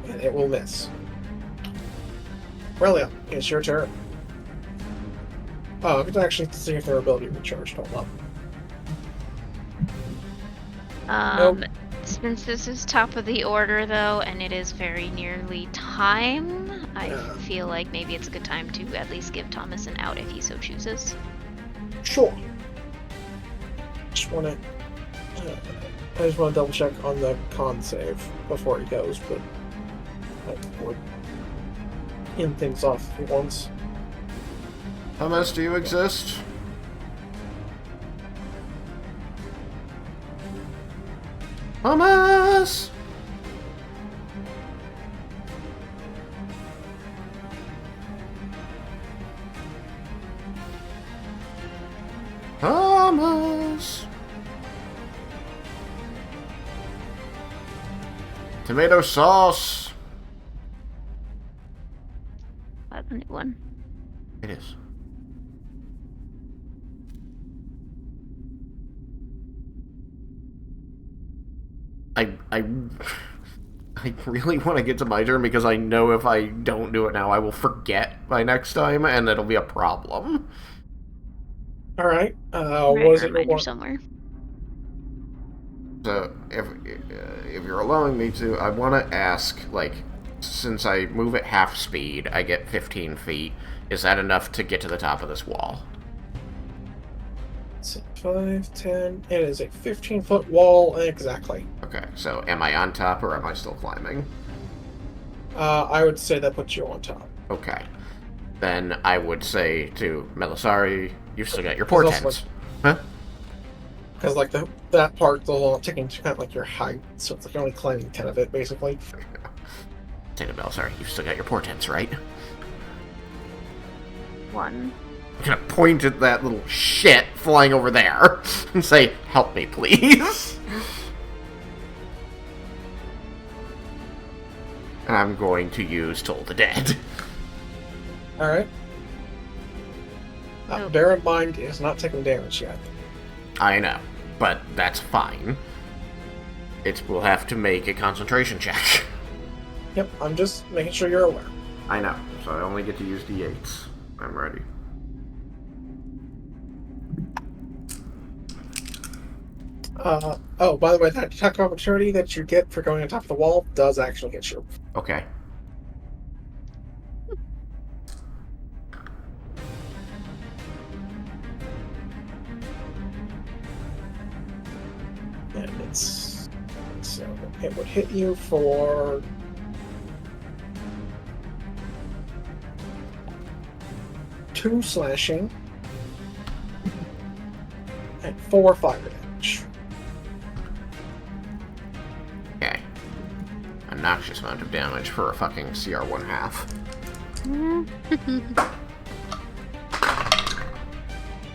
And it will miss. Relia, it's your turn. Oh, I could actually see if their ability recharged. Hold up. Nope. Since this is top of the order, though, and it is very nearly time, I feel like maybe it's a good time to at least give Thomas an out if he so chooses. Sure. I just want to double check on the con save before he goes, but I would end things off at once. How much do you exist? Thomas! Thomas! Tomato sauce! That's a new one. It is. I really want to get to my turn because I know if I don't do it now, I will forget by next time, and it'll be a problem. All right. Right, Was it reminder one? somewhere. So, if you're allowing me to, I want to ask, like, since I move at half speed, I get 15 feet. Is that enough to get to the top of this wall? So 5, 10. It is a 15-foot wall, exactly. Okay, so am I on top or am I still climbing? I would say that puts you on top. Okay. Then I would say to Melisari, you've still got your Because also, portents. Huh? Because like that part, the whole taking into account like your height, so it's like you're only climbing 10 of it basically. Say to Melisari, you've still got your portents, right? One. I'm gonna point at that little shit flying over there and say, help me, please. And I'm going to use Toll the Dead. Alright. Oh. Bear in mind, it's not taking damage yet. I know, but that's fine. We'll have to make a concentration check. Yep, I'm just making sure you're aware. I know, so I only get to use D8s. I'm ready. Oh, by the way, that attack of opportunity that you get for going on top of the wall does actually hit you. Okay. And it's... So, it would hit you for... 2 slashing and 4 fire damage. Okay. A noxious amount of damage for a fucking CR 1/2.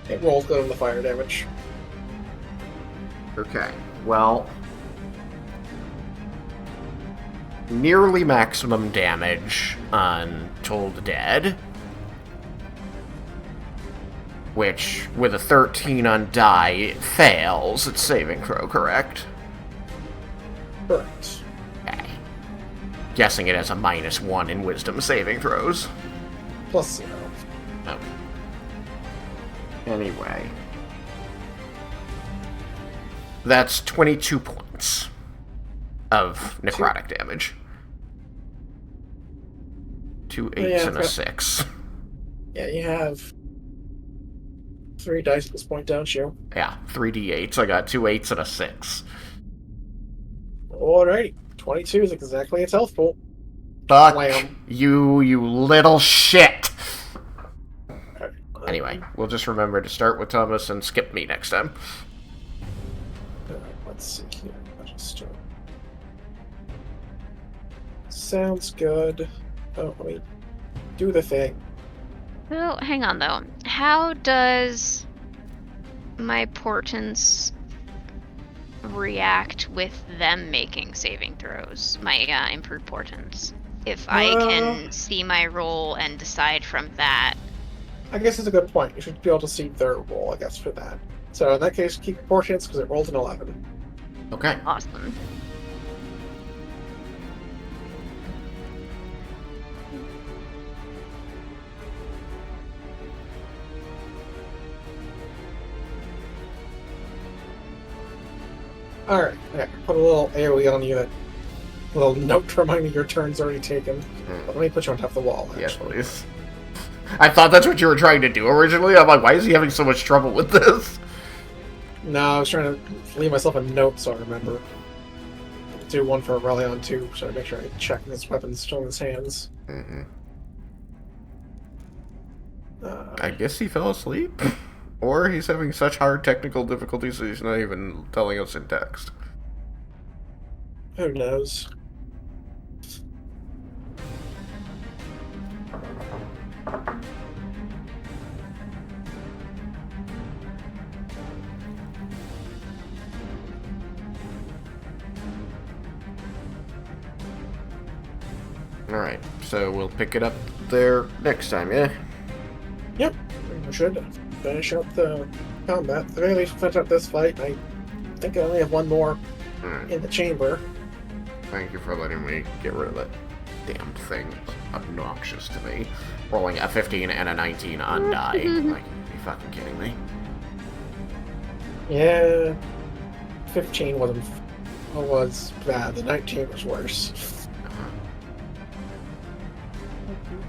It rolls good on the fire damage. Okay, well... nearly maximum damage on Toll the Dead. Which, with a 13 on die, it fails its saving throw, correct? Correct. Okay. Guessing it has a -1 in wisdom saving throws. Plus 0. Okay. Anyway. That's 22 points of necrotic damage. 2 8s and a 6. Yeah, you have 3 dice at this point, don't you? Yeah, 3d8s. I got 2 8s and a 6. Alrighty. 22 is exactly its health pool. Fuck Lamb. you little shit! Okay. Anyway, we'll just remember to start with Thomas and skip me next time. Let's see here. I'll just start. Sounds good. Oh, let me do the thing. Well, hang on though. How does my portents react with them making saving throws? My improved portents. If I can see my roll and decide from that. I guess it's a good point. You should be able to see their roll, I guess, for that. So in that case, keep your portents because it rolled an 11. Okay. Awesome. Alright, yeah, put a little AoE on you, that little note to remind me your turn's already taken. But let me put you on top of the wall, actually. Yes, please. I thought that's what you were trying to do originally. I'm like, why is he having so much trouble with this? No, I was trying to leave myself a note so I remember. Do one for Aurelion too, so I make sure I check his weapons still in his hands. Mm-hmm. I guess he fell asleep? Or he's having such hard technical difficulties that he's not even telling us in text. Who knows? Alright, so we'll pick it up there next time, yeah? Yep, we should finish up the combat. At the very least, finish up this fight. I think I only have one more Alright, in the chamber. thank you for letting me get rid of that damn thing. It's obnoxious to me. Rolling a 15 and a 19 on die. Like, are you fucking kidding me? Yeah, 15 was bad. The 19 was worse.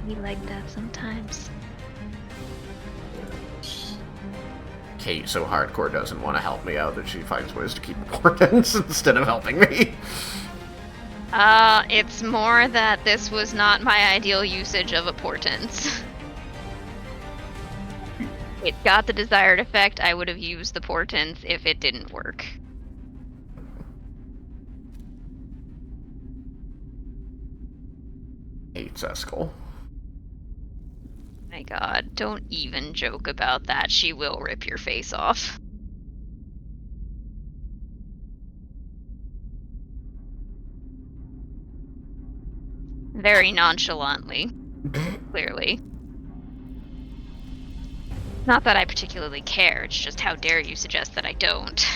Be like that sometimes. Kate so hardcore doesn't want to help me out that she finds ways to keep portents instead of helping me. It's more that this was not my ideal usage of a portent. It got the desired effect. I would have used the portents if it didn't work. Hates Eskel. My god, don't even joke about that. She will rip your face off. Very nonchalantly, clearly. Not that I particularly care, it's just how dare you suggest that I don't.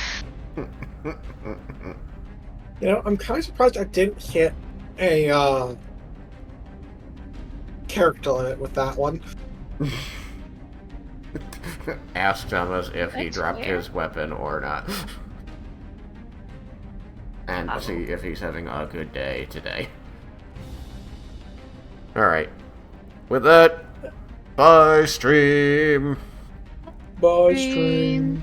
I'm kind of surprised I didn't hit a character limit with that one. Ask Thomas if he That's dropped fair. his weapon or not. And Oh. see if he's having a good day today. Alright. With that, bye, stream! Bye, Stream. stream.